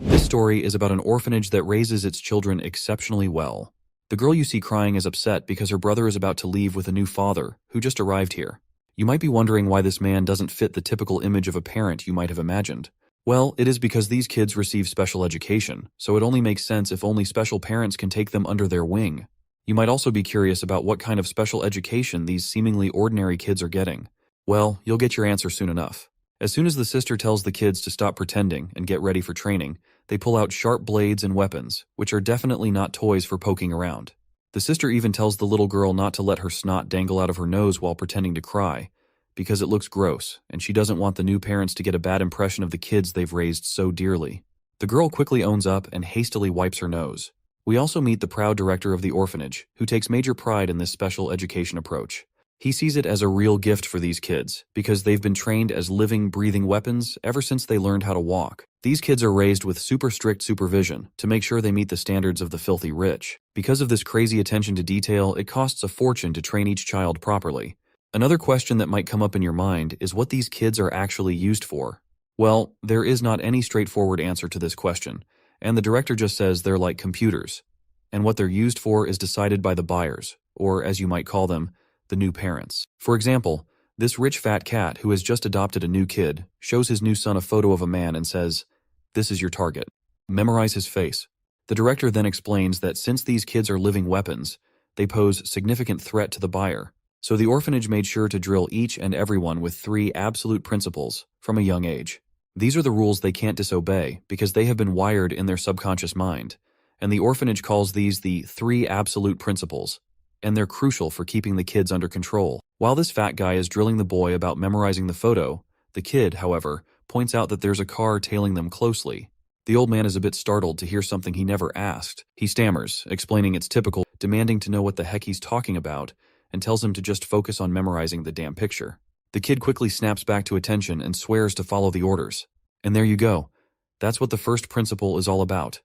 This story is about an orphanage that raises its children exceptionally well. The girl you see crying is upset because her brother is about to leave with a new father who just arrived here. You might be wondering why this man doesn't fit the typical image of a parent you might have imagined. Well, it is because these kids receive special education, so it only makes sense if only special parents can take them under their wing. You might also be curious about what kind of special education these seemingly ordinary kids are getting. Well, you'll get your answer soon enough. As soon as the sister tells the kids to stop pretending and get ready for training, they pull out sharp blades and weapons, which are definitely not toys for poking around. The sister even tells the little girl not to let her snot dangle out of her nose while pretending to cry, because it looks gross, and she doesn't want the new parents to get a bad impression of the kids they've raised so dearly. The girl quickly owns up and hastily wipes her nose. We also meet the proud director of the orphanage, who takes major pride in this special education approach. He sees it as a real gift for these kids, because they've been trained as living, breathing weapons ever since they learned how to walk. These kids are raised with super strict supervision to make sure they meet the standards of the filthy rich. Because of this crazy attention to detail, it costs a fortune to train each child properly. Another question that might come up in your mind is what these kids are actually used for. Well, there is not any straightforward answer to this question, and the director just says they're like computers. And what they're used for is decided by the buyers, or as you might call them, the new parents. For example, this rich fat cat who has just adopted a new kid shows his new son a photo of a man and says, "This is your target. Memorize his face." The director then explains that since these kids are living weapons, they pose significant threat to the buyer. So the orphanage made sure to drill each and everyone with 3 absolute principles from a young age. These are the rules they can't disobey because they have been wired in their subconscious mind, and the orphanage calls these the 3 absolute principles, and they're crucial for keeping the kids under control. While this fat guy is drilling the boy about memorizing the photo, the kid, however, points out that there's a car tailing them closely. The old man is a bit startled to hear something he never asked. He stammers, explaining it's typical, demanding to know what the heck he's talking about, and tells him to just focus on memorizing the damn picture. The kid quickly snaps back to attention and swears to follow the orders. And there you go. That's what the first principle is all about.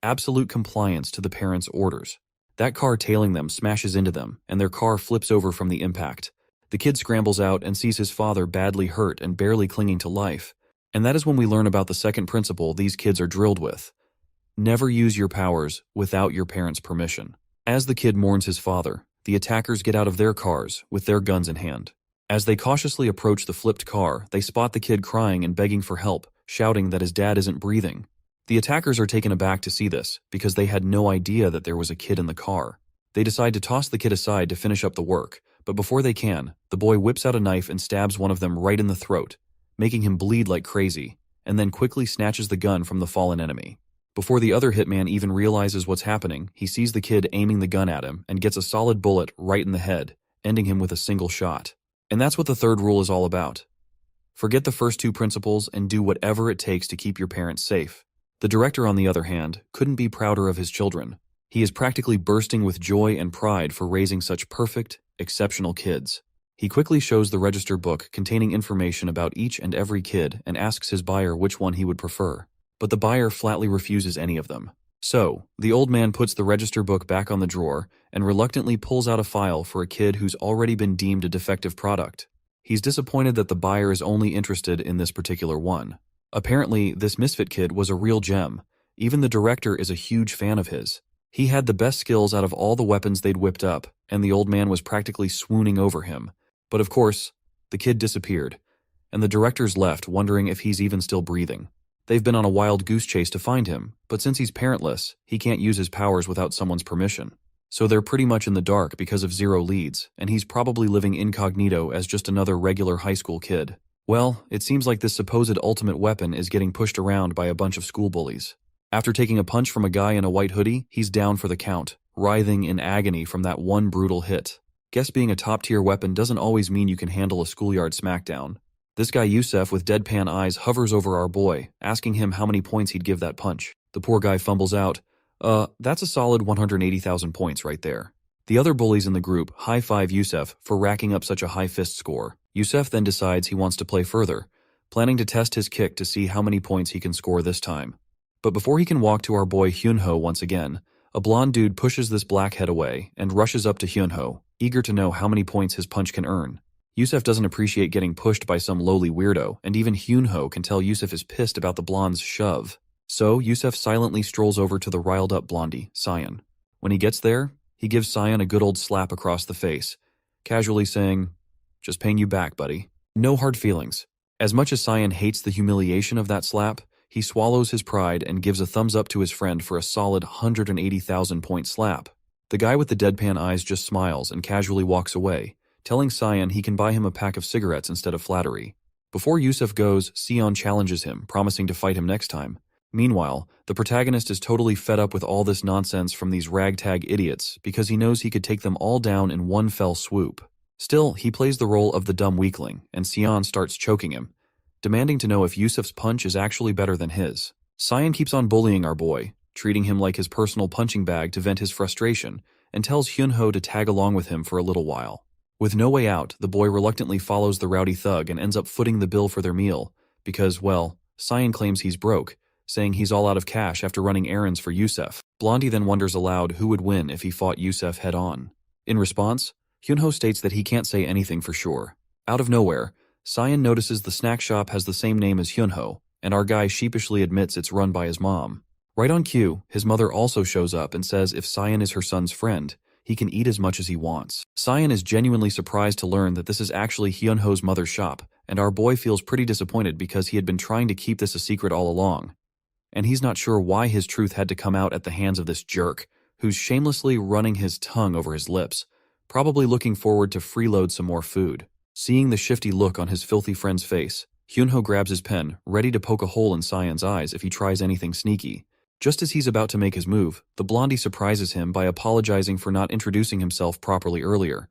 Absolute compliance to the parents' orders. That car tailing them smashes into them, and their car flips over from the impact. The kid scrambles out and sees his father badly hurt and barely clinging to life. And that is when we learn about the second principle these kids are drilled with. Never use your powers without your parents' permission. As the kid mourns his father, the attackers get out of their cars with their guns in hand. As they cautiously approach the flipped car, they spot the kid crying and begging for help, shouting that his dad isn't breathing. The attackers are taken aback to see this because they had no idea that there was a kid in the car. They decide to toss the kid aside to finish up the work, but before they can, the boy whips out a knife and stabs one of them right in the throat, making him bleed like crazy, and then quickly snatches the gun from the fallen enemy. Before the other hitman even realizes what's happening, he sees the kid aiming the gun at him and gets a solid bullet right in the head, ending him with a single shot. And that's what the third rule is all about. Forget the first 2 principles and do whatever it takes to keep your parents safe. The director, on the other hand, couldn't be prouder of his children. He is practically bursting with joy and pride for raising such perfect, exceptional kids. He quickly shows the register book containing information about each and every kid and asks his buyer which one he would prefer. But the buyer flatly refuses any of them. So, the old man puts the register book back on the drawer and reluctantly pulls out a file for a kid who's already been deemed a defective product. He's disappointed that the buyer is only interested in this particular one. Apparently, this misfit kid was a real gem. Even the director is a huge fan of his. He had the best skills out of all the weapons they'd whipped up, and the old man was practically swooning over him. But of course, the kid disappeared, and the director's left wondering if he's even still breathing. They've been on a wild goose chase to find him, but since he's parentless, he can't use his powers without someone's permission. So they're pretty much in the dark because of 0 leads, and he's probably living incognito as just another regular high school kid. Well, it seems like this supposed ultimate weapon is getting pushed around by a bunch of school bullies. After taking a punch from a guy in a white hoodie, he's down for the count, writhing in agony from that one brutal hit. Guess being a top-tier weapon doesn't always mean you can handle a schoolyard smackdown. This guy Yusef with deadpan eyes hovers over our boy, asking him how many points he'd give that punch. The poor guy fumbles out, that's a solid 180,000 points right there. The other bullies in the group high-five Yusef for racking up such a high fist score. Yusef then decides he wants to play further, planning to test his kick to see how many points he can score this time. But before he can walk to our boy Hyunho once again, a blonde dude pushes this blackhead away and rushes up to Hyunho, eager to know how many points his punch can earn. Yusef doesn't appreciate getting pushed by some lowly weirdo, and even Hyunho can tell Yusef is pissed about the blonde's shove. So Yusef silently strolls over to the riled-up blondie, Cyan. When he gets there, he gives Cyan a good old slap across the face, casually saying, "Just paying you back, buddy." No hard feelings. As much as Cyan hates the humiliation of that slap, he swallows his pride and gives a thumbs up to his friend for a solid 180,000-point slap. The guy with the deadpan eyes just smiles and casually walks away, telling Cyan he can buy him a pack of cigarettes instead of flattery. Before Yusef goes, Sion challenges him, promising to fight him next time. Meanwhile, the protagonist is totally fed up with all this nonsense from these ragtag idiots because he knows he could take them all down in one fell swoop. Still, he plays the role of the dumb weakling, and Sion starts choking him, demanding to know if Yusef's punch is actually better than his. Cyan keeps on bullying our boy, treating him like his personal punching bag to vent his frustration, and tells Hyunho to tag along with him for a little while. With no way out, the boy reluctantly follows the rowdy thug and ends up footing the bill for their meal, because, well, Cyan claims he's broke, saying he's all out of cash after running errands for Yusef. Blondie then wonders aloud who would win if he fought Yusef head-on. In response, Hyunho states that he can't say anything for sure. Out of nowhere, Cyan notices the snack shop has the same name as Hyunho, and our guy sheepishly admits it's run by his mom. Right on cue, his mother also shows up and says if Cyan is her son's friend, he can eat as much as he wants. Cyan is genuinely surprised to learn that this is actually Hyunho's mother's shop, and our boy feels pretty disappointed because he had been trying to keep this a secret all along. And he's not sure why his truth had to come out at the hands of this jerk, who's shamelessly running his tongue over his lips, probably looking forward to freeload some more food. Seeing the shifty look on his filthy friend's face, Hyunho grabs his pen, ready to poke a hole in Cyan's eyes if he tries anything sneaky. Just as he's about to make his move, the blondie surprises him by apologizing for not introducing himself properly earlier.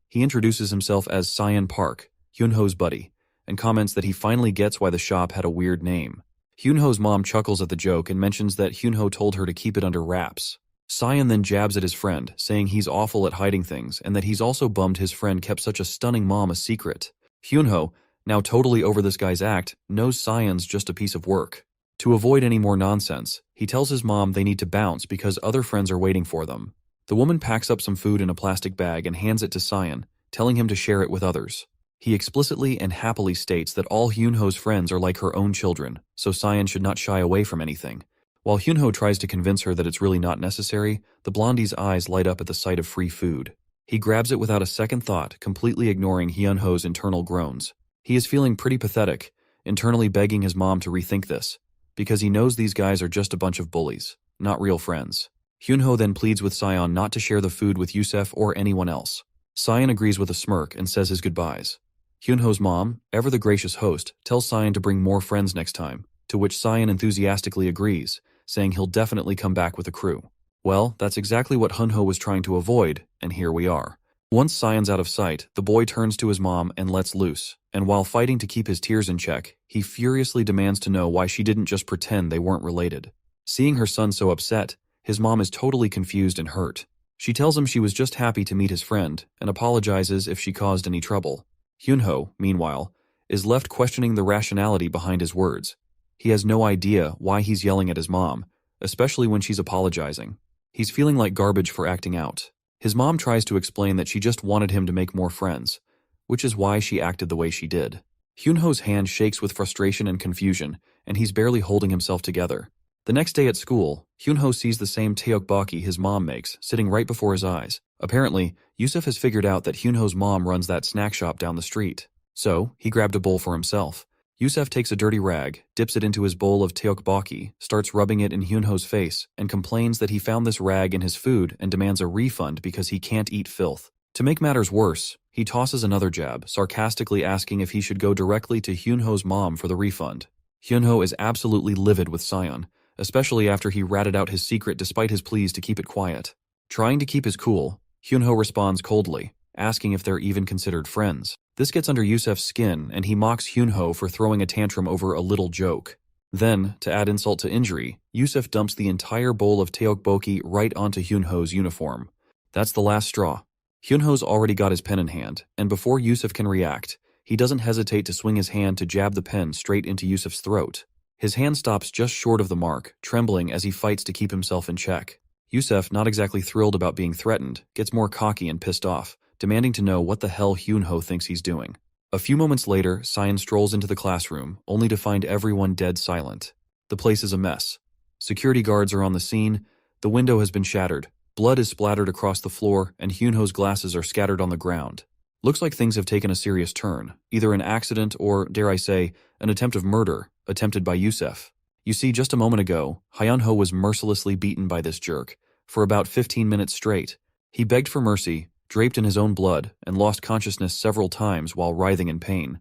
He introduces himself as Cyan Park, Hyunho's buddy, and comments that he finally gets why the shop had a weird name. Hyunho's mom chuckles at the joke and mentions that Hyunho told her to keep it under wraps. Cyan then jabs at his friend, saying he's awful at hiding things and that he's also bummed his friend kept such a stunning mom a secret. Hyunho, now totally over this guy's act, knows Cyan's just a piece of work. To avoid any more nonsense, he tells his mom they need to bounce because other friends are waiting for them. The woman packs up some food in a plastic bag and hands it to Cyan, telling him to share it with others. He explicitly and happily states that all Hyunho's friends are like her own children, so Cyan should not shy away from anything. While Hyunho tries to convince her that it's really not necessary, the blondie's eyes light up at the sight of free food. He grabs it without a second thought, completely ignoring Hyunho's internal groans. He is feeling pretty pathetic, internally begging his mom to rethink this, because he knows these guys are just a bunch of bullies, not real friends. Hyunho then pleads with Cyan not to share the food with Yusef or anyone else. Cyan agrees with a smirk and says his goodbyes. Hyunho's mom, ever the gracious host, tells Cyan to bring more friends next time, to which Cyan enthusiastically agrees, saying he'll definitely come back with a crew. Well, that's exactly what Hyunho was trying to avoid, and here we are. Once Cyan's out of sight, the boy turns to his mom and lets loose, and while fighting to keep his tears in check, he furiously demands to know why she didn't just pretend they weren't related. Seeing her son so upset, his mom is totally confused and hurt. She tells him she was just happy to meet his friend, and apologizes if she caused any trouble. Hyunho, meanwhile, is left questioning the rationality behind his words. He has no idea why he's yelling at his mom, especially when she's apologizing. He's feeling like garbage for acting out. His mom tries to explain that she just wanted him to make more friends, which is why she acted the way she did. Hyunho's hand shakes with frustration and confusion, and he's barely holding himself together. The next day at school, Hyunho sees the same tteokbokki his mom makes, sitting right before his eyes. Apparently, Yusef has figured out that Hyunho's mom runs that snack shop down the street. So, he grabbed a bowl for himself. Yusef takes a dirty rag, dips it into his bowl of tteokbokki, starts rubbing it in Hyunho's face, and complains that he found this rag in his food and demands a refund because he can't eat filth. To make matters worse, he tosses another jab, sarcastically asking if he should go directly to Hyunho's mom for the refund. Hyunho is absolutely livid with Cyan, especially after he ratted out his secret despite his pleas to keep it quiet. Trying to keep his cool, Hyunho responds coldly, asking if they're even considered friends. This gets under Yusef's skin, and he mocks Hyunho for throwing a tantrum over a little joke. Then, to add insult to injury, Yusef dumps the entire bowl of tteokbokki right onto Hyunho's uniform. That's the last straw. Hyunho's already got his pen in hand, and before Yusef can react, he doesn't hesitate to swing his hand to jab the pen straight into Yusef's throat. His hand stops just short of the mark, trembling as he fights to keep himself in check. Yusef, not exactly thrilled about being threatened, gets more cocky and pissed off, demanding to know what the hell Hyunho thinks he's doing. A few moments later, Cyan strolls into the classroom, only to find everyone dead silent. The place is a mess. Security guards are on the scene. The window has been shattered. Blood is splattered across the floor, and Hyunho's glasses are scattered on the ground. Looks like things have taken a serious turn, either an accident or, dare I say, an attempt of murder, attempted by Yusef. You see, just a moment ago, Hyunho was mercilessly beaten by this jerk, for about 15 minutes straight. He begged for mercy, draped in his own blood, and lost consciousness several times while writhing in pain.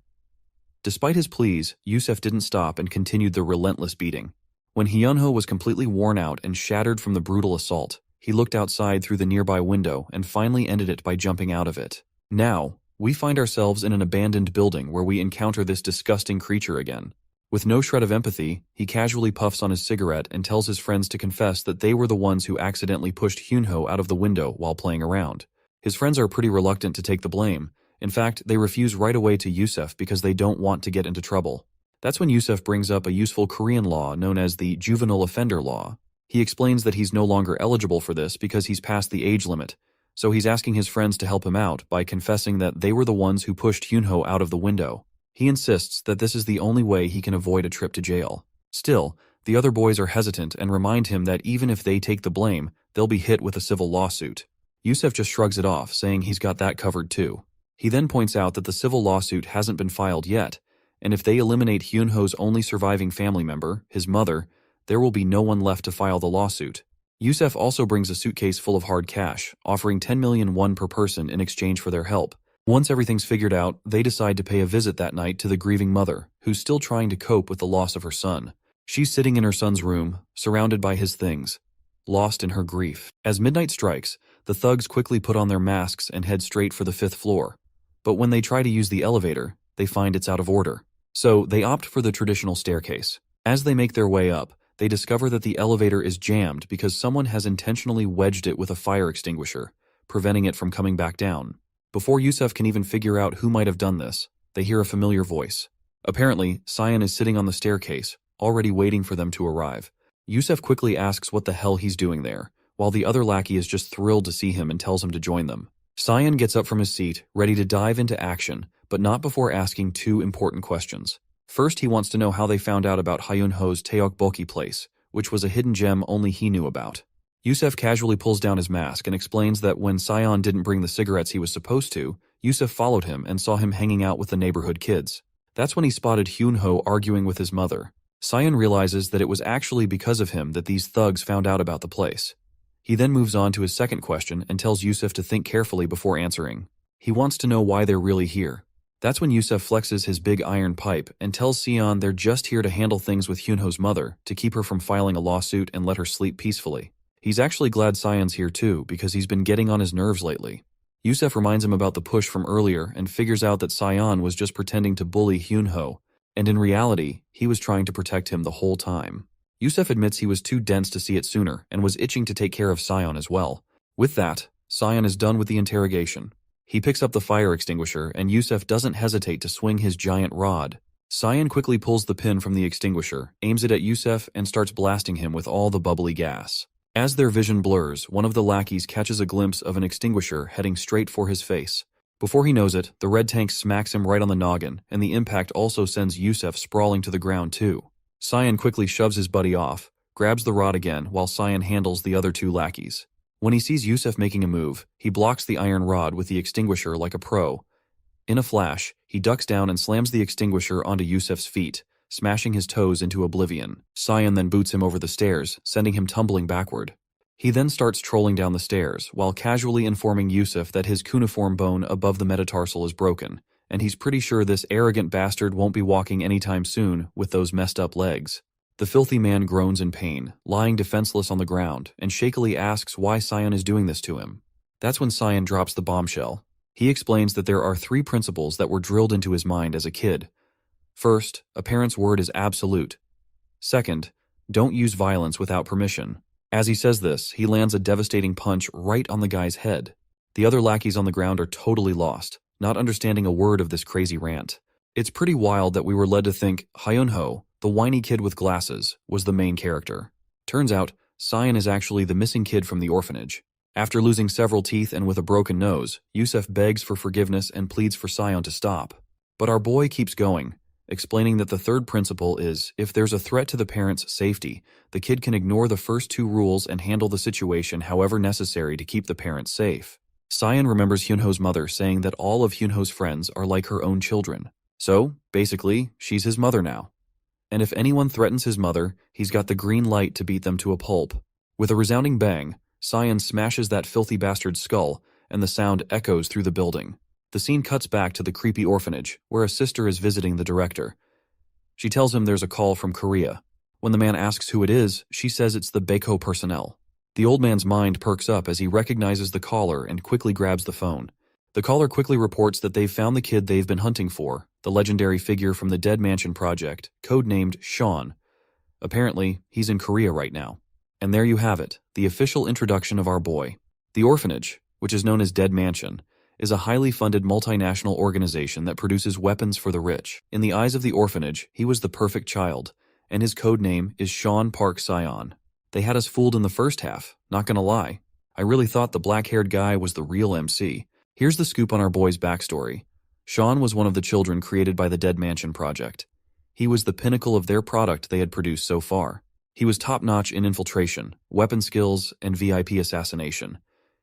Despite his pleas, Yusef didn't stop and continued the relentless beating. When Hyunho was completely worn out and shattered from the brutal assault, he looked outside through the nearby window and finally ended it by jumping out of it. Now, we find ourselves in an abandoned building where we encounter this disgusting creature again. With no shred of empathy, he casually puffs on his cigarette and tells his friends to confess that they were the ones who accidentally pushed Hyunho out of the window while playing around. His friends are pretty reluctant to take the blame. In fact, they refuse right away to Yusef because they don't want to get into trouble. That's when Yusef brings up a useful Korean law known as the juvenile offender law. He explains that he's no longer eligible for this because he's past the age limit, so he's asking his friends to help him out by confessing that they were the ones who pushed Hyunho out of the window. He insists that this is the only way he can avoid a trip to jail. Still, the other boys are hesitant and remind him that even if they take the blame, they'll be hit with a civil lawsuit. Yusef just shrugs it off, saying he's got that covered too. He then points out that the civil lawsuit hasn't been filed yet, and if they eliminate Hyunho's only surviving family member, his mother, there will be no one left to file the lawsuit. Yusef also brings a suitcase full of hard cash, offering 10 million won per person in exchange for their help. Once everything's figured out, they decide to pay a visit that night to the grieving mother, who's still trying to cope with the loss of her son. She's sitting in her son's room, surrounded by his things, lost in her grief. As midnight strikes, the thugs quickly put on their masks and head straight for the 5th floor. But when they try to use the elevator, they find it's out of order. So they opt for the traditional staircase. As they make their way up, they discover that the elevator is jammed because someone has intentionally wedged it with a fire extinguisher, preventing it from coming back down. Before Yusef can even figure out who might have done this, they hear a familiar voice. Apparently, Sion is sitting on the staircase, already waiting for them to arrive. Yusef quickly asks what the hell he's doing there, while the other lackey is just thrilled to see him and tells him to join them. Sion gets up from his seat, ready to dive into action, but not before asking 2 important questions. First, he wants to know how they found out about Hyunho's Taeokboki place, which was a hidden gem only he knew about. Yusef casually pulls down his mask and explains that when Sion didn't bring the cigarettes he was supposed to, Yusef followed him and saw him hanging out with the neighborhood kids. That's when he spotted Hyunho arguing with his mother. Sion realizes that it was actually because of him that these thugs found out about the place. He then moves on to his second question and tells Yusef to think carefully before answering. He wants to know why they're really here. That's when Yusef flexes his big iron pipe and tells Sion they're just here to handle things with Hyunho's mother, to keep her from filing a lawsuit and let her sleep peacefully. He's actually glad Sion's here too, because he's been getting on his nerves lately. Yusef reminds him about the push from earlier and figures out that Sion was just pretending to bully Hyunho, and in reality, he was trying to protect him the whole time. Yusef admits he was too dense to see it sooner and was itching to take care of Sion as well. With that, Sion is done with the interrogation. He picks up the fire extinguisher and Yusef doesn't hesitate to swing his giant rod. Sion quickly pulls the pin from the extinguisher, aims it at Yusef, and starts blasting him with all the bubbly gas. As their vision blurs, one of the lackeys catches a glimpse of an extinguisher heading straight for his face. Before he knows it, the red tank smacks him right on the noggin, and the impact also sends Yusef sprawling to the ground too. Sion quickly shoves his buddy off, grabs the rod again while Sion handles the other 2 lackeys. When he sees Yusef making a move, he blocks the iron rod with the extinguisher like a pro. In a flash, he ducks down and slams the extinguisher onto Yusef's feet, smashing his toes into oblivion. Sion then boots him over the stairs, sending him tumbling backward. He then starts trolling down the stairs, while casually informing Yusef that his cuneiform bone above the metatarsal is broken, and he's pretty sure this arrogant bastard won't be walking anytime soon with those messed up legs. The filthy man groans in pain, lying defenseless on the ground, and shakily asks why Sion is doing this to him. That's when Sion drops the bombshell. He explains that there are 3 principles that were drilled into his mind as a kid. First, a parent's word is absolute. Second, don't use violence without permission. As he says this, he lands a devastating punch right on the guy's head. The other lackeys on the ground are totally lost, not understanding a word of this crazy rant. It's pretty wild that we were led to think Hyunho, the whiny kid with glasses, was the main character. Turns out, Sion is actually the missing kid from the orphanage. After losing several teeth and with a broken nose, Yusef begs for forgiveness and pleads for Sion to stop. But our boy keeps going. explaining that the third principle is, if there's a threat to the parent's safety, the kid can ignore the first two rules and handle the situation however necessary to keep the parent safe. Sayan remembers Hyunho's mother saying that all of Hyunho's friends are like her own children. So, basically, she's his mother now. And if anyone threatens his mother, he's got the green light to beat them to a pulp. With a resounding bang, Sayan smashes that filthy bastard's skull, and the sound echoes through the building. The scene cuts back to the creepy orphanage, where a sister is visiting the director. She tells him there's a call from Korea. When the man asks who it is, she says it's the Baeko personnel. The old man's mind perks up as he recognizes the caller and quickly grabs the phone. The caller quickly reports that they've found the kid they've been hunting for, the legendary figure from the Dead Mansion project, codenamed Sean. Apparently, he's in Korea right now. And there you have it, the official introduction of our boy. The Orphanage, which is known as Dead Mansion, is a highly funded multinational organization that produces weapons for the rich. In the eyes of the Orphanage, he was the perfect child, and his code name is Sean Park Sion. They had us fooled in the first half, not gonna lie. I really thought the black-haired guy was the real MC. Here's the scoop on our boy's backstory. Sean was one of the children created by the Dead Mansion project. He was the pinnacle of their product they had produced so far. He was top-notch in infiltration, weapon skills, and VIP assassination.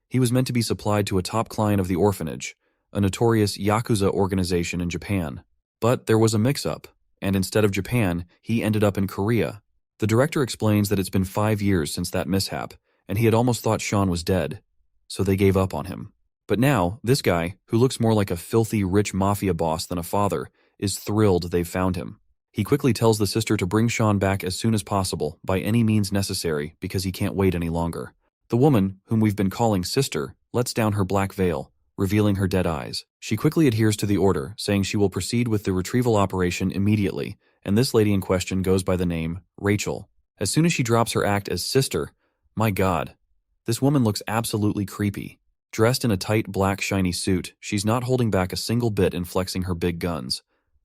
He was meant to be supplied to a top client of the Orphanage, a notorious Yakuza organization in Japan. But there was a mix-up, and instead of Japan, he ended up in Korea. The director explains that it's been 5 years since that mishap, and he had almost thought Sean was dead, so they gave up on him. But now, this guy, who looks more like a filthy rich mafia boss than a father, is thrilled they've found him. He quickly tells the sister to bring Sean back as soon as possible, by any means necessary, because he can't wait any longer. The woman, whom we've been calling Sister, lets down her black veil, revealing her dead eyes. She quickly adheres to the order, saying she will proceed with the retrieval operation immediately, and this lady in question goes by the name Rachel. As soon as she drops her act as Sister, my God, this woman looks absolutely creepy. Dressed in a tight black shiny suit, she's not holding back a single bit in flexing her big guns.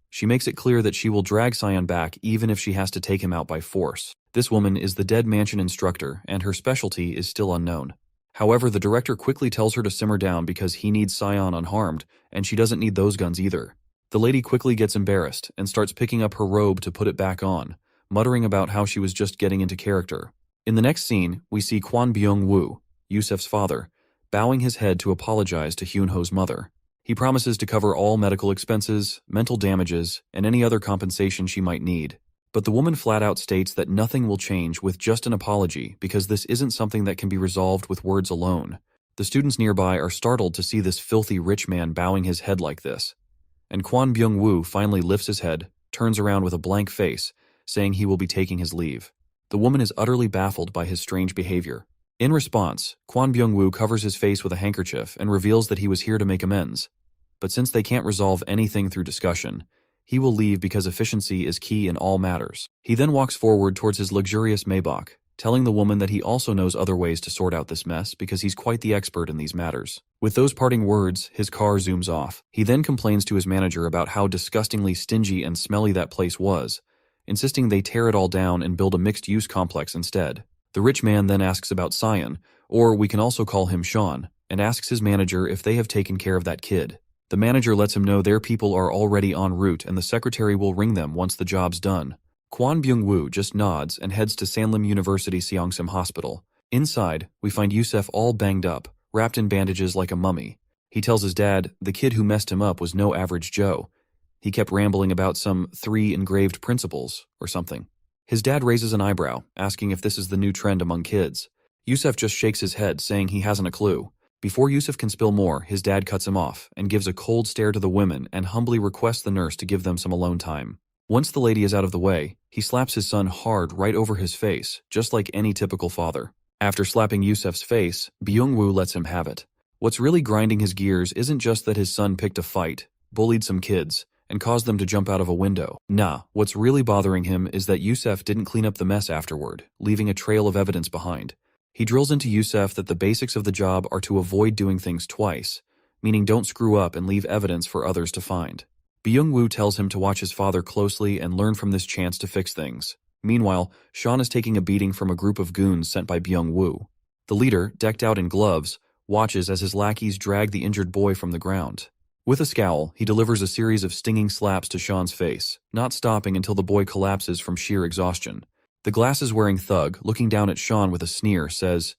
She makes it clear that she will drag Sion back even if she has to take him out by force. This woman is the Dead Mansion instructor, and her specialty is still unknown. However, the director quickly tells her to simmer down because he needs Sion unharmed, and she doesn't need those guns either. The lady quickly gets embarrassed and starts picking up her robe to put it back on, muttering about how she was just getting into character. In the next scene, we see Kwon Byung-woo, Yusef's father, bowing his head to apologize to Hyunho's mother. He promises to cover all medical expenses, mental damages, and any other compensation she might need. But the woman flat out states that nothing will change with just an apology because this isn't something that can be resolved with words alone. The students nearby are startled to see this filthy rich man bowing his head like this. And Kwon Byung-woo finally lifts his head, turns around with a blank face, saying he will be taking his leave. The woman is utterly baffled by his strange behavior. In response, Kwon Byung-woo covers his face with a handkerchief and reveals that he was here to make amends. But since they can't resolve anything through discussion, he will leave because efficiency is key in all matters. He then walks forward towards his luxurious Maybach, telling the woman that he also knows other ways to sort out this mess because he's quite the expert in these matters. With those parting words, his car zooms off. He then complains to his manager about how disgustingly stingy and smelly that place was, insisting they tear it all down and build a mixed-use complex instead. The rich man then asks about Sion, or we can also call him Sean, and asks his manager if they have taken care of that kid. The manager lets him know their people are already en route and the secretary will ring them once the job's done. Kwon Byung-woo just nods and heads to Sanlim University Seongsim Hospital. Inside, we find Yusef all banged up, wrapped in bandages like a mummy. He tells his dad the kid who messed him up was no average Joe. He kept rambling about some 3 engraved principles or something. His dad raises an eyebrow, asking if this is the new trend among kids. Yusef just shakes his head, saying he hasn't a clue. Before Yusef can spill more, his dad cuts him off and gives a cold stare to the women and humbly requests the nurse to give them some alone time. Once the lady is out of the way, he slaps his son hard right over his face, just like any typical father. After slapping Yusef's face, Byung-woo lets him have it. What's really grinding his gears isn't just that his son picked a fight, bullied some kids, and caused them to jump out of a window. Nah, what's really bothering him is that Yusef didn't clean up the mess afterward, leaving a trail of evidence behind. He drills into Yusef that the basics of the job are to avoid doing things twice, meaning don't screw up and leave evidence for others to find. Byung-woo tells him to watch his father closely and learn from this chance to fix things. Meanwhile, Sean is taking a beating from a group of goons sent by Byung-woo. The leader, decked out in gloves, watches as his lackeys drag the injured boy from the ground. With a scowl, he delivers a series of stinging slaps to Sean's face, not stopping until the boy collapses from sheer exhaustion. The glasses-wearing thug, looking down at Sean with a sneer, says,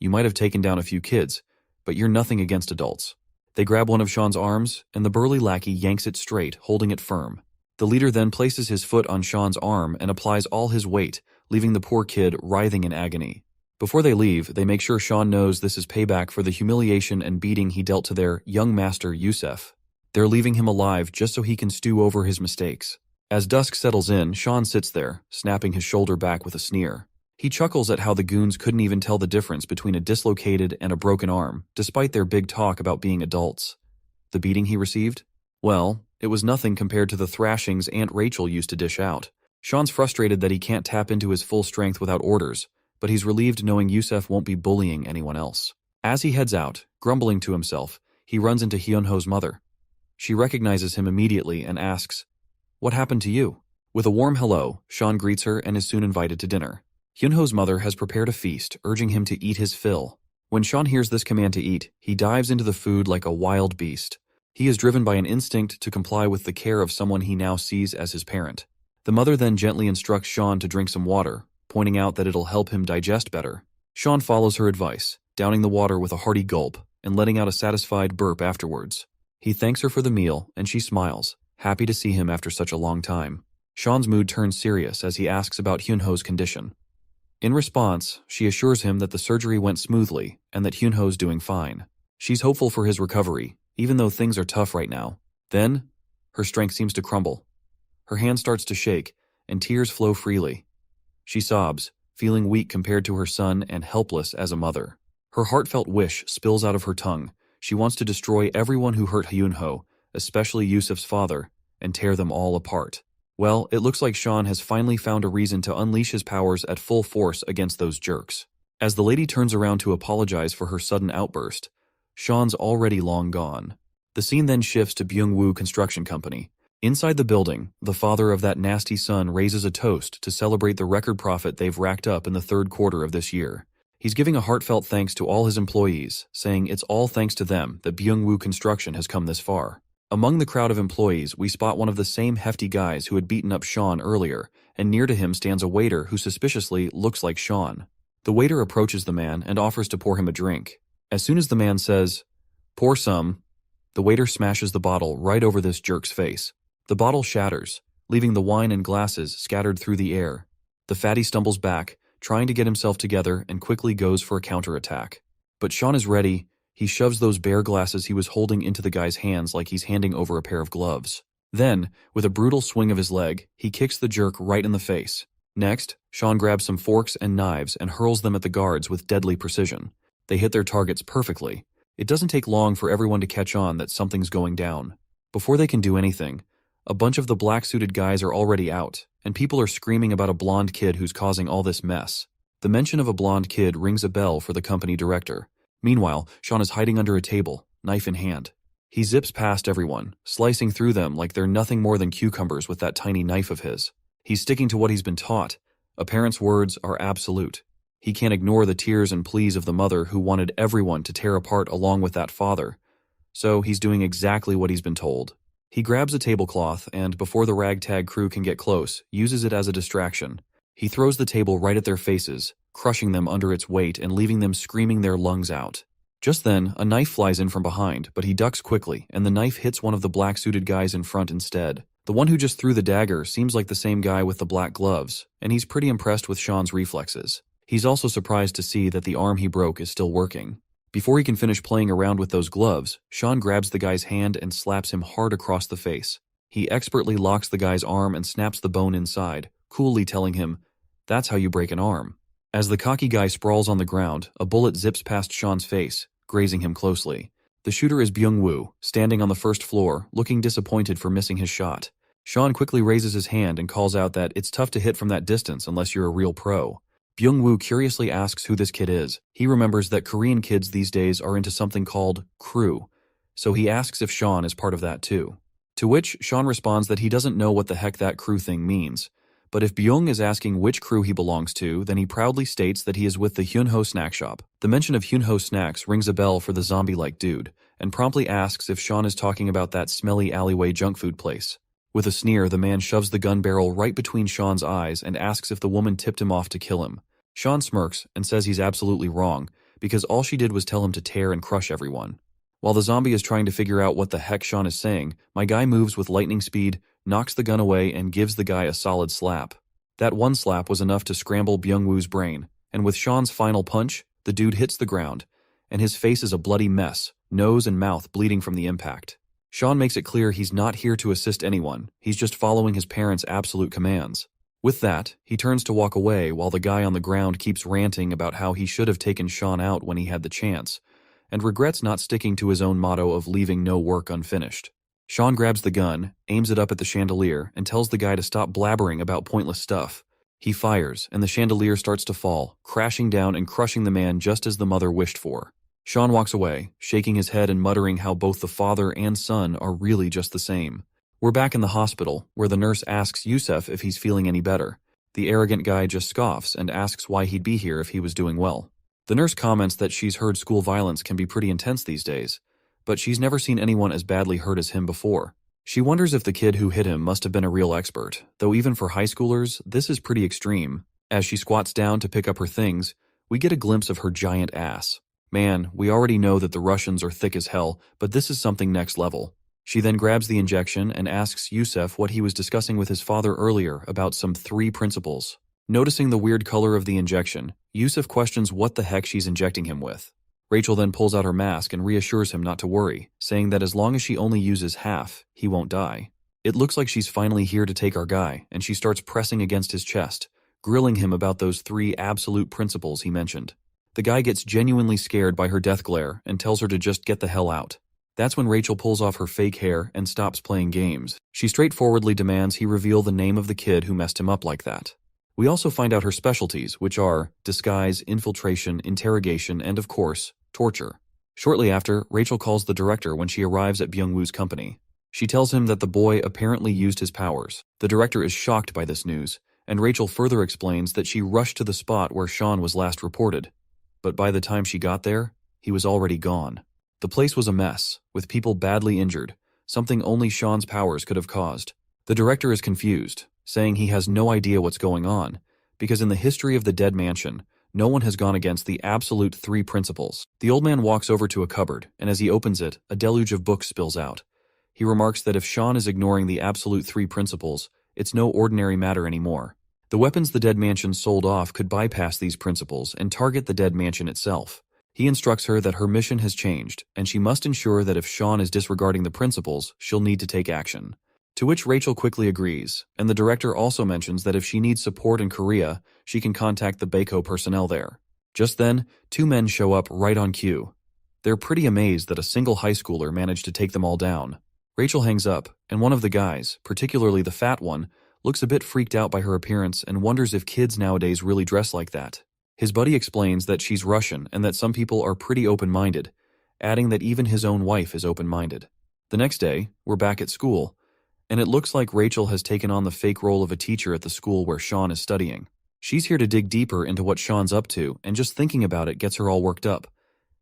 "You might have taken down a few kids, but you're nothing against adults." They grab one of Sean's arms, and the burly lackey yanks it straight, holding it firm. The leader then places his foot on Sean's arm and applies all his weight, leaving the poor kid writhing in agony. Before they leave, they make sure Sean knows this is payback for the humiliation and beating he dealt to their young master, Yusef. They're leaving him alive just so he can stew over his mistakes. As dusk settles in, Sean sits there, snapping his shoulder back with a sneer. He chuckles at how the goons couldn't even tell the difference between a dislocated and a broken arm, despite their big talk about being adults. The beating he received? Well, it was nothing compared to the thrashings Aunt Rachel used to dish out. Sean's frustrated that he can't tap into his full strength without orders, but he's relieved knowing Yusef won't be bullying anyone else. As he heads out, grumbling to himself, he runs into Hyunho's mother. She recognizes him immediately and asks, "What happened to you?" With a warm hello, Sean greets her and is soon invited to dinner. Hyunho's mother has prepared a feast, urging him to eat his fill. When Sean hears this command to eat, he dives into the food like a wild beast. He is driven by an instinct to comply with the care of someone he now sees as his parent. The mother then gently instructs Sean to drink some water, pointing out that it'll help him digest better. Sean follows her advice, downing the water with a hearty gulp and letting out a satisfied burp afterwards. He thanks her for the meal, and she smiles, happy to see him after such a long time. Sean's mood turns serious as he asks about Hyunho's condition. In response, she assures him that the surgery went smoothly and that Hyunho's doing fine. She's hopeful for his recovery, even though things are tough right now. Then, her strength seems to crumble. Her hand starts to shake, and tears flow freely. She sobs, feeling weak compared to her son and helpless as a mother. Her heartfelt wish spills out of her tongue. She wants to destroy everyone who hurt Hyunho, especially Yusef's father, and tear them all apart. Well, it looks like Sean has finally found a reason to unleash his powers at full force against those jerks. As the lady turns around to apologize for her sudden outburst, Sean's already long gone. The scene then shifts to Byung-woo Construction Company. Inside the building, the father of that nasty son raises a toast to celebrate the record profit they've racked up in the third quarter of this year. He's giving a heartfelt thanks to all his employees, saying it's all thanks to them that Byung-woo Construction has come this far. Among the crowd of employees, we spot one of the same hefty guys who had beaten up Sean earlier, and near to him stands a waiter who suspiciously looks like Sean. The waiter approaches the man and offers to pour him a drink. As soon as the man says, "Pour some," the waiter smashes the bottle right over this jerk's face. The bottle shatters, leaving the wine and glasses scattered through the air. The fatty stumbles back, trying to get himself together, and quickly goes for a counterattack. But Sean is ready. He shoves those bare glasses he was holding into the guy's hands like he's handing over a pair of gloves. Then, with a brutal swing of his leg, he kicks the jerk right in the face. Next, Sean grabs some forks and knives and hurls them at the guards with deadly precision. They hit their targets perfectly. It doesn't take long for everyone to catch on that something's going down. Before they can do anything, a bunch of the black-suited guys are already out, and people are screaming about a blonde kid who's causing all this mess. The mention of a blonde kid rings a bell for the company director. Meanwhile, Sean is hiding under a table, knife in hand. He zips past everyone, slicing through them like they're nothing more than cucumbers with that tiny knife of his. He's sticking to what he's been taught. A parent's words are absolute. He can't ignore the tears and pleas of the mother who wanted everyone to tear apart along with that father. So he's doing exactly what he's been told. He grabs a tablecloth and, before the ragtag crew can get close, uses it as a distraction. He throws the table right at their faces, crushing them under its weight and leaving them screaming their lungs out. Just then, a knife flies in from behind, but he ducks quickly, and the knife hits one of the black-suited guys in front instead. The one who just threw the dagger seems like the same guy with the black gloves, and he's pretty impressed with Sean's reflexes. He's also surprised to see that the arm he broke is still working. Before he can finish playing around with those gloves, Sean grabs the guy's hand and slaps him hard across the face. He expertly locks the guy's arm and snaps the bone inside, coolly telling him, "That's how you break an arm." As the cocky guy sprawls on the ground, a bullet zips past Sean's face, grazing him closely. The shooter is Byung-woo, standing on the first floor, looking disappointed for missing his shot. Sean quickly raises his hand and calls out that it's tough to hit from that distance unless you're a real pro. Byung-woo curiously asks who this kid is. He remembers that Korean kids these days are into something called crew, so he asks if Sean is part of that too. To which Sean responds that he doesn't know what the heck that crew thing means. But if Byung is asking which crew he belongs to, then he proudly states that he is with the Hyunho snack shop. The mention of Hyunho snacks rings a bell for the zombie-like dude, and promptly asks if Sean is talking about that smelly alleyway junk food place. With a sneer, the man shoves the gun barrel right between Sean's eyes and asks if the woman tipped him off to kill him. Sean smirks and says he's absolutely wrong, because all she did was tell him to tear and crush everyone. While the zombie is trying to figure out what the heck Sean is saying, my guy moves with lightning speed, knocks the gun away, and gives the guy a solid slap. That one slap was enough to scramble Byung-woo's brain, and with Sean's final punch, the dude hits the ground, and his face is a bloody mess, nose and mouth bleeding from the impact. Sean makes it clear he's not here to assist anyone, he's just following his parents' absolute commands. With that, he turns to walk away while the guy on the ground keeps ranting about how he should have taken Sean out when he had the chance, and regrets not sticking to his own motto of leaving no work unfinished. Sean grabs the gun, aims it up at the chandelier, and tells the guy to stop blabbering about pointless stuff. He fires, and the chandelier starts to fall, crashing down and crushing the man just as the mother wished for. Sean walks away, shaking his head and muttering how both the father and son are really just the same. We're back in the hospital, where the nurse asks Yusef if he's feeling any better. The arrogant guy just scoffs and asks why he'd be here if he was doing well. The nurse comments that she's heard school violence can be pretty intense these days, but she's never seen anyone as badly hurt as him before. She wonders if the kid who hit him must have been a real expert, though even for high schoolers, this is pretty extreme. As she squats down to pick up her things, we get a glimpse of her giant ass. Man, we already know that the Russians are thick as hell, but this is something next level. She then grabs the injection and asks Yusef what he was discussing with his father earlier about some 3 principles. Noticing the weird color of the injection, Yusef questions what the heck she's injecting him with. Rachel then pulls out her mask and reassures him not to worry, saying that as long as she only uses half, he won't die. It looks like she's finally here to take our guy, and she starts pressing against his chest, grilling him about those 3 absolute principles he mentioned. The guy gets genuinely scared by her death glare and tells her to just get the hell out. That's when Rachel pulls off her fake hair and stops playing games. She straightforwardly demands he reveal the name of the kid who messed him up like that. We also find out her specialties, which are disguise, infiltration, interrogation, and of course, torture. Shortly after, Rachel calls the director when she arrives at Byung-woo's company. She tells him that the boy apparently used his powers. The director is shocked by this news, and Rachel further explains that she rushed to the spot where Sean was last reported. But by the time she got there, he was already gone. The place was a mess, with people badly injured, something only Sean's powers could have caused. The director is confused, saying he has no idea what's going on, because in the history of the Dead Mansion, no one has gone against the absolute 3 principles. The old man walks over to a cupboard, and as he opens it, a deluge of books spills out. He remarks that if Sean is ignoring the absolute 3 principles, it's no ordinary matter anymore. The weapons the Dead Mansion sold off could bypass these principles and target the Dead Mansion itself. He instructs her that her mission has changed, and she must ensure that if Sean is disregarding the principles, she'll need to take action. To which Rachel quickly agrees, and the director also mentions that if she needs support in Korea, she can contact the Baeko personnel there. Just then, 2 men show up right on cue. They're pretty amazed that a single high schooler managed to take them all down. Rachel hangs up, and one of the guys, particularly the fat one, looks a bit freaked out by her appearance and wonders if kids nowadays really dress like that. His buddy explains that she's Russian and that some people are pretty open-minded, adding that even his own wife is open-minded. The next day, we're back at school, and it looks like Rachel has taken on the fake role of a teacher at the school where Sean is studying. She's here to dig deeper into what Sean's up to, and just thinking about it gets her all worked up.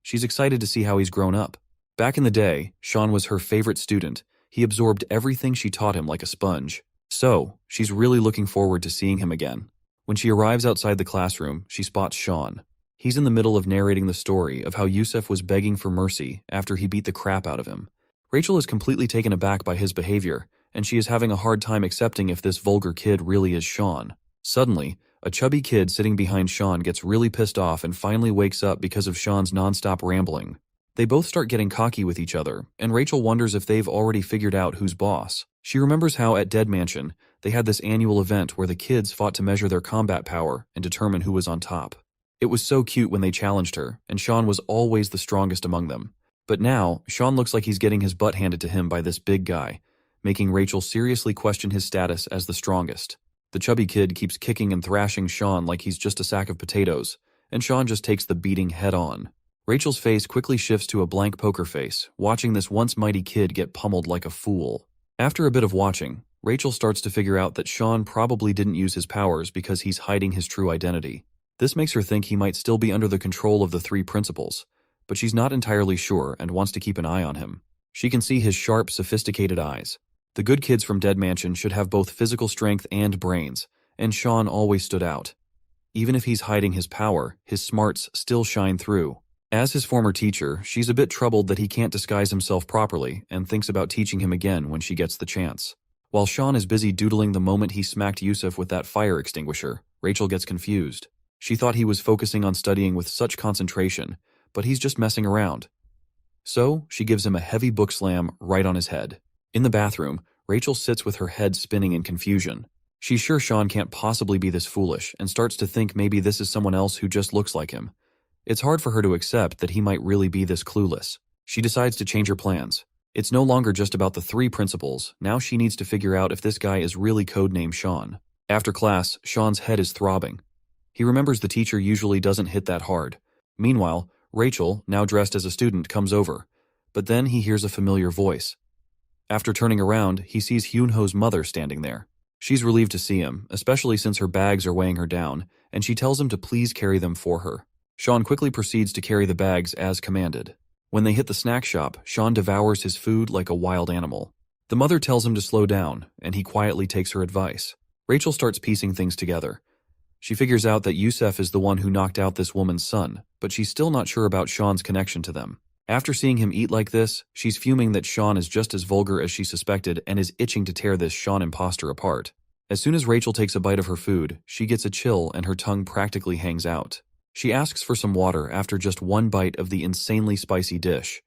She's excited to see how he's grown up. Back in the day, Sean was her favorite student. He absorbed everything she taught him like a sponge. So, she's really looking forward to seeing him again. When she arrives outside the classroom, she spots Sean. He's in the middle of narrating the story of how Yusef was begging for mercy after he beat the crap out of him. Rachel is completely taken aback by his behavior, and she is having a hard time accepting if this vulgar kid really is Sean. Suddenly, a chubby kid sitting behind Sean gets really pissed off and finally wakes up because of Sean's nonstop rambling. They both start getting cocky with each other, and Rachel wonders if they've already figured out who's boss. She remembers how at Dead Mansion, they had this annual event where the kids fought to measure their combat power and determine who was on top. It was so cute when they challenged her, and Sean was always the strongest among them. But now, Sean looks like he's getting his butt handed to him by this big guy, making Rachel seriously question his status as the strongest. The chubby kid keeps kicking and thrashing Sean like he's just a sack of potatoes, and Sean just takes the beating head on. Rachel's face quickly shifts to a blank poker face, watching this once mighty kid get pummeled like a fool. After a bit of watching, Rachel starts to figure out that Sean probably didn't use his powers because he's hiding his true identity. This makes her think he might still be under the control of the 3 principles, but she's not entirely sure and wants to keep an eye on him. She can see his sharp, sophisticated eyes. The good kids from Dead Mansion should have both physical strength and brains, and Sean always stood out. Even if he's hiding his power, his smarts still shine through. As his former teacher, she's a bit troubled that he can't disguise himself properly and thinks about teaching him again when she gets the chance. While Sean is busy doodling the moment he smacked Yusuf with that fire extinguisher, Rachel gets confused. She thought he was focusing on studying with such concentration, but he's just messing around. So, she gives him a heavy book slam right on his head. In the bathroom, Rachel sits with her head spinning in confusion. She's sure Sean can't possibly be this foolish and starts to think maybe this is someone else who just looks like him. It's hard for her to accept that he might really be this clueless. She decides to change her plans. It's no longer just about the three principals, now she needs to figure out if this guy is really codenamed Sean. After class, Sean's head is throbbing. He remembers the teacher usually doesn't hit that hard. Meanwhile, Rachel, now dressed as a student, comes over. But then he hears a familiar voice. After turning around, he sees Hyunho's mother standing there. She's relieved to see him, especially since her bags are weighing her down, and she tells him to please carry them for her. Sean quickly proceeds to carry the bags as commanded. When they hit the snack shop, Sean devours his food like a wild animal. The mother tells him to slow down, and he quietly takes her advice. Rachel starts piecing things together. She figures out that Yusuf is the one who knocked out this woman's son, but she's still not sure about Sean's connection to them. After seeing him eat like this, she's fuming that Sean is just as vulgar as she suspected and is itching to tear this Sean imposter apart. As soon as Rachel takes a bite of her food, she gets a chill and her tongue practically hangs out. She asks for some water after just one bite of the insanely spicy dish.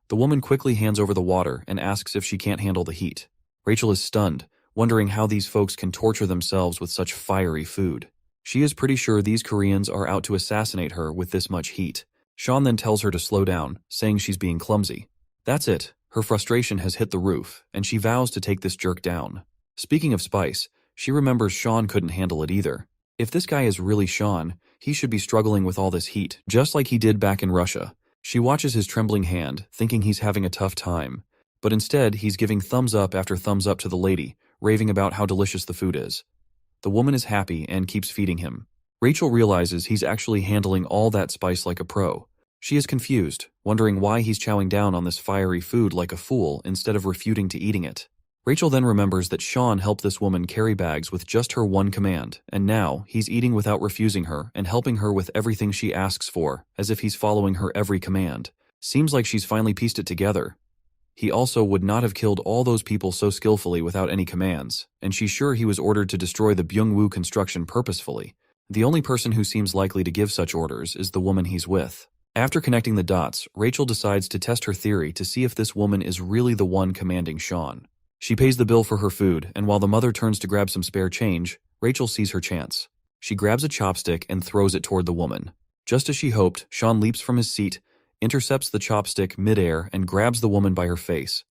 The woman quickly hands over the water and asks if she can't handle the heat. Rachel is stunned, wondering how these folks can torture themselves with such fiery food. She is pretty sure these Koreans are out to assassinate her with this much heat. Sean then tells her to slow down, saying she's being clumsy. That's it. Her frustration has hit the roof, and she vows to take this jerk down. Speaking of spice, she remembers Sean couldn't handle it either. If this guy is really Sean, he should be struggling with all this heat, just like he did back in Russia. She watches his trembling hand, thinking he's having a tough time. But instead, he's giving thumbs up after thumbs up to the lady, raving about how delicious the food is. The woman is happy and keeps feeding him. Rachel realizes he's actually handling all that spice like a pro. She is confused, wondering why he's chowing down on this fiery food like a fool instead of refuting to eating it. Rachel then remembers that Sean helped this woman carry bags with just her one command, and now he's eating without refusing her and helping her with everything she asks for, as if he's following her every command. Seems like she's finally pieced it together. He also would not have killed all those people so skillfully without any commands, and she's sure he was ordered to destroy the Byung-woo construction purposefully. The only person who seems likely to give such orders is the woman he's with. After connecting the dots, Rachel decides to test her theory to see if this woman is really the one commanding Sean. She pays the bill for her food, and while the mother turns to grab some spare change, Rachel sees her chance. She grabs a chopstick and throws it toward the woman. Just as she hoped, Sean leaps from his seat, intercepts the chopstick midair, and grabs the woman by her face.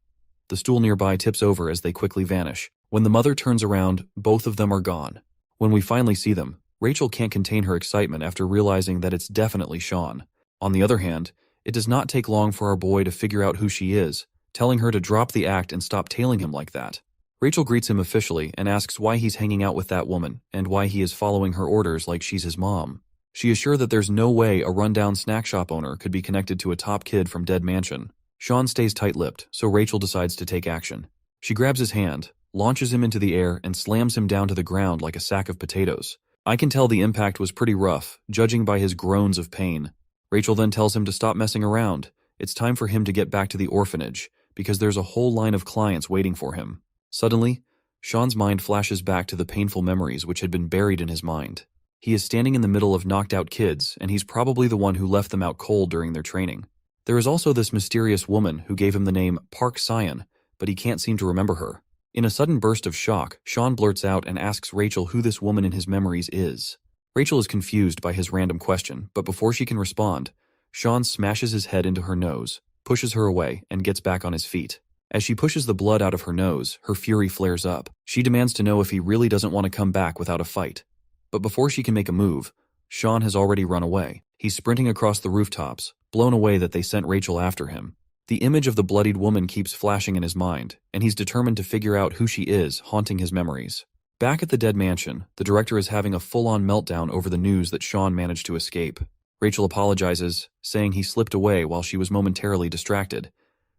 The stool nearby tips over as they quickly vanish. When the mother turns around, both of them are gone. When we finally see them, Rachel can't contain her excitement after realizing that it's definitely Sean. On the other hand, it does not take long for our boy to figure out who she is, telling her to drop the act and stop tailing him like that. Rachel greets him officially and asks why he's hanging out with that woman and why he is following her orders like she's his mom. She is sure that there's no way a rundown snack shop owner could be connected to a top kid from Dead Mansion. Sean stays tight-lipped, so Rachel decides to take action. She grabs his hand, launches him into the air, and slams him down to the ground like a sack of potatoes. I can tell the impact was pretty rough, judging by his groans of pain. Rachel then tells him to stop messing around. It's time for him to get back to the orphanage, because there's a whole line of clients waiting for him. Suddenly, Sean's mind flashes back to the painful memories which had been buried in his mind. He is standing in the middle of knocked-out kids, and he's probably the one who left them out cold during their training. There is also this mysterious woman who gave him the name Park Syan, but he can't seem to remember her. In a sudden burst of shock, Sean blurts out and asks Rachel who this woman in his memories is. Rachel is confused by his random question, but before she can respond, Sean smashes his head into her nose, pushes her away, and gets back on his feet. As she pushes the blood out of her nose, her fury flares up. She demands to know if he really doesn't want to come back without a fight. But before she can make a move, Sean has already run away. He's sprinting across the rooftops, blown away that they sent Rachel after him. The image of the bloodied woman keeps flashing in his mind, and he's determined to figure out who she is, haunting his memories. Back at the Dead Mansion, the director is having a full-on meltdown over the news that Sean managed to escape. Rachel apologizes, saying he slipped away while she was momentarily distracted.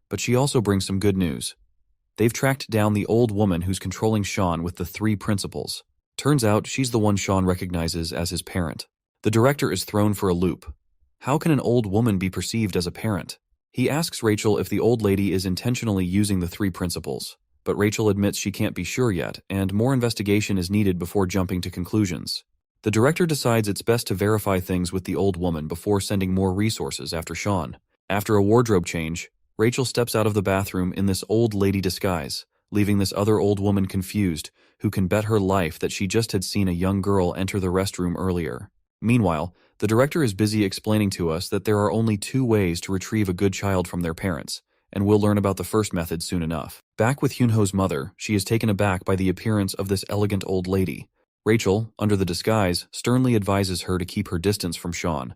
But she also brings some good news. They've tracked down the old woman who's controlling Sean with the 3 principles. Turns out she's the one Sean recognizes as his parent. The director is thrown for a loop. How can an old woman be perceived as a parent? He asks Rachel if the old lady is intentionally using the 3 principles, but Rachel admits she can't be sure yet, and more investigation is needed before jumping to conclusions. The director decides it's best to verify things with the old woman before sending more resources after Sean. After a wardrobe change, Rachel steps out of the bathroom in this old lady disguise, leaving this other old woman confused, who can bet her life that she just had seen a young girl enter the restroom earlier. Meanwhile, the director is busy explaining to us that there are only 2 ways to retrieve a good child from their parents, and we'll learn about the first method soon enough. Back with Hyunho's mother, she is taken aback by the appearance of this elegant old lady. Rachel, under the disguise, sternly advises her to keep her distance from Sean.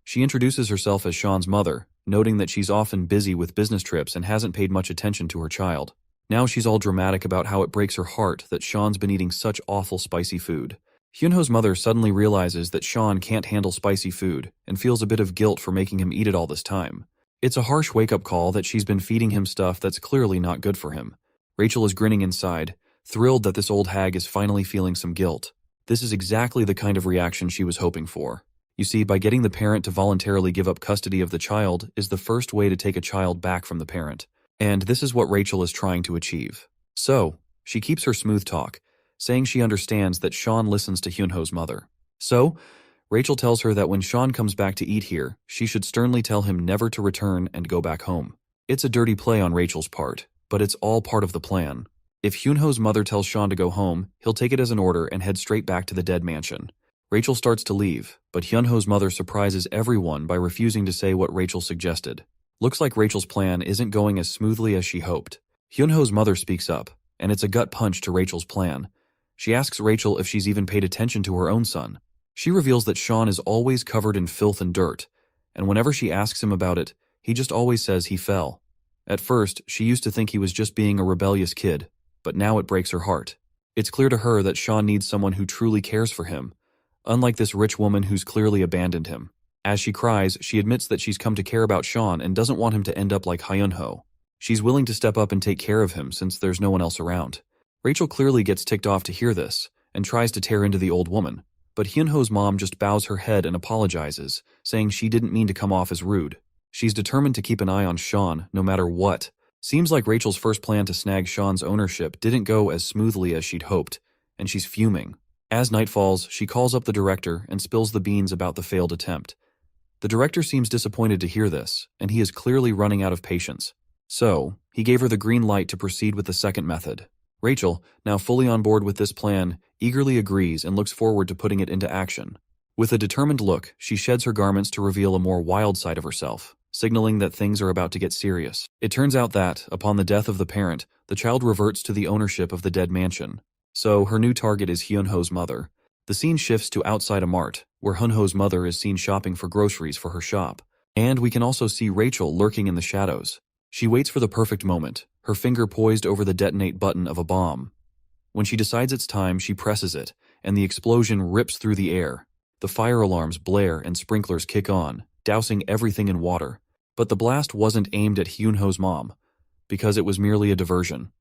She introduces herself as Sean's mother, noting that she's often busy with business trips and hasn't paid much attention to her child. Now she's all dramatic about how it breaks her heart that Sean's been eating such awful spicy food. Hyunho's mother suddenly realizes that Sean can't handle spicy food and feels a bit of guilt for making him eat it all this time. It's a harsh wake-up call that she's been feeding him stuff that's clearly not good for him. Rachel is grinning inside, thrilled that this old hag is finally feeling some guilt. This is exactly the kind of reaction she was hoping for. You see, by getting the parent to voluntarily give up custody of the child is the first way to take a child back from the parent. And this is what Rachel is trying to achieve. So, she keeps her smooth talk, saying she understands that Sean listens to Hyunho's mother. So, Rachel tells her that when Sean comes back to eat here, she should sternly tell him never to return and go back home. It's a dirty play on Rachel's part, but it's all part of the plan. If Hyunho's mother tells Sean to go home, he'll take it as an order and head straight back to the dead mansion. Rachel starts to leave, but Hyunho's mother surprises everyone by refusing to say what Rachel suggested. Looks like Rachel's plan isn't going as smoothly as she hoped. Hyunho's mother speaks up, and it's a gut punch to Rachel's plan. She asks Rachel if she's even paid attention to her own son. She reveals that Sean is always covered in filth and dirt, and whenever she asks him about it, he just always says he fell. At first, she used to think he was just being a rebellious kid, but now it breaks her heart. It's clear to her that Sean needs someone who truly cares for him, unlike this rich woman who's clearly abandoned him. As she cries, she admits that she's come to care about Sean and doesn't want him to end up like Hyunho. She's willing to step up and take care of him since there's no one else around. Rachel clearly gets ticked off to hear this, and tries to tear into the old woman. But Hyunho's mom just bows her head and apologizes, saying she didn't mean to come off as rude. She's determined to keep an eye on Sean, no matter what. Seems like Rachel's first plan to snag Sean's ownership didn't go as smoothly as she'd hoped, and she's fuming. As night falls, she calls up the director and spills the beans about the failed attempt. The director seems disappointed to hear this, and he is clearly running out of patience. So, he gave her the green light to proceed with the second method. Rachel, now fully on board with this plan, eagerly agrees and looks forward to putting it into action. With a determined look, she sheds her garments to reveal a more wild side of herself, signaling that things are about to get serious. It turns out that, upon the death of the parent, the child reverts to the ownership of the dead mansion. So, her new target is Hyunho's mother. The scene shifts to outside a mart, where Hyunho's mother is seen shopping for groceries for her shop. And we can also see Rachel lurking in the shadows. She waits for the perfect moment, her finger poised over the detonate button of a bomb. When she decides it's time, she presses it, and the explosion rips through the air. The fire alarms blare and sprinklers kick on, dousing everything in water. But the blast wasn't aimed at Hyunho's mom, because it was merely a diversion.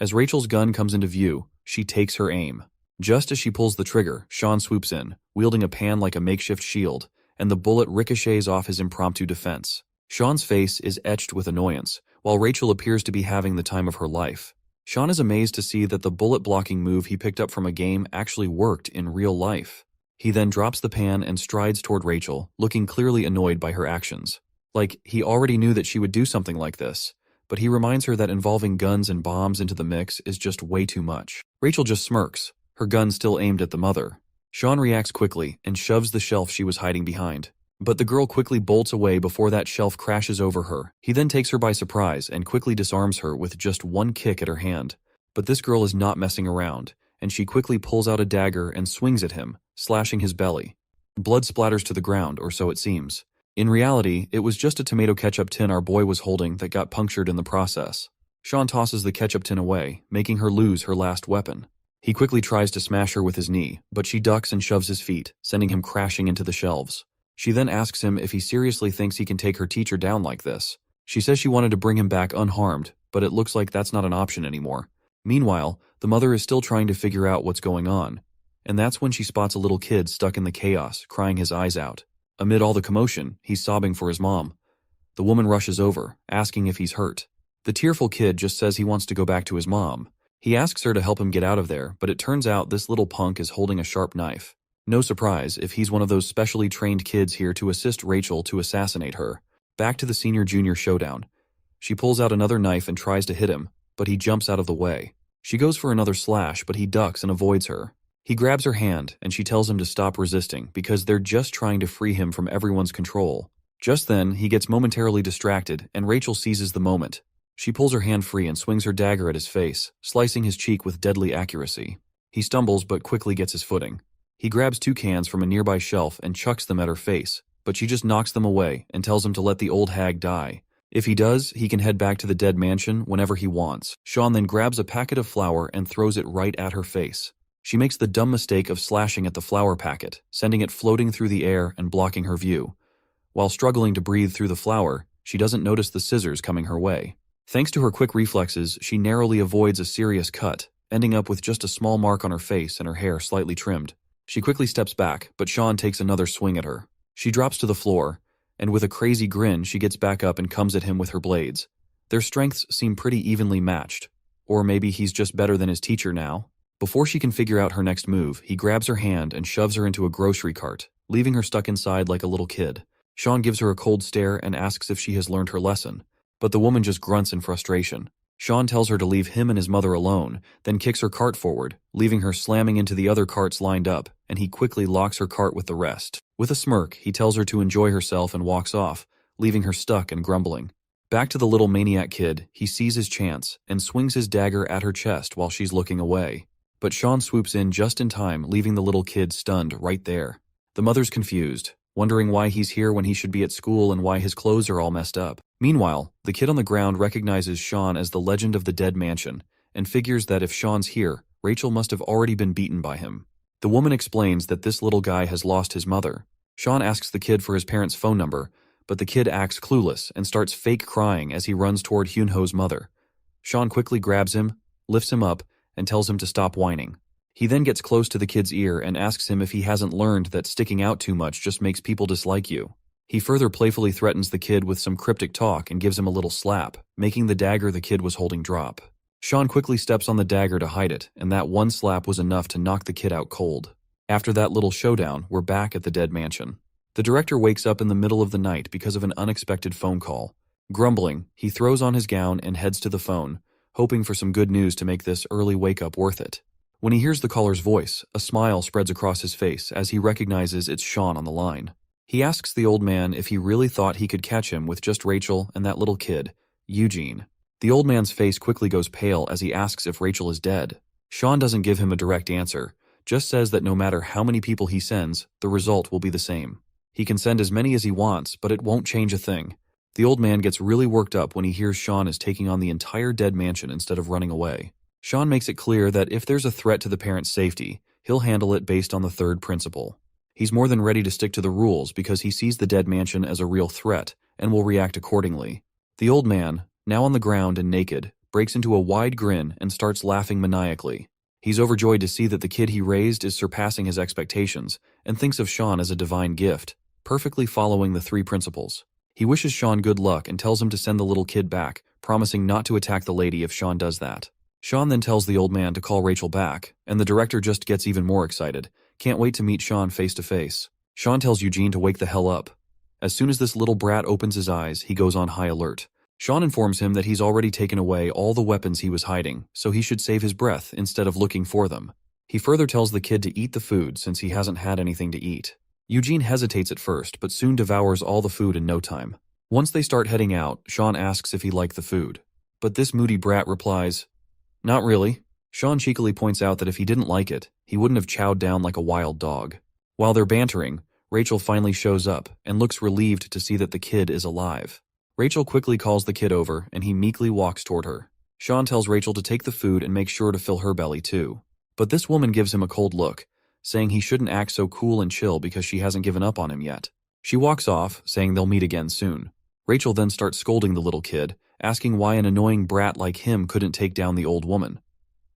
As Rachel's gun comes into view, she takes her aim. Just as she pulls the trigger, Sean swoops in, wielding a pan like a makeshift shield, and the bullet ricochets off his impromptu defense. Sean's face is etched with annoyance, while Rachel appears to be having the time of her life. Sean is amazed to see that the bullet-blocking move he picked up from a game actually worked in real life. He then drops the pan and strides toward Rachel, looking clearly annoyed by her actions. Like, he already knew that she would do something like this, but he reminds her that involving guns and bombs into the mix is just way too much. Rachel just smirks, her gun still aimed at the mother. Sean reacts quickly and shoves the shelf she was hiding behind. But the girl quickly bolts away before that shelf crashes over her. He then takes her by surprise and quickly disarms her with just one kick at her hand. But this girl is not messing around, and she quickly pulls out a dagger and swings at him, slashing his belly. Blood splatters to the ground, or so it seems. In reality, it was just a tomato ketchup tin our boy was holding that got punctured in the process. Sean tosses the ketchup tin away, making her lose her last weapon. He quickly tries to smash her with his knee, but she ducks and shoves his feet, sending him crashing into the shelves. She then asks him if he seriously thinks he can take her teacher down like this. She says she wanted to bring him back unharmed, but it looks like that's not an option anymore. Meanwhile, the mother is still trying to figure out what's going on. And that's when she spots a little kid stuck in the chaos, crying his eyes out. Amid all the commotion, he's sobbing for his mom. The woman rushes over, asking if he's hurt. The tearful kid just says he wants to go back to his mom. He asks her to help him get out of there, but it turns out this little punk is holding a sharp knife. No surprise if he's one of those specially trained kids here to assist Rachel to assassinate her. Back to the senior-junior showdown. She pulls out another knife and tries to hit him, but he jumps out of the way. She goes for another slash, but he ducks and avoids her. He grabs her hand, and she tells him to stop resisting because they're just trying to free him from everyone's control. Just then, he gets momentarily distracted, and Rachel seizes the moment. She pulls her hand free and swings her dagger at his face, slicing his cheek with deadly accuracy. He stumbles but quickly gets his footing. He grabs 2 cans from a nearby shelf and chucks them at her face, but she just knocks them away and tells him to let the old hag die. If he does, he can head back to the dead mansion whenever he wants. Sean then grabs a packet of flour and throws it right at her face. She makes the dumb mistake of slashing at the flour packet, sending it floating through the air and blocking her view. While struggling to breathe through the flour, she doesn't notice the scissors coming her way. Thanks to her quick reflexes, she narrowly avoids a serious cut, ending up with just a small mark on her face and her hair slightly trimmed. She quickly steps back, but Sean takes another swing at her. She drops to the floor, and with a crazy grin, she gets back up and comes at him with her blades. Their strengths seem pretty evenly matched. Or maybe he's just better than his teacher now. Before she can figure out her next move, he grabs her hand and shoves her into a grocery cart, leaving her stuck inside like a little kid. Sean gives her a cold stare and asks if she has learned her lesson, but the woman just grunts in frustration. Sean tells her to leave him and his mother alone, then kicks her cart forward, leaving her slamming into the other carts lined up, and he quickly locks her cart with the rest. With a smirk, he tells her to enjoy herself and walks off, leaving her stuck and grumbling. Back to the little maniac kid, he sees his chance and swings his dagger at her chest while she's looking away. But Sean swoops in just in time, leaving the little kid stunned right there. The mother's confused, wondering why he's here when he should be at school and why his clothes are all messed up. Meanwhile, the kid on the ground recognizes Sean as the legend of the dead mansion and figures that if Sean's here, Rachel must have already been beaten by him. The woman explains that this little guy has lost his mother. Sean asks the kid for his parents' phone number, but the kid acts clueless and starts fake crying as he runs toward Hyunho's mother. Sean quickly grabs him, lifts him up, and tells him to stop whining. He then gets close to the kid's ear and asks him if he hasn't learned that sticking out too much just makes people dislike you. He further playfully threatens the kid with some cryptic talk and gives him a little slap, making the dagger the kid was holding drop. Sean quickly steps on the dagger to hide it, and that one slap was enough to knock the kid out cold. After that little showdown, we're back at the dead mansion. The director wakes up in the middle of the night because of an unexpected phone call. Grumbling, he throws on his gown and heads to the phone, hoping for some good news to make this early wake-up worth it. When he hears the caller's voice, a smile spreads across his face as he recognizes it's Sean on the line. He asks the old man if he really thought he could catch him with just Rachel and that little kid, Eugene. The old man's face quickly goes pale as he asks if Rachel is dead. Sean doesn't give him a direct answer, just says that no matter how many people he sends, the result will be the same. He can send as many as he wants, but it won't change a thing. The old man gets really worked up when he hears Sean is taking on the entire dead mansion instead of running away. Sean makes it clear that if there's a threat to the parents' safety, he'll handle it based on the third principle. He's more than ready to stick to the rules because he sees the dead mansion as a real threat and will react accordingly. The old man, now on the ground and naked, breaks into a wide grin and starts laughing maniacally. He's overjoyed to see that the kid he raised is surpassing his expectations and thinks of Sean as a divine gift, perfectly following the 3 principles. He wishes Sean good luck and tells him to send the little kid back, promising not to attack the lady if Sean does that. Sean then tells the old man to call Rachel back, and the director just gets even more excited. Can't wait to meet Sean face to face. Sean tells Eugene to wake the hell up. As soon as this little brat opens his eyes, he goes on high alert. Sean informs him that he's already taken away all the weapons he was hiding, so he should save his breath instead of looking for them. He further tells the kid to eat the food since he hasn't had anything to eat. Eugene hesitates at first, but soon devours all the food in no time. Once they start heading out, Sean asks if he liked the food. But this moody brat replies, "Not really." Sean cheekily points out that if he didn't like it, he wouldn't have chowed down like a wild dog. While they're bantering, Rachel finally shows up and looks relieved to see that the kid is alive. Rachel quickly calls the kid over and he meekly walks toward her. Sean tells Rachel to take the food and make sure to fill her belly too. But this woman gives him a cold look, saying he shouldn't act so cool and chill because she hasn't given up on him yet. She walks off, saying they'll meet again soon. Rachel then starts scolding the little kid, asking why an annoying brat like him couldn't take down the old woman.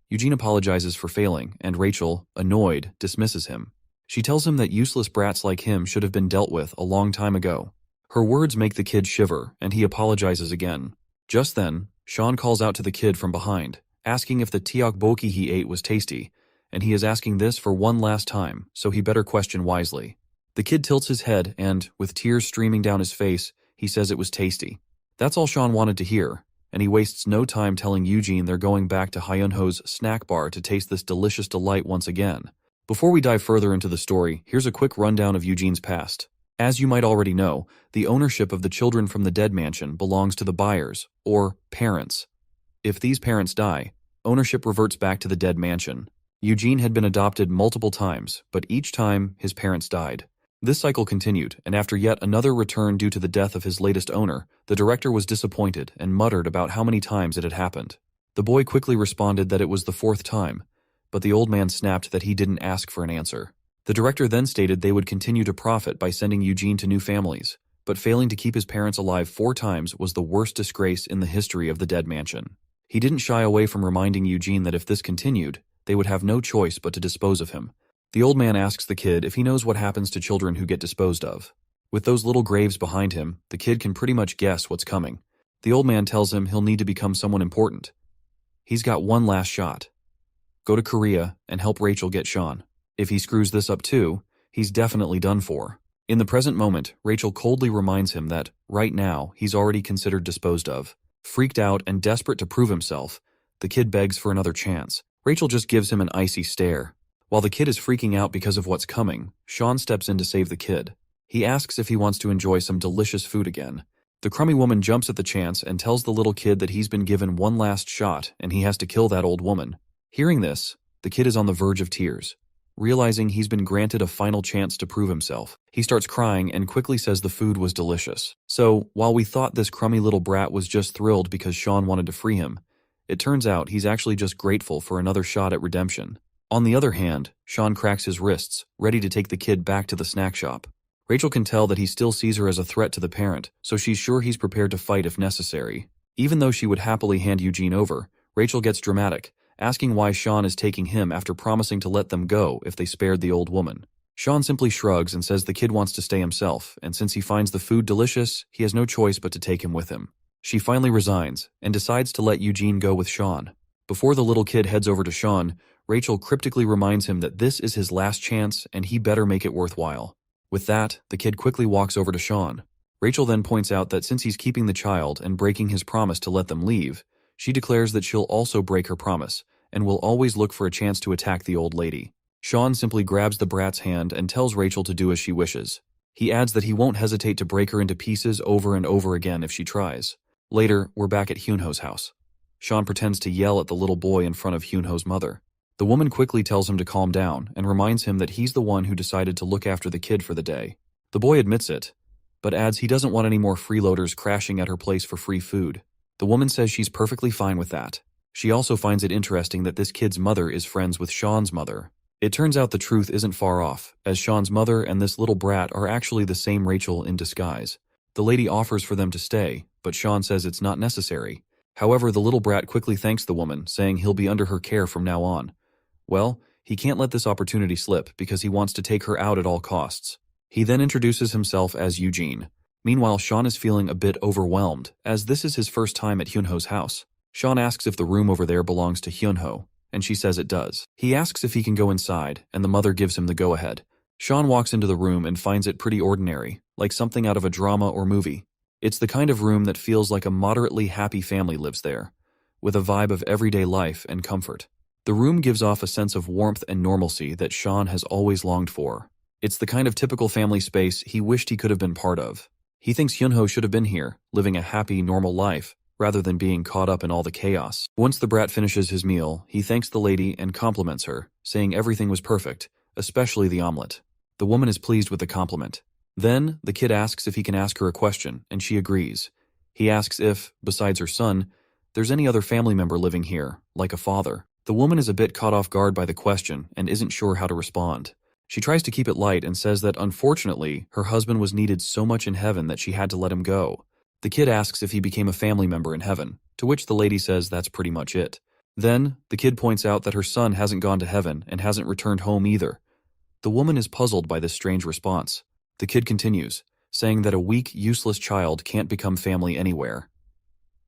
Eugene apologizes for failing, and Rachel, annoyed, dismisses him. She tells him that useless brats like him should have been dealt with a long time ago. Her words make the kid shiver, and he apologizes again. Just then, Sean calls out to the kid from behind, asking if the tteokbokki he ate was tasty, and he is asking this for one last time, so he better question wisely. The kid tilts his head and, with tears streaming down his face, he says it was tasty. That's all Sean wanted to hear, and he wastes no time telling Eugene they're going back to Hyunho's snack bar to taste this delicious delight once again. Before we dive further into the story, here's a quick rundown of Eugene's past. As you might already know, the ownership of the children from the dead mansion belongs to the buyers, or parents. If these parents die, ownership reverts back to the dead mansion. Eugene had been adopted multiple times, but each time his parents died. This cycle continued, and after yet another return due to the death of his latest owner, the director was disappointed and muttered about how many times it had happened. The boy quickly responded that it was the 4th time, but the old man snapped that he didn't ask for an answer. The director then stated they would continue to profit by sending Eugene to new families, but failing to keep his parents alive 4 times was the worst disgrace in the history of the dead mansion. He didn't shy away from reminding Eugene that if this continued, they would have no choice but to dispose of him. The old man asks the kid if he knows what happens to children who get disposed of. With those little graves behind him, the kid can pretty much guess what's coming. The old man tells him he'll need to become someone important. He's got one last shot. Go to Korea and help Rachel get Sean. If he screws this up too, he's definitely done for. In the present moment, Rachel coldly reminds him that, right now, he's already considered disposed of. Freaked out and desperate to prove himself, the kid begs for another chance. Rachel just gives him an icy stare. While the kid is freaking out because of what's coming, Sean steps in to save the kid. He asks if he wants to enjoy some delicious food again. The crummy woman jumps at the chance and tells the little kid that he's been given one last shot and he has to kill that old woman. Hearing this, the kid is on the verge of tears. Realizing he's been granted a final chance to prove himself, he starts crying and quickly says the food was delicious. So, while we thought this crummy little brat was just thrilled because Sean wanted to free him, it turns out he's actually just grateful for another shot at redemption. On the other hand, Sean cracks his wrists, ready to take the kid back to the snack shop. Rachel can tell that he still sees her as a threat to the parent, so she's sure he's prepared to fight if necessary. Even though she would happily hand Eugene over, Rachel gets dramatic, asking why Sean is taking him after promising to let them go if they spared the old woman. Sean simply shrugs and says the kid wants to stay himself, and since he finds the food delicious, he has no choice but to take him with him. She finally resigns, and decides to let Eugene go with Sean. Before the little kid heads over to Sean, Rachel cryptically reminds him that this is his last chance and he better make it worthwhile. With that, the kid quickly walks over to Sean. Rachel then points out that since he's keeping the child and breaking his promise to let them leave, she declares that she'll also break her promise and will always look for a chance to attack the old lady. Sean simply grabs the brat's hand and tells Rachel to do as she wishes. He adds that he won't hesitate to break her into pieces over and over again if she tries. Later, we're back at Hyunho's house. Sean pretends to yell at the little boy in front of Hyunho's mother. The woman quickly tells him to calm down and reminds him that he's the one who decided to look after the kid for the day. The boy admits it, but adds he doesn't want any more freeloaders crashing at her place for free food. The woman says she's perfectly fine with that. She also finds it interesting that this kid's mother is friends with Sean's mother. It turns out the truth isn't far off, as Sean's mother and this little brat are actually the same Rachel in disguise. The lady offers for them to stay, but Sean says it's not necessary. However, the little brat quickly thanks the woman, saying he'll be under her care from now on. Well, he can't let this opportunity slip because he wants to take her out at all costs. He then introduces himself as Eugene. Meanwhile, Sean is feeling a bit overwhelmed, as this is his first time at Hyunho's house. Sean asks if the room over there belongs to Hyunho, and she says it does. He asks if he can go inside, and the mother gives him the go-ahead. Sean walks into the room and finds it pretty ordinary, like something out of a drama or movie. It's the kind of room that feels like a moderately happy family lives there, with a vibe of everyday life and comfort. The room gives off a sense of warmth and normalcy that Sean has always longed for. It's the kind of typical family space he wished he could have been part of. He thinks Hyunho should have been here, living a happy, normal life, rather than being caught up in all the chaos. Once the brat finishes his meal, he thanks the lady and compliments her, saying everything was perfect, especially the omelet. The woman is pleased with the compliment. Then, the kid asks if he can ask her a question, and she agrees. He asks if, besides her son, there's any other family member living here, like a father. The woman is a bit caught off guard by the question and isn't sure how to respond. She tries to keep it light and says that unfortunately, her husband was needed so much in heaven that she had to let him go. The kid asks if he became a family member in heaven, to which the lady says that's pretty much it. Then, the kid points out that her son hasn't gone to heaven and hasn't returned home either. The woman is puzzled by this strange response. The kid continues, saying that a weak, useless child can't become family anywhere.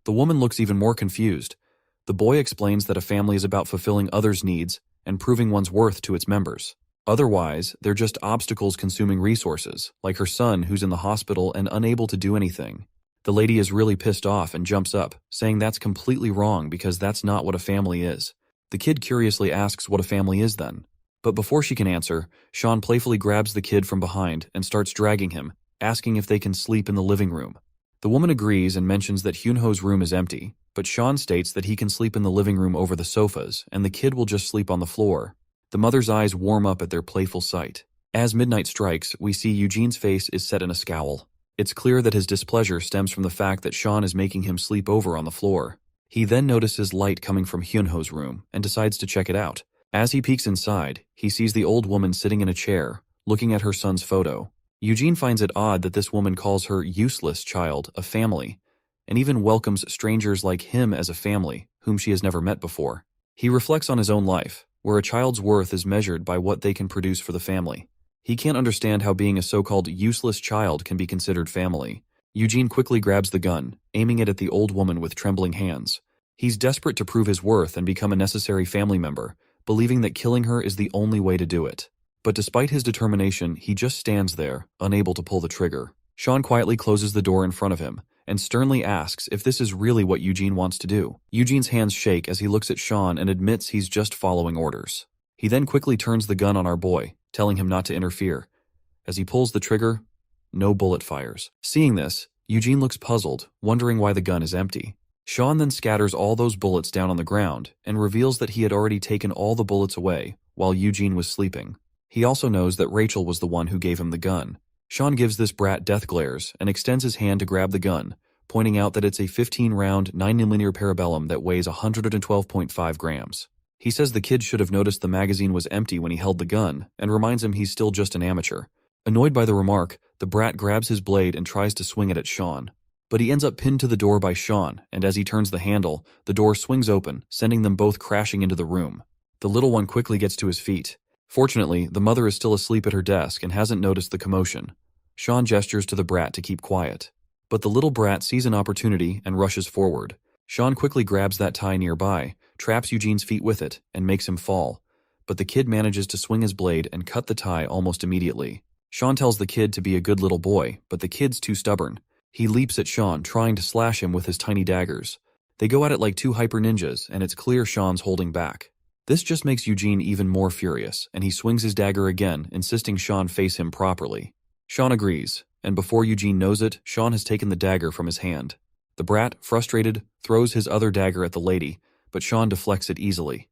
The woman looks even more confused. The boy explains that a family is about fulfilling others' needs and proving one's worth to its members. Otherwise, they're just obstacles consuming resources, like her son who's in the hospital and unable to do anything. The lady is really pissed off and jumps up, saying that's completely wrong because that's not what a family is. The kid curiously asks what a family is then. But before she can answer, Sean playfully grabs the kid from behind and starts dragging him, asking if they can sleep in the living room. The woman agrees and mentions that Hyunho's room is empty, but Sean states that he can sleep in the living room over the sofas and the kid will just sleep on the floor. The mother's eyes warm up at their playful sight. As midnight strikes, we see Eugene's face is set in a scowl. It's clear that his displeasure stems from the fact that Sean is making him sleep over on the floor. He then notices light coming from Hyunho's room and decides to check it out. As he peeks inside, he sees the old woman sitting in a chair, looking at her son's photo. Eugene finds it odd that this woman calls her useless child a family, and even welcomes strangers like him as a family, whom she has never met before. He reflects on his own life, where a child's worth is measured by what they can produce for the family. He can't understand how being a so-called useless child can be considered family. Eugene quickly grabs the gun, aiming it at the old woman with trembling hands. He's desperate to prove his worth and become a necessary family member, believing that killing her is the only way to do it. But despite his determination, he just stands there, unable to pull the trigger. Sean quietly closes the door in front of him, and sternly asks if this is really what Eugene wants to do. Eugene's hands shake as he looks at Sean and admits he's just following orders. He then quickly turns the gun on our boy, telling him not to interfere. As he pulls the trigger, no bullet fires. Seeing this, Eugene looks puzzled, wondering why the gun is empty. Sean then scatters all those bullets down on the ground and reveals that he had already taken all the bullets away while Eugene was sleeping. He also knows that Rachel was the one who gave him the gun. Sean gives this brat death glares and extends his hand to grab the gun, pointing out that it's a 15-round 9mm parabellum that weighs 112.5 grams. He says the kid should have noticed the magazine was empty when he held the gun, and reminds him he's still just an amateur. Annoyed by the remark, the brat grabs his blade and tries to swing it at Sean. But he ends up pinned to the door by Sean, and as he turns the handle, the door swings open, sending them both crashing into the room. The little one quickly gets to his feet. Fortunately, the mother is still asleep at her desk and hasn't noticed the commotion. Sean gestures to the brat to keep quiet. But the little brat sees an opportunity and rushes forward. Sean quickly grabs that tie nearby, traps Eugene's feet with it, and makes him fall. But the kid manages to swing his blade and cut the tie almost immediately. Sean tells the kid to be a good little boy, but the kid's too stubborn. He leaps at Sean, trying to slash him with his tiny daggers. They go at it like two hyper ninjas, and it's clear Sean's holding back. This just makes Eugene even more furious, and he swings his dagger again, insisting Sean face him properly. Sean agrees, and before Eugene knows it, Sean has taken the dagger from his hand. The brat, frustrated, throws his other dagger at the lady, but Sean deflects it easily.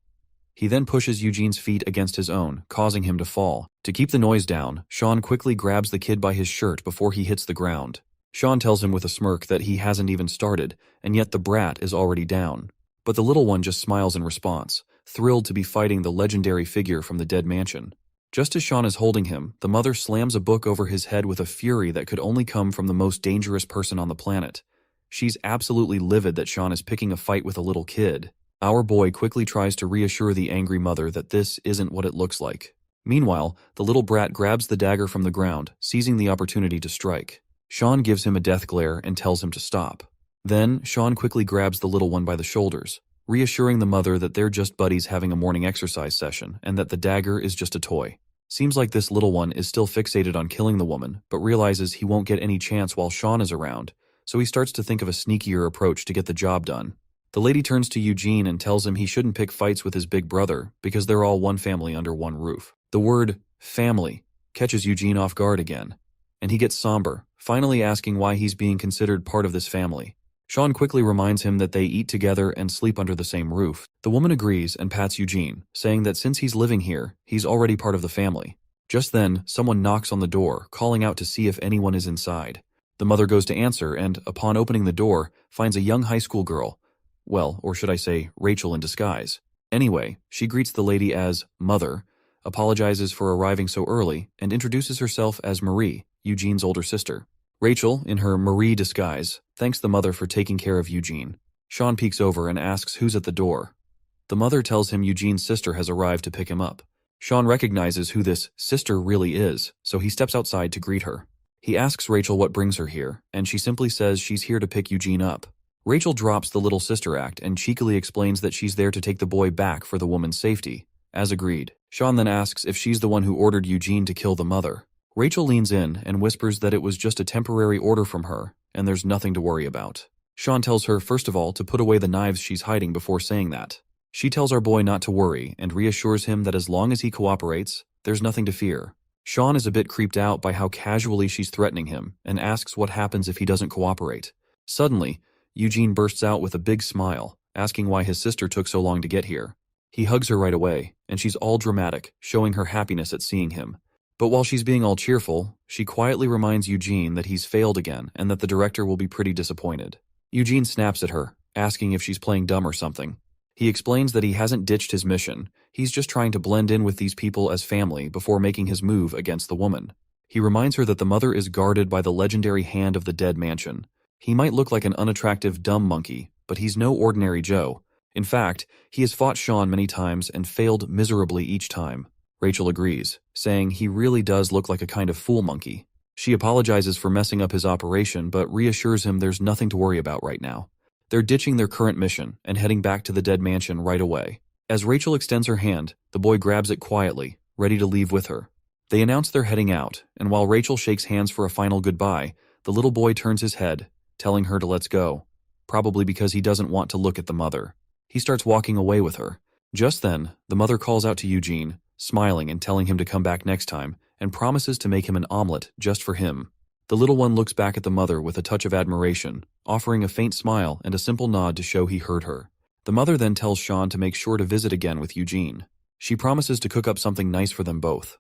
He then pushes Eugene's feet against his own, causing him to fall. To keep the noise down, Sean quickly grabs the kid by his shirt before he hits the ground. Sean tells him with a smirk that he hasn't even started, and yet the brat is already down. But the little one just smiles in response, thrilled to be fighting the legendary figure from the dead mansion. Just as Sean is holding him, the mother slams a book over his head with a fury that could only come from the most dangerous person on the planet. She's absolutely livid that Sean is picking a fight with a little kid. Our boy quickly tries to reassure the angry mother that this isn't what it looks like. Meanwhile, the little brat grabs the dagger from the ground, seizing the opportunity to strike. Sean gives him a death glare and tells him to stop. Then, Sean quickly grabs the little one by the shoulders, reassuring the mother that they're just buddies having a morning exercise session and that the dagger is just a toy. Seems like this little one is still fixated on killing the woman, but realizes he won't get any chance while Sean is around, so he starts to think of a sneakier approach to get the job done. The lady turns to Eugene and tells him he shouldn't pick fights with his big brother because they're all one family under one roof. The word family catches Eugene off guard again, and he gets somber, finally asking why he's being considered part of this family. Sean quickly reminds him that they eat together and sleep under the same roof. The woman agrees and pats Eugene, saying that since he's living here, he's already part of the family. Just then, someone knocks on the door, calling out to see if anyone is inside. The mother goes to answer and, upon opening the door, finds a young high school girl. Well, or should I say, Rachel in disguise. Anyway, she greets the lady as Mother, apologizes for arriving so early, and introduces herself as Marie, Eugene's older sister. Rachel, in her Marie disguise, thanks the mother for taking care of Eugene. Sean peeks over and asks who's at the door. The mother tells him Eugene's sister has arrived to pick him up. Sean recognizes who this sister really is, so he steps outside to greet her. He asks Rachel what brings her here, and she simply says she's here to pick Eugene up. Rachel drops the little sister act and cheekily explains that she's there to take the boy back for the woman's safety. As agreed, Sean then asks if she's the one who ordered Eugene to kill the mother. Rachel leans in and whispers that it was just a temporary order from her, and there's nothing to worry about. Sean tells her, first of all, to put away the knives she's hiding before saying that. She tells our boy not to worry and reassures him that as long as he cooperates, there's nothing to fear. Sean is a bit creeped out by how casually she's threatening him and asks what happens if he doesn't cooperate. Suddenly, Eugene bursts out with a big smile, asking why his sister took so long to get here. He hugs her right away, and she's all dramatic, showing her happiness at seeing him. But while she's being all cheerful, she quietly reminds Eugene that he's failed again and that the director will be pretty disappointed. Eugene snaps at her, asking if she's playing dumb or something. He explains that he hasn't ditched his mission, he's just trying to blend in with these people as family before making his move against the woman. He reminds her that the mother is guarded by the legendary hand of the dead mansion. He might look like an unattractive dumb monkey, but he's no ordinary Joe. In fact, he has fought Sean many times and failed miserably each time. Rachel agrees, saying he really does look like a kind of fool monkey. She apologizes for messing up his operation, but reassures him there's nothing to worry about right now. They're ditching their current mission and heading back to the dead mansion right away. As Rachel extends her hand, the boy grabs it quietly, ready to leave with her. They announce they're heading out, and while Rachel shakes hands for a final goodbye, the little boy turns his head, telling her to let's go, probably because he doesn't want to look at the mother. He starts walking away with her. Just then, the mother calls out to Eugene, smiling and telling him to come back next time, and promises to make him an omelet just for him. The little one looks back at the mother with a touch of admiration, offering a faint smile and a simple nod to show he heard her. The mother then tells Sean to make sure to visit again with Eugene. She promises to cook up something nice for them both.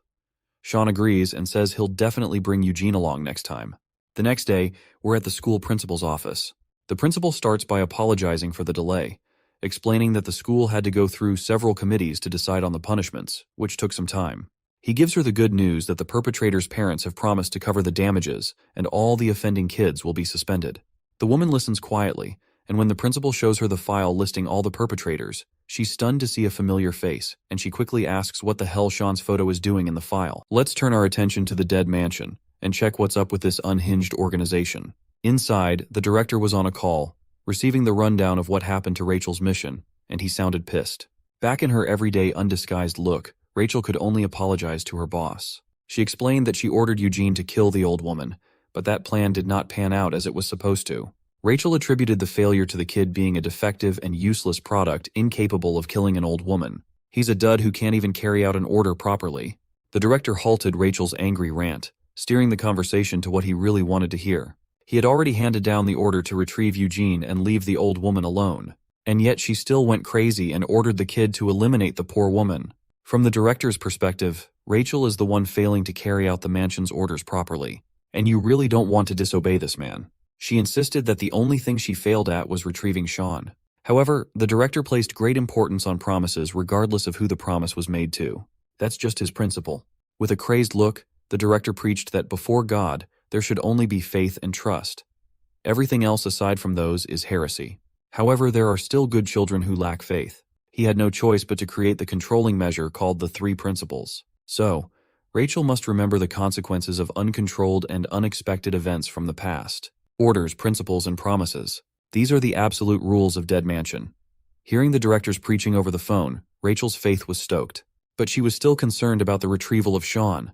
Sean agrees and says he'll definitely bring Eugene along next time. The next day, we're at the school principal's office. The principal starts by apologizing for the delay, explaining that the school had to go through several committees to decide on the punishments, which took some time. He gives her the good news that the perpetrator's parents have promised to cover the damages, and all the offending kids will be suspended. The woman listens quietly, and when the principal shows her the file listing all the perpetrators, she's stunned to see a familiar face, and she quickly asks what the hell Sean's photo is doing in the file. Let's turn our attention to the dead mansion, and check what's up with this unhinged organization. Inside, the director was on a call, receiving the rundown of what happened to Rachel's mission, and he sounded pissed. Back in her everyday undisguised look, Rachel could only apologize to her boss. She explained that she ordered Eugene to kill the old woman, but that plan did not pan out as it was supposed to. Rachel attributed the failure to the kid being a defective and useless product incapable of killing an old woman. He's a dud who can't even carry out an order properly. The director halted Rachel's angry rant, steering the conversation to what he really wanted to hear. He had already handed down the order to retrieve Eugene and leave the old woman alone, and yet she still went crazy and ordered the kid to eliminate the poor woman. From the director's perspective, Rachel is the one failing to carry out the mansion's orders properly, and you really don't want to disobey this man. She insisted that the only thing she failed at was retrieving Sean. However, the director placed great importance on promises regardless of who the promise was made to. That's just his principle. With a crazed look, the director preached that before God, there should only be faith and trust. Everything else aside from those is heresy. However, there are still good children who lack faith. He had no choice but to create the controlling measure called the 3 principles. So, Rachel must remember the consequences of uncontrolled and unexpected events from the past. Orders, principles, and promises. These are the absolute rules of Dead Mansion. Hearing the director's preaching over the phone, Rachel's faith was stoked. But she was still concerned about the retrieval of Sean.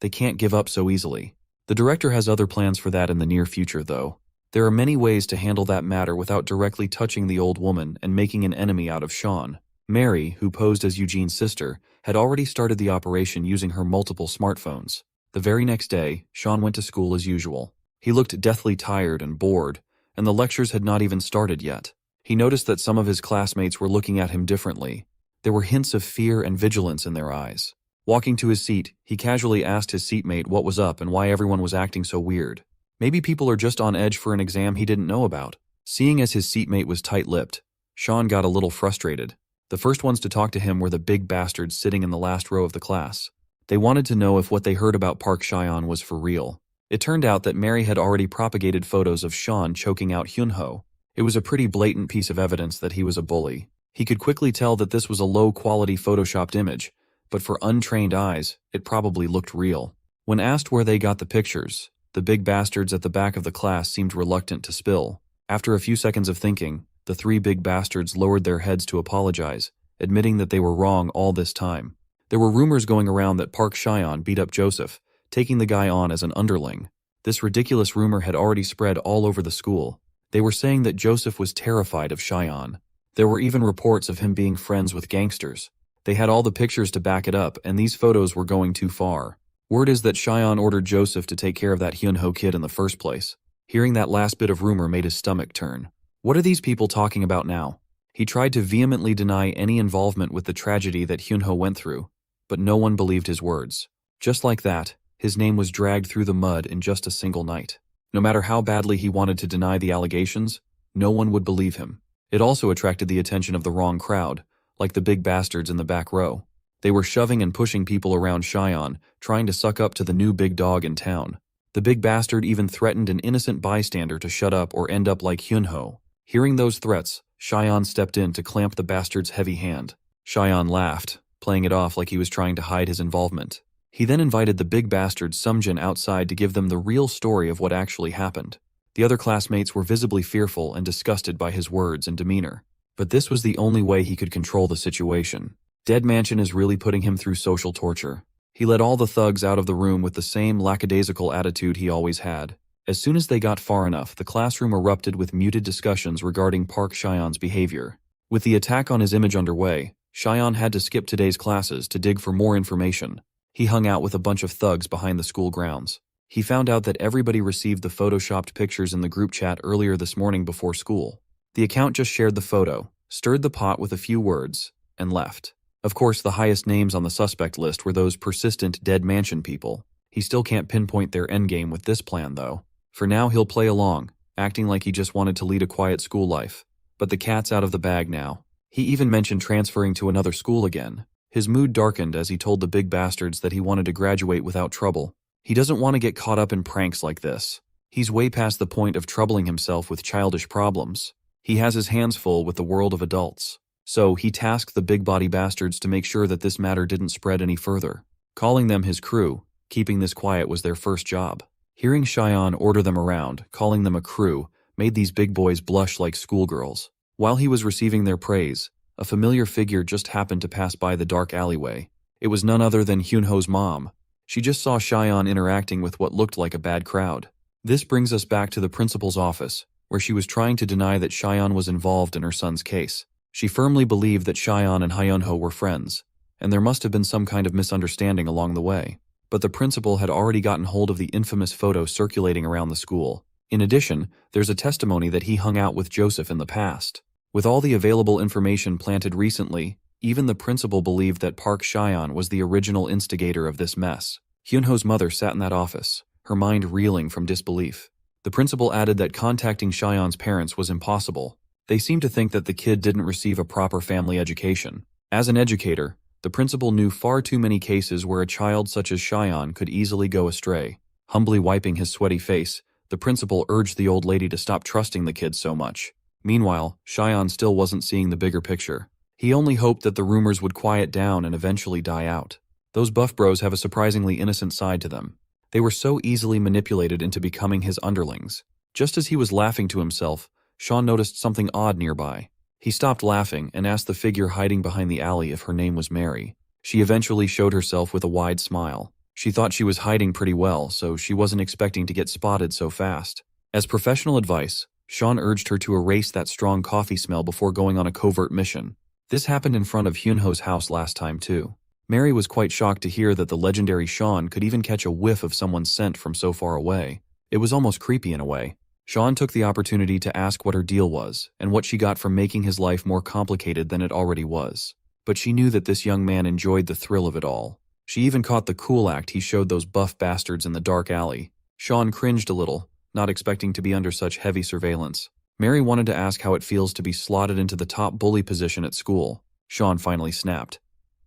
They can't give up so easily. The director has other plans for that in the near future, though. There are many ways to handle that matter without directly touching the old woman and making an enemy out of Sean. Mary, who posed as Eugene's sister, had already started the operation using her multiple smartphones. The very next day, Sean went to school as usual. He looked deathly tired and bored, and the lectures had not even started yet. He noticed that some of his classmates were looking at him differently. There were hints of fear and vigilance in their eyes. Walking to his seat, he casually asked his seatmate what was up and why everyone was acting so weird. Maybe people are just on edge for an exam he didn't know about. Seeing as his seatmate was tight-lipped, Sean got a little frustrated. The first ones to talk to him were the big bastards sitting in the last row of the class. They wanted to know if what they heard about Park Chyan was for real. It turned out that Mary had already propagated photos of Sean choking out Hyunho. It was a pretty blatant piece of evidence that he was a bully. He could quickly tell that this was a low-quality photoshopped image, but for untrained eyes, it probably looked real. When asked where they got the pictures, the big bastards at the back of the class seemed reluctant to spill. After a few seconds of thinking, the three big bastards lowered their heads to apologize, admitting that they were wrong all this time. There were rumors going around that Park Chyan beat up Joseph, taking the guy on as an underling. This ridiculous rumor had already spread all over the school. They were saying that Joseph was terrified of Chyan. There were even reports of him being friends with gangsters. They had all the pictures to back it up, and these photos were going too far. Word is that Chyan ordered Joseph to take care of that Hyunho kid in the first place. Hearing that last bit of rumor made his stomach turn. What are these people talking about now? He tried to vehemently deny any involvement with the tragedy that Hyunho went through, but no one believed his words. Just like that, his name was dragged through the mud in just a single night. No matter how badly he wanted to deny the allegations, no one would believe him. It also attracted the attention of the wrong crowd, like the big bastards in the back row. They were shoving and pushing people around Chyan, trying to suck up to the new big dog in town. The big bastard even threatened an innocent bystander to shut up or end up like Hyunho. Hearing those threats, Chyan stepped in to clamp the bastard's heavy hand. Chyan laughed, playing it off like he was trying to hide his involvement. He then invited the big bastard Sumjin outside to give them the real story of what actually happened. The other classmates were visibly fearful and disgusted by his words and demeanor. But this was the only way he could control the situation. Dead Mansion is really putting him through social torture. He let all the thugs out of the room with the same lackadaisical attitude he always had. As soon as they got far enough, the classroom erupted with muted discussions regarding Park Chyan's behavior. With the attack on his image underway, Chyan had to skip today's classes to dig for more information. He hung out with a bunch of thugs behind the school grounds. He found out that everybody received the photoshopped pictures in the group chat earlier this morning before school. The account just shared the photo, stirred the pot with a few words, and left. Of course, the highest names on the suspect list were those persistent Dead Mansion people. He still can't pinpoint their endgame with this plan, though. For now, he'll play along, acting like he just wanted to lead a quiet school life. But the cat's out of the bag now. He even mentioned transferring to another school again. His mood darkened as he told the big bastards that he wanted to graduate without trouble. He doesn't want to get caught up in pranks like this. He's way past the point of troubling himself with childish problems. He has his hands full with the world of adults. So he tasked the big body bastards to make sure that this matter didn't spread any further. Calling them his crew, keeping this quiet was their first job. Hearing Chyan order them around, calling them a crew, made these big boys blush like schoolgirls. While he was receiving their praise, a familiar figure just happened to pass by the dark alleyway. It was none other than Hyunho's mom. She just saw Chyan interacting with what looked like a bad crowd. This brings us back to the principal's office, where she was trying to deny that Chyan was involved in her son's case. She firmly believed that Chyan and Hyunho were friends, and there must have been some kind of misunderstanding along the way. But the principal had already gotten hold of the infamous photo circulating around the school. In addition, there's a testimony that he hung out with Joseph in the past. With all the available information planted recently, even the principal believed that Park Chyan was the original instigator of this mess. Hyunho's mother sat in that office, her mind reeling from disbelief. The principal added that contacting Chyan's parents was impossible. They seemed to think that the kid didn't receive a proper family education. As an educator, the principal knew far too many cases where a child such as Chyan could easily go astray. Humbly wiping his sweaty face, the principal urged the old lady to stop trusting the kid so much. Meanwhile, Chyan still wasn't seeing the bigger picture. He only hoped that the rumors would quiet down and eventually die out. Those buff bros have a surprisingly innocent side to them. They were so easily manipulated into becoming his underlings. Just as he was laughing to himself, Sean noticed something odd nearby. He stopped laughing and asked the figure hiding behind the alley if her name was Mary. She eventually showed herself with a wide smile. She thought she was hiding pretty well, so she wasn't expecting to get spotted so fast. As professional advice, Sean urged her to erase that strong coffee smell before going on a covert mission. This happened in front of Hyunho's house last time too. Mary was quite shocked to hear that the legendary Sean could even catch a whiff of someone's scent from so far away. It was almost creepy in a way. Sean took the opportunity to ask what her deal was and what she got from making his life more complicated than it already was. But she knew that this young man enjoyed the thrill of it all. She even caught the cool act he showed those buff bastards in the dark alley. Sean cringed a little, not expecting to be under such heavy surveillance. Mary wanted to ask how it feels to be slotted into the top bully position at school. Sean finally snapped.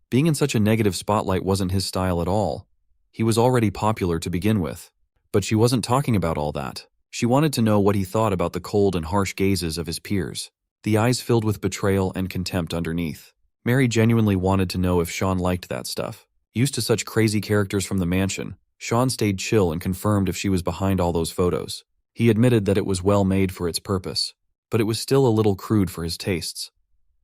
Being in such a negative spotlight wasn't his style at all. He was already popular to begin with. But she wasn't talking about all that. She wanted to know what he thought about the cold and harsh gazes of his peers, the eyes filled with betrayal and contempt underneath. Mary genuinely wanted to know if Sean liked that stuff. Used to such crazy characters from the mansion, Sean stayed chill and confirmed if she was behind all those photos. He admitted that it was well made for its purpose, but it was still a little crude for his tastes.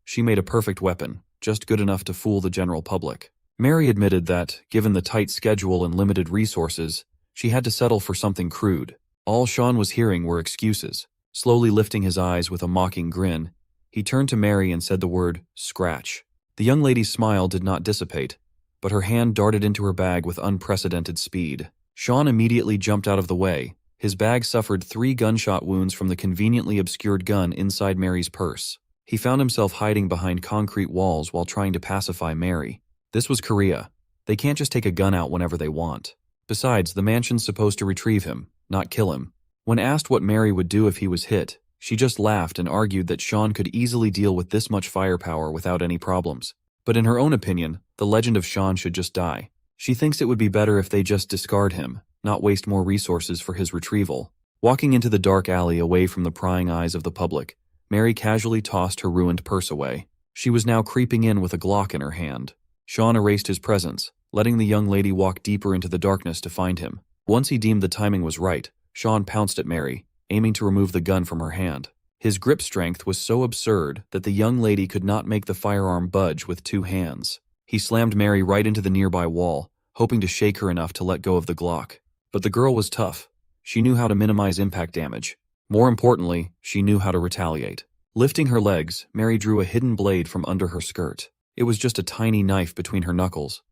She made a perfect weapon, just good enough to fool the general public. Mary admitted that, given the tight schedule and limited resources, she had to settle for something crude. All Sean was hearing were excuses. Slowly lifting his eyes with a mocking grin, he turned to Mary and said the word, "Scratch." The young lady's smile did not dissipate, but her hand darted into her bag with unprecedented speed. Sean immediately jumped out of the way. His bag suffered 3 gunshot wounds from the conveniently obscured gun inside Mary's purse. He found himself hiding behind concrete walls while trying to pacify Mary. This was Korea. They can't just take a gun out whenever they want. Besides, the mansion's supposed to retrieve him, not kill him. When asked what Mary would do if he was hit, she just laughed and argued that Sean could easily deal with this much firepower without any problems. But in her own opinion, the legend of Sean should just die. She thinks it would be better if they just discard him, not waste more resources for his retrieval. Walking into the dark alley away from the prying eyes of the public, Mary casually tossed her ruined purse away. She was now creeping in with a Glock in her hand. Sean erased his presence, letting the young lady walk deeper into the darkness to find him. Once he deemed the timing was right, Sean pounced at Mary, aiming to remove the gun from her hand. His grip strength was so absurd that the young lady could not make the firearm budge with 2 hands. He slammed Mary right into the nearby wall, hoping to shake her enough to let go of the Glock. But the girl was tough. She knew how to minimize impact damage. More importantly, she knew how to retaliate. Lifting her legs, Mary drew a hidden blade from under her skirt. It was just a tiny knife between her knuckles,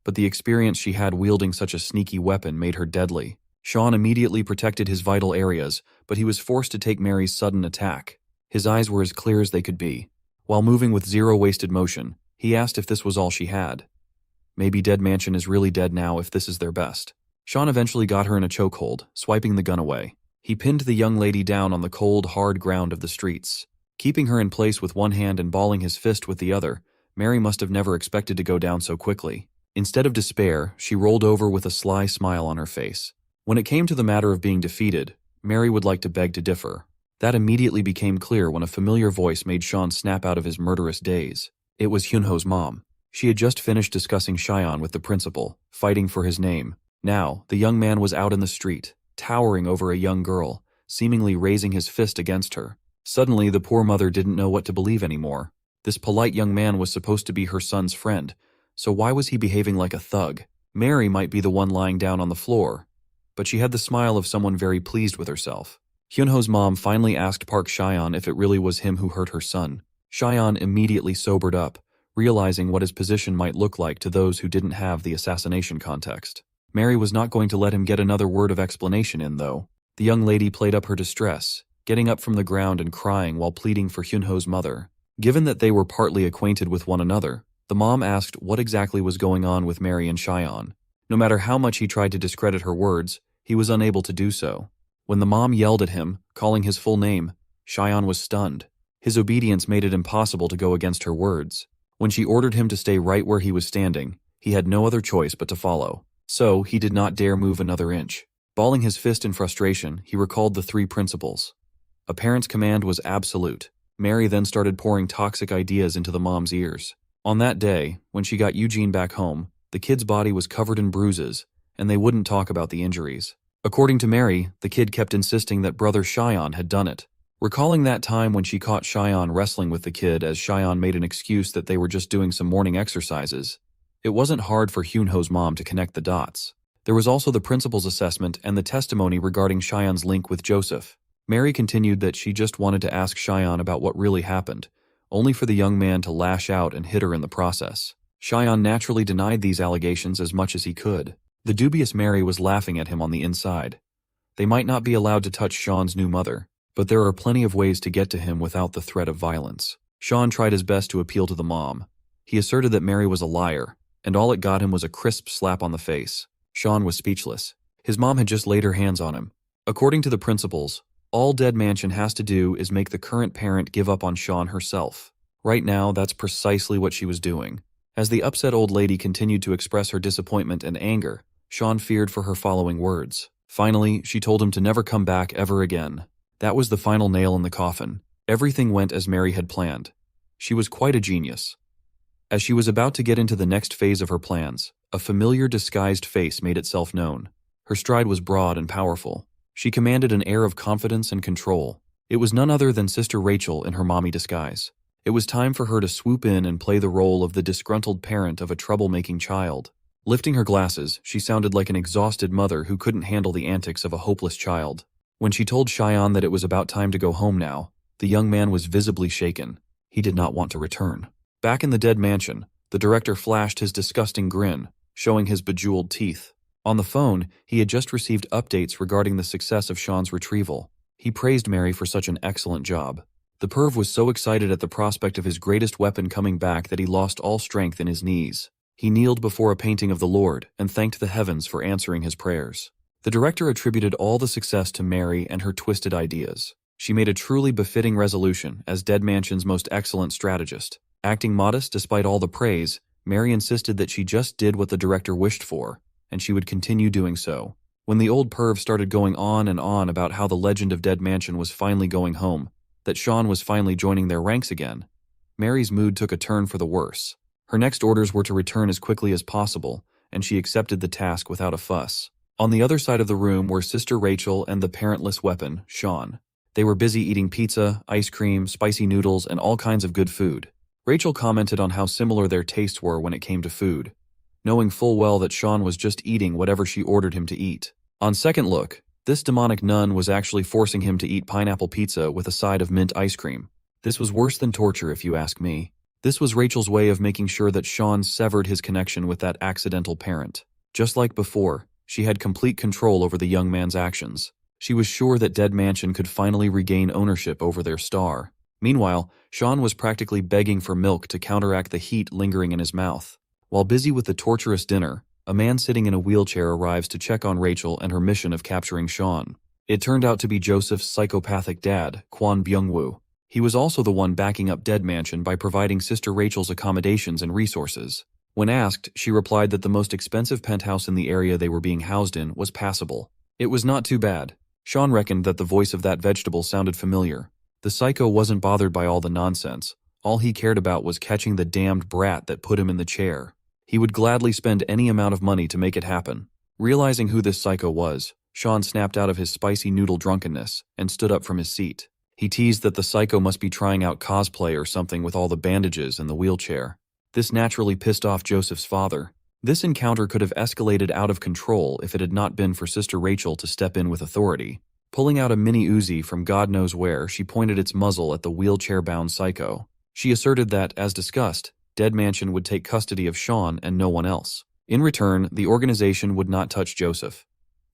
but the experience she had wielding such a sneaky weapon made her deadly. Sean immediately protected his vital areas, but he was forced to take Mary's sudden attack. His eyes were as clear as they could be. While moving with zero wasted motion, he asked if this was all she had. Maybe Dead Mansion is really dead now if this is their best. Sean eventually got her in a chokehold, swiping the gun away. He pinned the young lady down on the cold, hard ground of the streets. Keeping her in place with one hand and balling his fist with the other, Mary must have never expected to go down so quickly. Instead of despair, she rolled over with a sly smile on her face. When it came to the matter of being defeated, Mary would like to beg to differ. That immediately became clear when a familiar voice made Sean snap out of his murderous daze. It was Hyunho's mom. She had just finished discussing Cheyenne with the principal, fighting for his name. Now, the young man was out in the street, towering over a young girl, seemingly raising his fist against her. Suddenly, the poor mother didn't know what to believe anymore. This polite young man was supposed to be her son's friend, so why was he behaving like a thug? Mary might be the one lying down on the floor, but she had the smile of someone very pleased with herself. Hyunho's mom finally asked Park Cheyenne if it really was him who hurt her son. Cheyenne immediately sobered up, realizing what his position might look like to those who didn't have the assassination context. Mary was not going to let him get another word of explanation in, though. The young lady played up her distress, getting up from the ground and crying while pleading for Hyunho's mother. Given that they were partly acquainted with one another, the mom asked what exactly was going on with Mary and Cheyenne. No matter how much he tried to discredit her words, he was unable to do so. When the mom yelled at him, calling his full name, Cheyenne was stunned. His obedience made it impossible to go against her words. When she ordered him to stay right where he was standing, he had no other choice but to follow. So, he did not dare move another inch. Balling his fist in frustration, he recalled the 3 principles. A parent's command was absolute. Mary then started pouring toxic ideas into the mom's ears. On that day, when she got Eugene back home, the kid's body was covered in bruises, and they wouldn't talk about the injuries. According to Mary, the kid kept insisting that brother Cheyenne had done it. Recalling that time when she caught Cheyenne wrestling with the kid as Cheyenne made an excuse that they were just doing some morning exercises, it wasn't hard for Hyunho's mom to connect the dots. There was also the principal's assessment and the testimony regarding Cheyenne's link with Joseph. Mary continued that she just wanted to ask Cheyenne about what really happened, only for the young man to lash out and hit her in the process. Cheyenne naturally denied these allegations as much as he could. The dubious Mary was laughing at him on the inside. They might not be allowed to touch Sean's new mother, but there are plenty of ways to get to him without the threat of violence. Sean tried his best to appeal to the mom. He asserted that Mary was a liar, and all it got him was a crisp slap on the face. Sean was speechless. His mom had just laid her hands on him. According to the principles, all Dead Mansion has to do is make the current parent give up on Sean herself. Right now, that's precisely what she was doing. As the upset old lady continued to express her disappointment and anger, Sean feared for her following words. Finally, she told him to never come back ever again. That was the final nail in the coffin. Everything went as Mary had planned. She was quite a genius. As she was about to get into the next phase of her plans, a familiar disguised face made itself known. Her stride was broad and powerful. She commanded an air of confidence and control. It was none other than Sister Rachel in her mommy disguise. It was time for her to swoop in and play the role of the disgruntled parent of a troublemaking child. Lifting her glasses, she sounded like an exhausted mother who couldn't handle the antics of a hopeless child. When she told Cheyenne that it was about time to go home now, the young man was visibly shaken. He did not want to return. Back in the dead mansion, the director flashed his disgusting grin, showing his bejeweled teeth. On the phone, he had just received updates regarding the success of Sean's retrieval. He praised Mary for such an excellent job. The perv was so excited at the prospect of his greatest weapon coming back that he lost all strength in his knees. He kneeled before a painting of the Lord and thanked the heavens for answering his prayers. The director attributed all the success to Mary and her twisted ideas. She made a truly befitting resolution as Dead Mansion's most excellent strategist. Acting modest despite all the praise, Mary insisted that she just did what the director wished for, and she would continue doing so. When the old perv started going on and on about how the legend of Dead Mansion was finally going home, that Sean was finally joining their ranks again, Mary's mood took a turn for the worse. Her next orders were to return as quickly as possible, and she accepted the task without a fuss. On the other side of the room were Sister Rachel and the parentless weapon, Sean. They were busy eating pizza, ice cream, spicy noodles, and all kinds of good food. Rachel commented on how similar their tastes were when it came to food, knowing full well that Sean was just eating whatever she ordered him to eat. On second look, this demonic nun was actually forcing him to eat pineapple pizza with a side of mint ice cream. This was worse than torture, if you ask me. This was Rachel's way of making sure that Sean severed his connection with that accidental parent. Just like before, she had complete control over the young man's actions. She was sure that Dead Mansion could finally regain ownership over their star. Meanwhile, Sean was practically begging for milk to counteract the heat lingering in his mouth. While busy with the torturous dinner, a man sitting in a wheelchair arrives to check on Rachel and her mission of capturing Sean. It turned out to be Joseph's psychopathic dad, Kwon Byung-woo. He was also the one backing up Dead Mansion by providing Sister Rachel's accommodations and resources. When asked, she replied that the most expensive penthouse in the area they were being housed in was passable. It was not too bad. Sean reckoned that the voice of that vegetable sounded familiar. The psycho wasn't bothered by all the nonsense. All he cared about was catching the damned brat that put him in the chair. He would gladly spend any amount of money to make it happen. Realizing who this psycho was, Sean snapped out of his spicy noodle drunkenness and stood up from his seat. He teased that the psycho must be trying out cosplay or something with all the bandages and the wheelchair. This naturally pissed off Joseph's father. This encounter could have escalated out of control if it had not been for Sister Rachel to step in with authority. Pulling out a mini Uzi from God knows where, she pointed its muzzle at the wheelchair-bound psycho. She asserted that, as discussed, Dead Mansion would take custody of Sean and no one else. In return, the organization would not touch Joseph.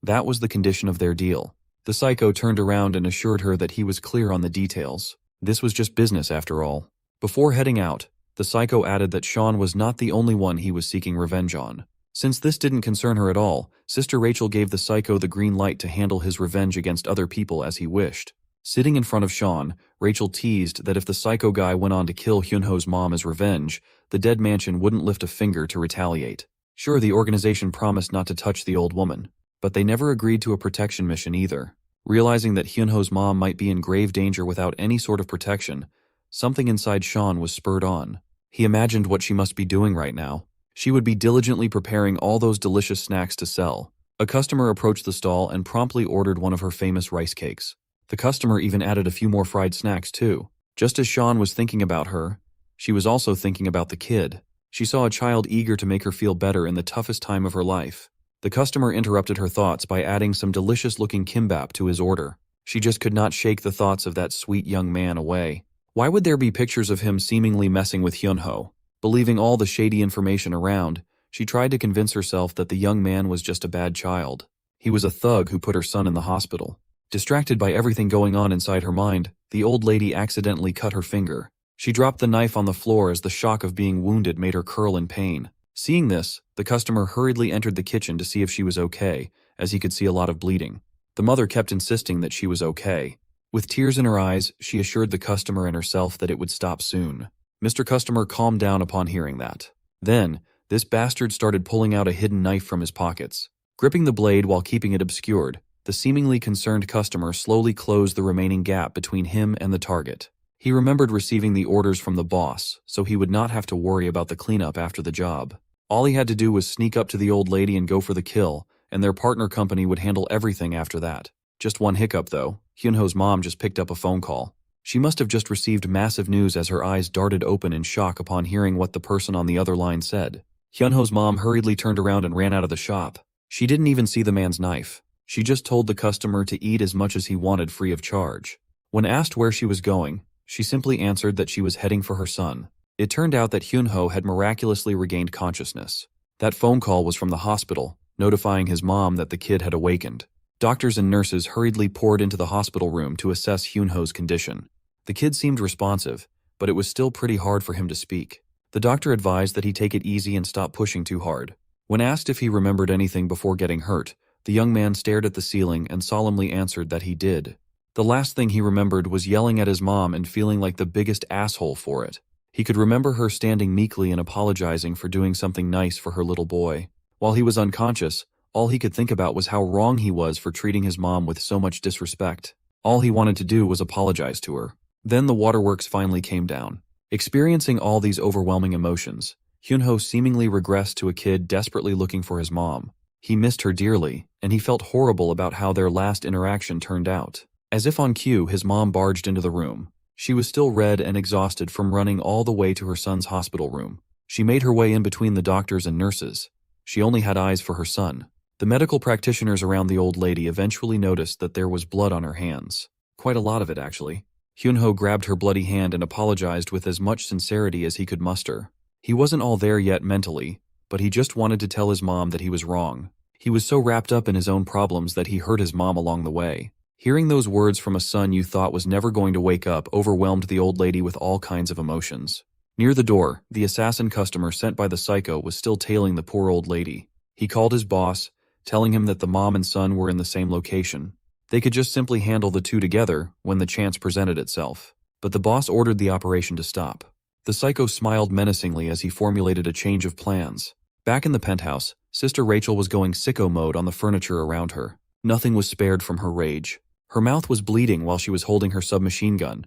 That was the condition of their deal. The psycho turned around and assured her that he was clear on the details. This was just business after all. Before heading out, the psycho added that Sean was not the only one he was seeking revenge on. Since this didn't concern her at all, Sister Rachel gave the psycho the green light to handle his revenge against other people as he wished. Sitting in front of Sean, Rachel teased that if the psycho guy went on to kill Hyunho's mom as revenge, the Dead Mansion wouldn't lift a finger to retaliate. Sure, the organization promised not to touch the old woman, but they never agreed to a protection mission either. Realizing that Hyunho's mom might be in grave danger without any sort of protection, something inside Sean was spurred on. He imagined what she must be doing right now. She would be diligently preparing all those delicious snacks to sell. A customer approached the stall and promptly ordered one of her famous rice cakes. The customer even added a few more fried snacks too. Just as Sean was thinking about her, she was also thinking about the kid. She saw a child eager to make her feel better in the toughest time of her life. The customer interrupted her thoughts by adding some delicious-looking kimbap to his order. She just could not shake the thoughts of that sweet young man away. Why would there be pictures of him seemingly messing with Hyunho? Believing all the shady information around, she tried to convince herself that the young man was just a bad child. He was a thug who put her son in the hospital. Distracted by everything going on inside her mind, the old lady accidentally cut her finger. She dropped the knife on the floor as the shock of being wounded made her curl in pain. Seeing this, the customer hurriedly entered the kitchen to see if she was okay, as he could see a lot of bleeding. The mother kept insisting that she was okay. With tears in her eyes, she assured the customer and herself that it would stop soon. Mr. Customer calmed down upon hearing that. Then, this bastard started pulling out a hidden knife from his pockets. Gripping the blade while keeping it obscured, the seemingly concerned customer slowly closed the remaining gap between him and the target. He remembered receiving the orders from the boss, so he would not have to worry about the cleanup after the job. All he had to do was sneak up to the old lady and go for the kill, and their partner company would handle everything after that. Just one hiccup though, Hyunho's mom just picked up a phone call. She must have just received massive news as her eyes darted open in shock upon hearing what the person on the other line said. Hyunho's mom hurriedly turned around and ran out of the shop. She didn't even see the man's knife. She just told the customer to eat as much as he wanted free of charge. When asked where she was going, she simply answered that she was heading for her son. It turned out that Hyunho had miraculously regained consciousness. That phone call was from the hospital, notifying his mom that the kid had awakened. Doctors and nurses hurriedly poured into the hospital room to assess Hyunho's condition. The kid seemed responsive, but it was still pretty hard for him to speak. The doctor advised that he take it easy and stop pushing too hard. When asked if he remembered anything before getting hurt, the young man stared at the ceiling and solemnly answered that he did. The last thing he remembered was yelling at his mom and feeling like the biggest asshole for it. He could remember her standing meekly and apologizing for doing something nice for her little boy. While he was unconscious, all he could think about was how wrong he was for treating his mom with so much disrespect. All he wanted to do was apologize to her. Then the waterworks finally came down. Experiencing all these overwhelming emotions, Hyunho seemingly regressed to a kid desperately looking for his mom. He missed her dearly, and he felt horrible about how their last interaction turned out. As if on cue, his mom barged into the room. She was still red and exhausted from running all the way to her son's hospital room. She made her way in between the doctors and nurses. She only had eyes for her son. The medical practitioners around the old lady eventually noticed that there was blood on her hands. Quite a lot of it, actually. Hyunho grabbed her bloody hand and apologized with as much sincerity as he could muster. He wasn't all there yet mentally, but he just wanted to tell his mom that he was wrong. He was so wrapped up in his own problems that he hurt his mom along the way. Hearing those words from a son you thought was never going to wake up overwhelmed the old lady with all kinds of emotions. Near the door, the assassin customer sent by the psycho was still tailing the poor old lady. He called his boss, telling him that the mom and son were in the same location. They could just simply handle the two together when the chance presented itself. But the boss ordered the operation to stop. The psycho smiled menacingly as he formulated a change of plans. Back in the penthouse, Sister Rachel was going sicko mode on the furniture around her. Nothing was spared from her rage. Her mouth was bleeding while she was holding her submachine gun.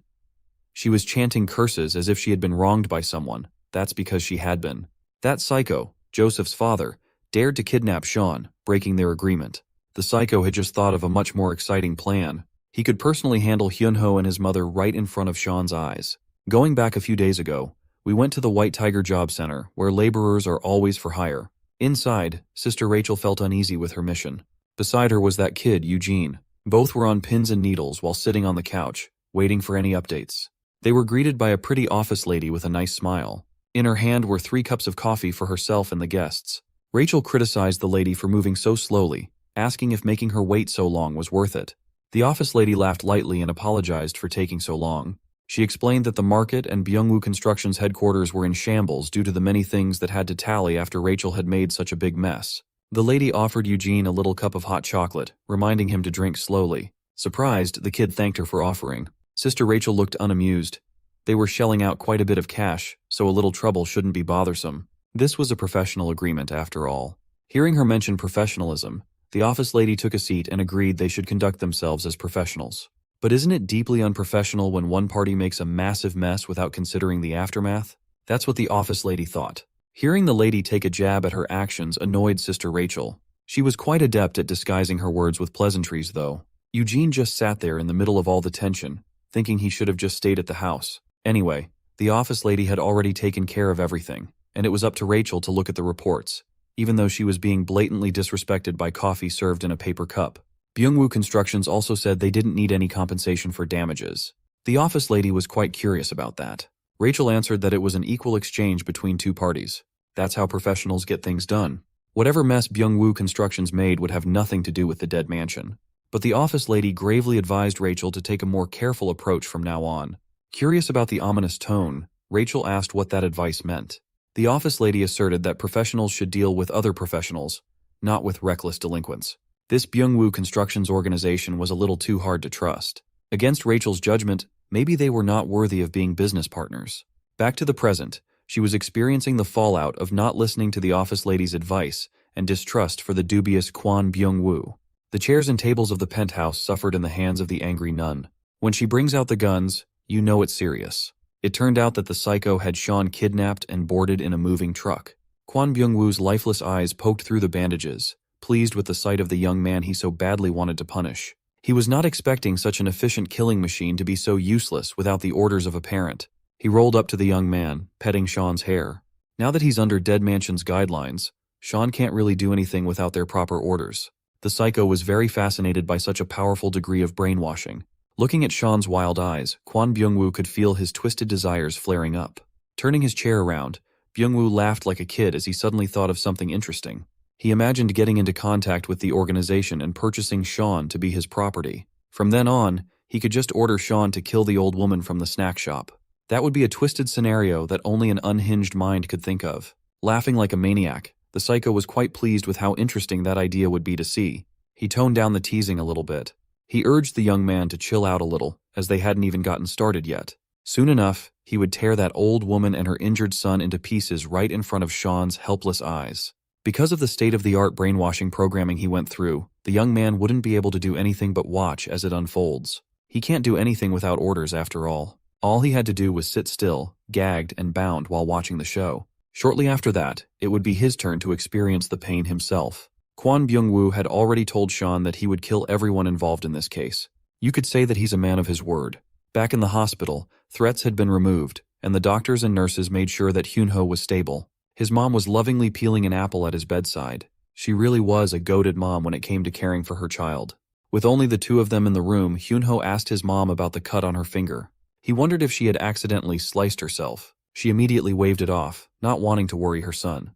She was chanting curses as if she had been wronged by someone. That's because she had been. That psycho, Joseph's father, dared to kidnap Sean, breaking their agreement. The psycho had just thought of a much more exciting plan. He could personally handle Hyunho and his mother right in front of Sean's eyes. Going back a few days ago, we went to the White Tiger Job Center, where laborers are always for hire. Inside, Sister Rachel felt uneasy with her mission. Beside her was that kid, Eugene. Both were on pins and needles while sitting on the couch, waiting for any updates. They were greeted by a pretty office lady with a nice smile. In her hand were 3 cups of coffee for herself and the guests. Rachel criticized the lady for moving so slowly, asking if making her wait so long was worth it. The office lady laughed lightly and apologized for taking so long. She explained that the market and Byungwoo Construction's headquarters were in shambles due to the many things that had to tally after Rachel had made such a big mess. The lady offered Eugene a little cup of hot chocolate, reminding him to drink slowly. Surprised, the kid thanked her for offering. Sister Rachel looked unamused. They were shelling out quite a bit of cash, so a little trouble shouldn't be bothersome. This was a professional agreement after all. Hearing her mention professionalism, the office lady took a seat and agreed they should conduct themselves as professionals. But isn't it deeply unprofessional when one party makes a massive mess without considering the aftermath? That's what the office lady thought. Hearing the lady take a jab at her actions annoyed Sister Rachel. She was quite adept at disguising her words with pleasantries, though. Eugene just sat there in the middle of all the tension, thinking he should have just stayed at the house. Anyway, the office lady had already taken care of everything, and it was up to Rachel to look at the reports, even though she was being blatantly disrespected by coffee served in a paper cup. Byungwoo Constructions also said they didn't need any compensation for damages. The office lady was quite curious about that. Rachel answered that it was an equal exchange between two parties. That's how professionals get things done. Whatever mess Byungwoo Constructions made would have nothing to do with the dead mansion. But the office lady gravely advised Rachel to take a more careful approach from now on. Curious about the ominous tone, Rachel asked what that advice meant. The office lady asserted that professionals should deal with other professionals, not with reckless delinquents. This Byungwoo Constructions organization was a little too hard to trust. Against Rachel's judgment, maybe they were not worthy of being business partners. Back to the present, she was experiencing the fallout of not listening to the office lady's advice and distrust for the dubious Kwon Byung-woo. The chairs and tables of the penthouse suffered in the hands of the angry nun. When she brings out the guns, you know it's serious. It turned out that the psycho had Sean kidnapped and boarded in a moving truck. Kwon Byung-woo's lifeless eyes poked through the bandages, pleased with the sight of the young man he so badly wanted to punish. He was not expecting such an efficient killing machine to be so useless without the orders of a parent. He rolled up to the young man, petting Sean's hair. Now that he's under Dead Mansion's guidelines, Sean can't really do anything without their proper orders. The psycho was very fascinated by such a powerful degree of brainwashing. Looking at Sean's wild eyes, Kwon Byung-woo could feel his twisted desires flaring up. Turning his chair around, Byung-woo laughed like a kid as he suddenly thought of something interesting. He imagined getting into contact with the organization and purchasing Sean to be his property. From then on, he could just order Sean to kill the old woman from the snack shop. That would be a twisted scenario that only an unhinged mind could think of. Laughing like a maniac, the psycho was quite pleased with how interesting that idea would be to see. He toned down the teasing a little bit. He urged the young man to chill out a little, as they hadn't even gotten started yet. Soon enough, he would tear that old woman and her injured son into pieces right in front of Sean's helpless eyes. Because of the state-of-the-art brainwashing programming he went through, the young man wouldn't be able to do anything but watch as it unfolds. He can't do anything without orders after all. All he had to do was sit still, gagged and bound while watching the show. Shortly after that, it would be his turn to experience the pain himself. Kwon Byung-woo had already told Sean that he would kill everyone involved in this case. You could say that he's a man of his word. Back in the hospital, threats had been removed, and the doctors and nurses made sure that Hyunho was stable. His mom was lovingly peeling an apple at his bedside. She really was a goated mom when it came to caring for her child. With only the two of them in the room, Hyunho asked his mom about the cut on her finger. He wondered if she had accidentally sliced herself. She immediately waved it off, not wanting to worry her son.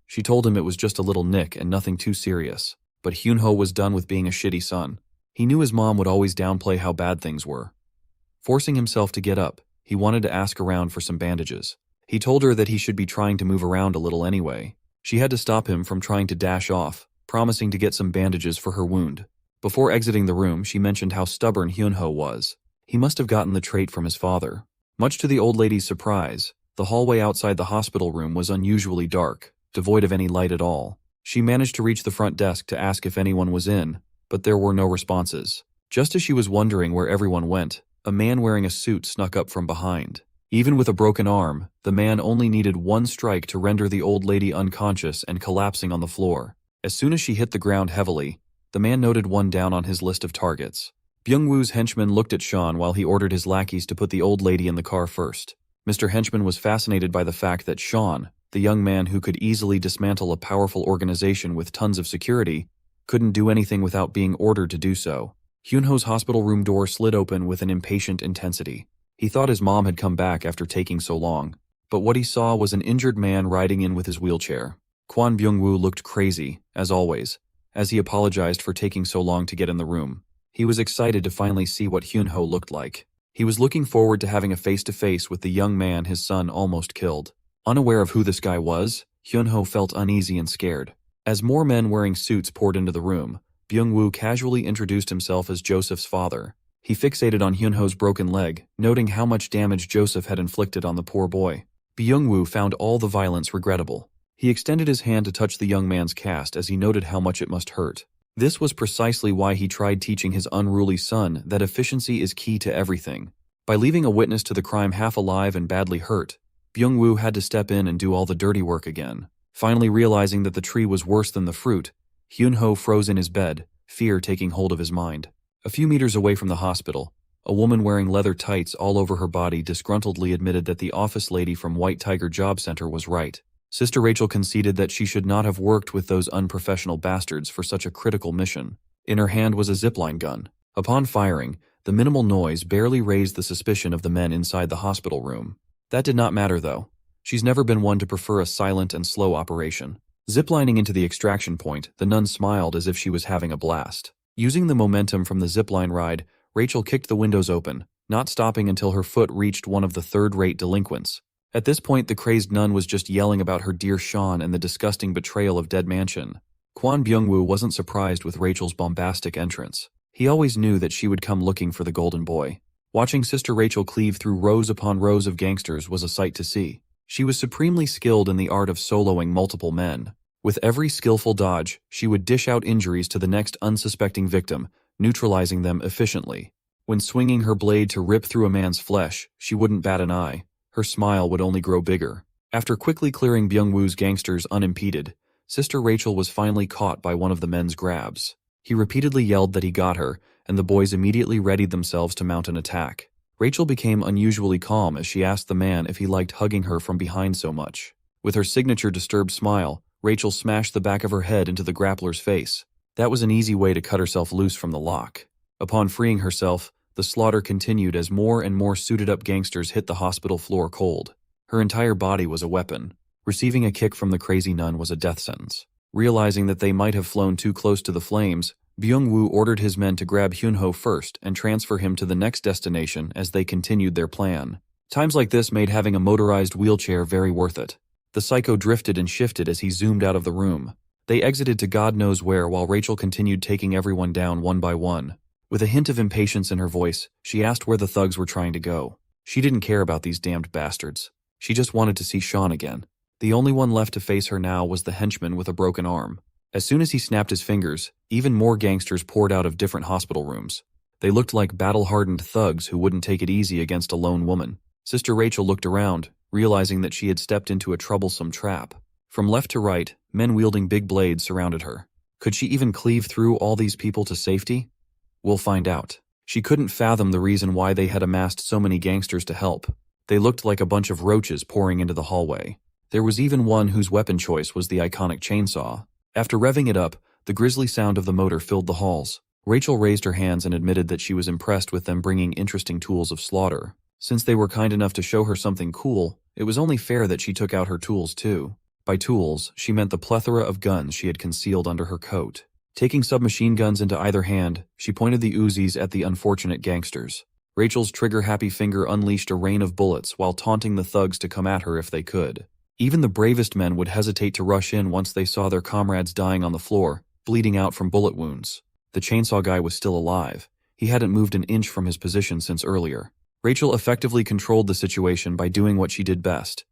She told him it was just a little nick and nothing too serious, but Hyunho was done with being a shitty son. He knew his mom would always downplay how bad things were. Forcing himself to get up, he wanted to ask around for some bandages. He told her that he should be trying to move around a little anyway. She had to stop him from trying to dash off, promising to get some bandages for her wound. Before exiting the room, she mentioned how stubborn Hyunho was. He must have gotten the trait from his father. Much to the old lady's surprise, the hallway outside the hospital room was unusually dark, devoid of any light at all. She managed to reach the front desk to ask if anyone was in, but there were no responses. Just as she was wondering where everyone went, a man wearing a suit snuck up from behind. Even with a broken arm, the man only needed one strike to render the old lady unconscious and collapsing on the floor. As soon as she hit the ground heavily, the man noted one down on his list of targets. Byung-woo's henchman looked at Sean while he ordered his lackeys to put the old lady in the car first. Mr. Henchman was fascinated by the fact that Sean, the young man who could easily dismantle a powerful organization with tons of security, couldn't do anything without being ordered to do so. Hyunho's hospital room door slid open with an impatient intensity. He thought his mom had come back after taking so long, but what he saw was an injured man riding in with his wheelchair. Kwon Byung-woo looked crazy, as always, as he apologized for taking so long to get in the room. He was excited to finally see what Hyunho looked like. He was looking forward to having a face-to-face with the young man his son almost killed. Unaware of who this guy was, Hyunho felt uneasy and scared. As more men wearing suits poured into the room, Byung-woo casually introduced himself as Joseph's father. He fixated on Hyunho's broken leg, noting how much damage Joseph had inflicted on the poor boy. Byung-woo found all the violence regrettable. He extended his hand to touch the young man's cast as he noted how much it must hurt. This was precisely why he tried teaching his unruly son that efficiency is key to everything. By leaving a witness to the crime half alive and badly hurt, Byung-woo had to step in and do all the dirty work again. Finally realizing that the tree was worse than the fruit, Hyunho froze in his bed, fear taking hold of his mind. A few meters away from the hospital, a woman wearing leather tights all over her body disgruntledly admitted that the office lady from White Tiger Job Center was right. Sister Rachel conceded that she should not have worked with those unprofessional bastards for such a critical mission. In her hand was a zipline gun. Upon firing, the minimal noise barely raised the suspicion of the men inside the hospital room. That did not matter, though. She's never been one to prefer a silent and slow operation. Ziplining into the extraction point, the nun smiled as if she was having a blast. Using the momentum from the zipline ride, Rachel kicked the windows open, not stopping until her foot reached one of the third-rate delinquents. At this point, the crazed nun was just yelling about her dear Sean and the disgusting betrayal of Dead Mansion. Kwon Byung-woo wasn't surprised with Rachel's bombastic entrance. He always knew that she would come looking for the golden boy. Watching Sister Rachel cleave through rows upon rows of gangsters was a sight to see. She was supremely skilled in the art of soloing multiple men. With every skillful dodge, she would dish out injuries to the next unsuspecting victim, neutralizing them efficiently. When swinging her blade to rip through a man's flesh, she wouldn't bat an eye. Her smile would only grow bigger. After quickly clearing Byung-woo's gangsters unimpeded, Sister Rachel was finally caught by one of the men's grabs. He repeatedly yelled that he got her, and the boys immediately readied themselves to mount an attack. Rachel became unusually calm as she asked the man if he liked hugging her from behind so much. With her signature disturbed smile, Rachel smashed the back of her head into the grappler's face. That was an easy way to cut herself loose from the lock. Upon freeing herself, the slaughter continued as more and more suited-up gangsters hit the hospital floor cold. Her entire body was a weapon. Receiving a kick from the crazy nun was a death sentence. Realizing that they might have flown too close to the flames, Byung-woo ordered his men to grab Hyun-ho first and transfer him to the next destination as they continued their plan. Times like this made having a motorized wheelchair very worth it. The psycho drifted and shifted as he zoomed out of the room. They exited to God knows where while Rachel continued taking everyone down one by one. With a hint of impatience in her voice, she asked where the thugs were trying to go. She didn't care about these damned bastards. She just wanted to see Sean again. The only one left to face her now was the henchman with a broken arm. As soon as he snapped his fingers, even more gangsters poured out of different hospital rooms. They looked like battle-hardened thugs who wouldn't take it easy against a lone woman. Sister Rachel looked around, realizing that she had stepped into a troublesome trap. From left to right, men wielding big blades surrounded her. Could she even cleave through all these people to safety? We'll find out. She couldn't fathom the reason why they had amassed so many gangsters to help. They looked like a bunch of roaches pouring into the hallway. There was even one whose weapon choice was the iconic chainsaw. After revving it up, the grisly sound of the motor filled the halls. Rachel raised her hands and admitted that she was impressed with them bringing interesting tools of slaughter. Since they were kind enough to show her something cool, it was only fair that she took out her tools too. By tools, she meant the plethora of guns she had concealed under her coat. Taking submachine guns into either hand, she pointed the Uzis at the unfortunate gangsters. Rachel's trigger-happy finger unleashed a rain of bullets while taunting the thugs to come at her if they could. Even the bravest men would hesitate to rush in once they saw their comrades dying on the floor, bleeding out from bullet wounds. The chainsaw guy was still alive. He hadn't moved an inch from his position since earlier. Rachel effectively controlled the situation by doing what she did best: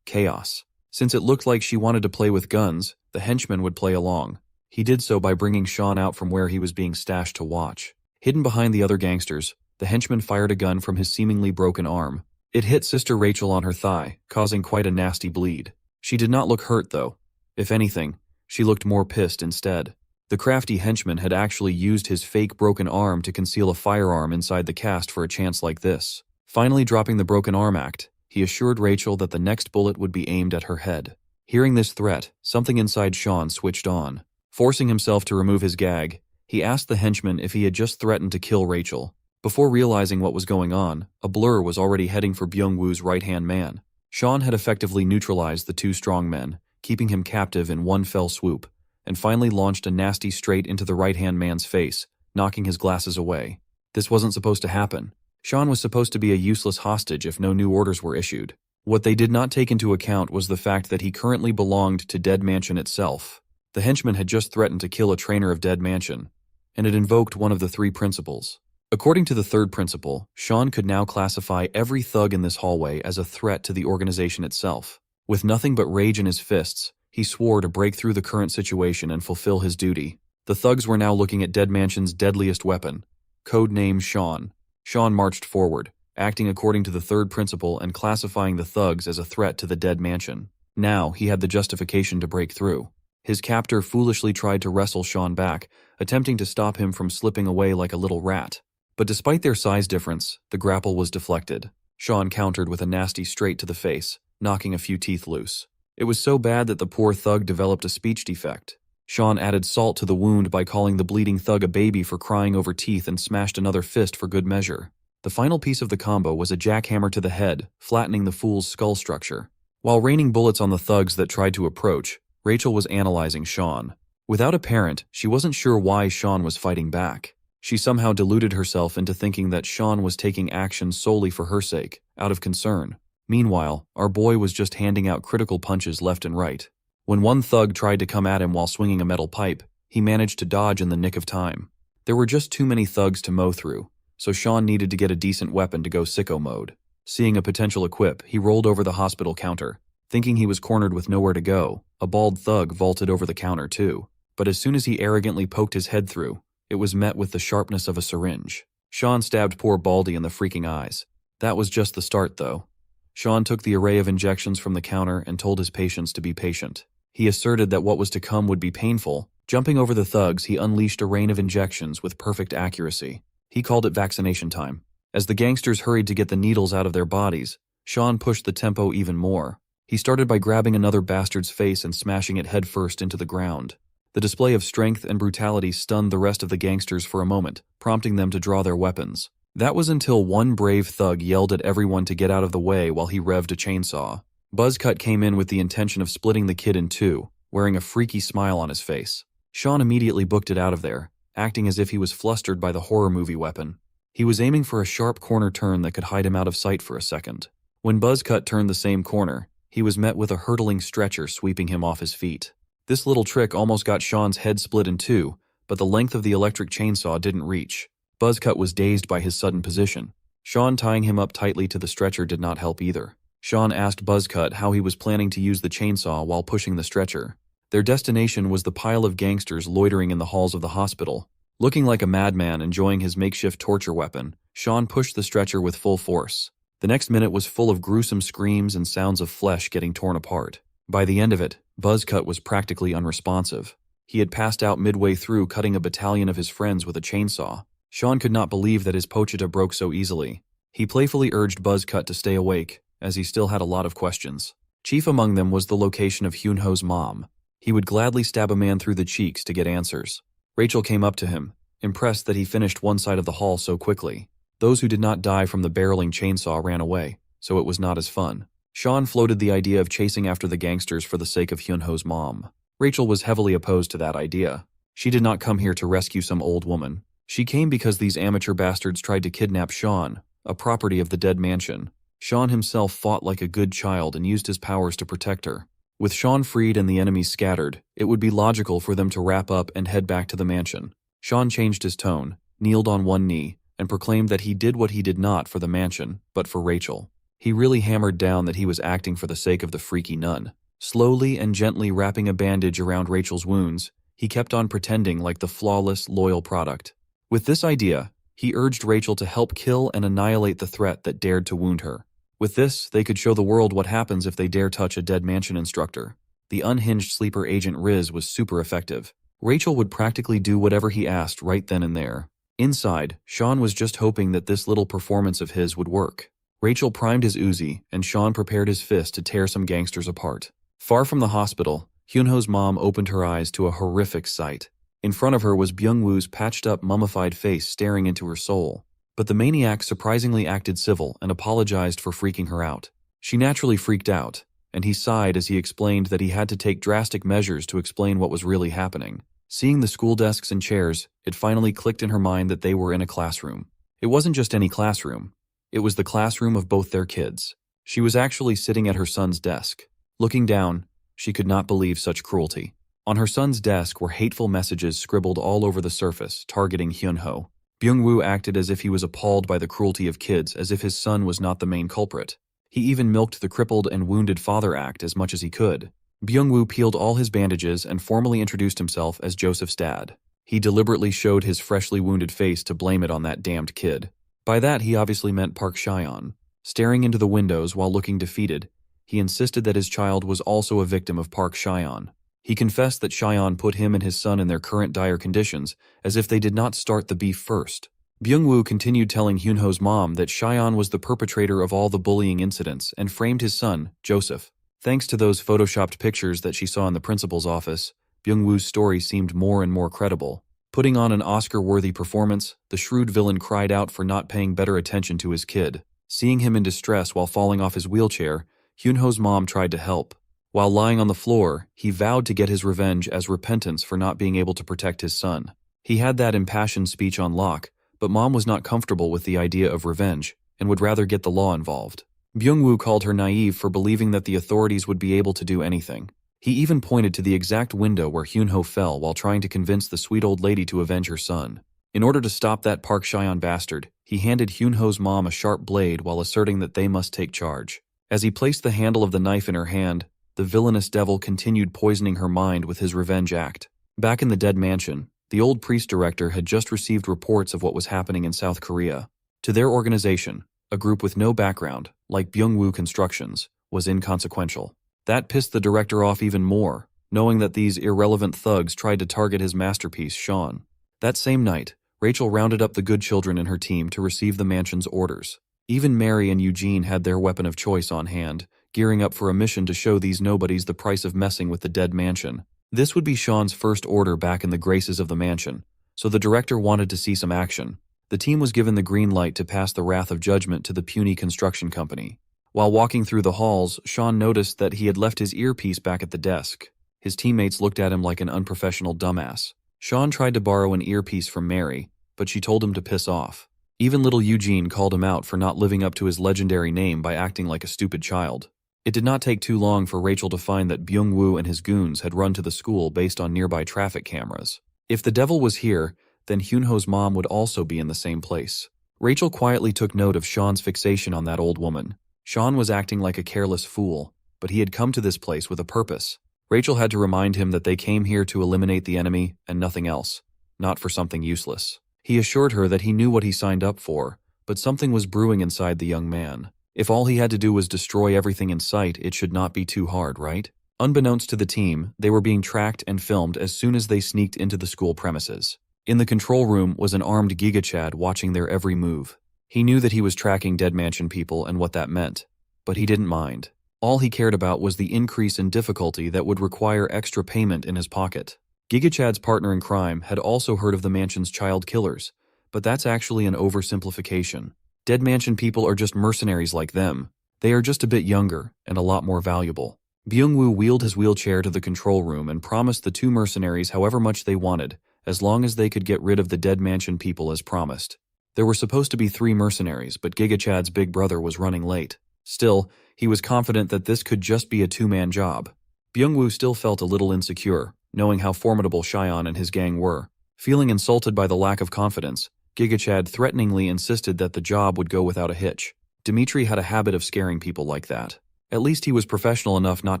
chaos. Since it looked like she wanted to play with guns, the henchman would play along. He did so by bringing Sean out from where he was being stashed to watch. Hidden behind the other gangsters, the henchman fired a gun from his seemingly broken arm. It hit Sister Rachel on her thigh, causing quite a nasty bleed. She did not look hurt, though. If anything, she looked more pissed instead. The crafty henchman had actually used his fake broken arm to conceal a firearm inside the cast for a chance like this. Finally dropping the broken arm act, he assured Rachel that the next bullet would be aimed at her head. Hearing this threat, something inside Sean switched on. Forcing himself to remove his gag, he asked the henchman if he had just threatened to kill Rachel. Before realizing what was going on, a blur was already heading for Byung-woo's right-hand man. Sean had effectively neutralized the two strong men, keeping him captive in one fell swoop, and finally launched a nasty straight into the right-hand man's face, knocking his glasses away. This wasn't supposed to happen. Sean was supposed to be a useless hostage if no new orders were issued. What they did not take into account was the fact that he currently belonged to Dead Mansion itself. The henchman had just threatened to kill a trainer of Dead Mansion, and it invoked one of the three principles. According to the third principle, Sean could now classify every thug in this hallway as a threat to the organization itself. With nothing but rage in his fists, he swore to break through the current situation and fulfill his duty. The thugs were now looking at Dead Mansion's deadliest weapon, codename Sean. Sean marched forward, acting according to the third principle and classifying the thugs as a threat to the Dead Mansion. Now he had the justification to break through. His captor foolishly tried to wrestle Sean back, attempting to stop him from slipping away like a little rat. But despite their size difference, the grapple was deflected. Sean countered with a nasty straight to the face, knocking a few teeth loose. It was so bad that the poor thug developed a speech defect. Sean added salt to the wound by calling the bleeding thug a baby for crying over teeth and smashed another fist for good measure. The final piece of the combo was a jackhammer to the head, flattening the fool's skull structure. While raining bullets on the thugs that tried to approach, Rachel was analyzing Sean. Without a parent, she wasn't sure why Sean was fighting back. She somehow deluded herself into thinking that Sean was taking action solely for her sake, out of concern. Meanwhile, our boy was just handing out critical punches left and right. When one thug tried to come at him while swinging a metal pipe, he managed to dodge in the nick of time. There were just too many thugs to mow through. so Sean needed to get a decent weapon to go sicko mode. Seeing a potential equip, he rolled over the hospital counter. Thinking he was cornered with nowhere to go, a bald thug vaulted over the counter too. But as soon as he arrogantly poked his head through, it was met with the sharpness of a syringe. Sean stabbed poor Baldy in the freaking eyes. That was just the start though. Sean took the array of injections from the counter and told his patients to be patient. He asserted that what was to come would be painful. Jumping over the thugs, he unleashed a rain of injections with perfect accuracy. He called it vaccination time. As the gangsters hurried to get the needles out of their bodies, Sean pushed the tempo even more. He started by grabbing another bastard's face and smashing it headfirst into the ground. The display of strength and brutality stunned the rest of the gangsters for a moment, prompting them to draw their weapons. That was until one brave thug yelled at everyone to get out of the way while he revved a chainsaw. Buzzcut came in with the intention of splitting the kid in two, wearing a freaky smile on his face. Sean immediately booked it out of there, acting as if he was flustered by the horror movie weapon. He was aiming for a sharp corner turn that could hide him out of sight for a second. When Buzzcut turned the same corner, he was met with a hurtling stretcher sweeping him off his feet. This little trick almost got Sean's head split in two, but the length of the electric chainsaw didn't reach. Buzzcut was dazed by his sudden position. Sean tying him up tightly to the stretcher did not help either. Sean asked Buzzcut how he was planning to use the chainsaw while pushing the stretcher. Their destination was the pile of gangsters loitering in the halls of the hospital. Looking like a madman enjoying his makeshift torture weapon, Sean pushed the stretcher with full force. The next minute was full of gruesome screams and sounds of flesh getting torn apart. By the end of it, Buzzcut was practically unresponsive. He had passed out midway through cutting a battalion of his friends with a chainsaw. Sean could not believe that his pochita broke so easily. He playfully urged Buzzcut to stay awake, as he still had a lot of questions. Chief among them was the location of Hyunho's mom. He would gladly stab a man through the cheeks to get answers. Rachel came up to him, impressed that he finished one side of the hall so quickly. Those who did not die from the barreling chainsaw ran away, so it was not as fun. Sean floated the idea of chasing after the gangsters for the sake of Hyunho's mom. Rachel was heavily opposed to that idea. She did not come here to rescue some old woman. She came because these amateur bastards tried to kidnap Sean, a property of the dead mansion. Sean himself fought like a good child and used his powers to protect her. With Sean freed and the enemies scattered, it would be logical for them to wrap up and head back to the mansion. Sean changed his tone, kneeled on one knee, and proclaimed that he did what he did not for the mansion, but for Rachel. He really hammered down that he was acting for the sake of the freaky nun. Slowly and gently wrapping a bandage around Rachel's wounds, he kept on pretending like the flawless, loyal product. With this idea, he urged Rachel to help kill and annihilate the threat that dared to wound her. With this, they could show the world what happens if they dare touch a dead mansion instructor. The unhinged sleeper agent Riz was super effective. Rachel would practically do whatever he asked right then and there. Inside, Sean was just hoping that this little performance of his would work. Rachel primed his Uzi, and Sean prepared his fist to tear some gangsters apart. Far from the hospital, Hyunho's mom opened her eyes to a horrific sight. In front of her was Byung-woo's patched-up, mummified face staring into her soul. But the maniac surprisingly acted civil and apologized for freaking her out. She naturally freaked out, and he sighed as he explained that he had to take drastic measures to explain what was really happening. Seeing the school desks and chairs, it finally clicked in her mind that they were in a classroom. It wasn't just any classroom. It was the classroom of both their kids. She was actually sitting at her son's desk. Looking down, she could not believe such cruelty. On her son's desk were hateful messages scribbled all over the surface, targeting Hyunho. Byung-woo acted as if he was appalled by the cruelty of kids, as if his son was not the main culprit. He even milked the crippled and wounded father act as much as he could. Byung-woo peeled all his bandages and formally introduced himself as Joseph's dad. He deliberately showed his freshly wounded face to blame it on that damned kid. By that, he obviously meant Park Cheon. Staring into the windows while looking defeated, he insisted that his child was also a victim of Park Cheon. He confessed that Cheon put him and his son in their current dire conditions, as if they did not start the beef first. Byung-woo continued telling Hyunho's mom that Cheon was the perpetrator of all the bullying incidents and framed his son, Joseph. Thanks to those photoshopped pictures that she saw in the principal's office, Byung-woo's story seemed more and more credible. Putting on an Oscar-worthy performance, the shrewd villain cried out for not paying better attention to his kid. Seeing him in distress while falling off his wheelchair, Hyunho's mom tried to help. While lying on the floor, he vowed to get his revenge as repentance for not being able to protect his son. He had that impassioned speech on lock, but mom was not comfortable with the idea of revenge and would rather get the law involved. Byung-woo called her naive for believing that the authorities would be able to do anything. He even pointed to the exact window where Hyunho fell while trying to convince the sweet old lady to avenge her son. In order to stop that Park Cheon bastard, He handed Hyunho's mom a sharp blade while asserting that they must take charge. As he placed the handle of the knife in her hand, the villainous devil continued poisoning her mind with his revenge act. Back in the dead mansion, the old priest director had just received reports of what was happening in South Korea. To their organization, a group with no background, like Byungwoo Constructions, was inconsequential. That pissed the director off even more, knowing that these irrelevant thugs tried to target his masterpiece, Sean. That same night, Rachel rounded up the good children in her team to receive the mansion's orders. Even Mary and Eugene had their weapon of choice on hand, gearing up for a mission to show these nobodies the price of messing with the dead mansion. This would be Sean's first order back in the graces of the mansion, so the director wanted to see some action. The team was given the green light to pass the wrath of judgment to the puny construction company. While walking through the halls, Sean noticed that he had left his earpiece back at the desk. His teammates looked at him like an unprofessional dumbass. Sean tried to borrow an earpiece from Mary, but she told him to piss off. Even little Eugene called him out for not living up to his legendary name by acting like a stupid child. It did not take too long for Rachel to find that Byungwoo and his goons had run to the school based on nearby traffic cameras. If the devil was here, then Hyunho's mom would also be in the same place. Rachel quietly took note of Sean's fixation on that old woman. Sean was acting like a careless fool, but he had come to this place with a purpose. Rachel had to remind him that they came here to eliminate the enemy and nothing else, not for something useless. He assured her that he knew what he signed up for, but something was brewing inside the young man. If all he had to do was destroy everything in sight, it should not be too hard, right? Unbeknownst to the team, they were being tracked and filmed as soon as they sneaked into the school premises. In the control room was an armed Giga Chad watching their every move. He knew that he was tracking Dead Mansion people and what that meant, but he didn't mind. All he cared about was the increase in difficulty that would require extra payment in his pocket. Giga Chad's partner in crime had also heard of the mansion's child killers, but that's actually an oversimplification. Dead Mansion people are just mercenaries like them. They are just a bit younger and a lot more valuable. Byungwoo wheeled his wheelchair to the control room and promised the two mercenaries however much they wanted, as long as they could get rid of the Dead Mansion people as promised. There were supposed to be 3 mercenaries, but Giga Chad's big brother was running late. Still, he was confident that this could just be a 2-man job. Byungwoo still felt a little insecure, knowing how formidable Cheyenne and his gang were. Feeling insulted by the lack of confidence, Giga Chad threateningly insisted that the job would go without a hitch. Dimitri had a habit of scaring people like that. At least he was professional enough not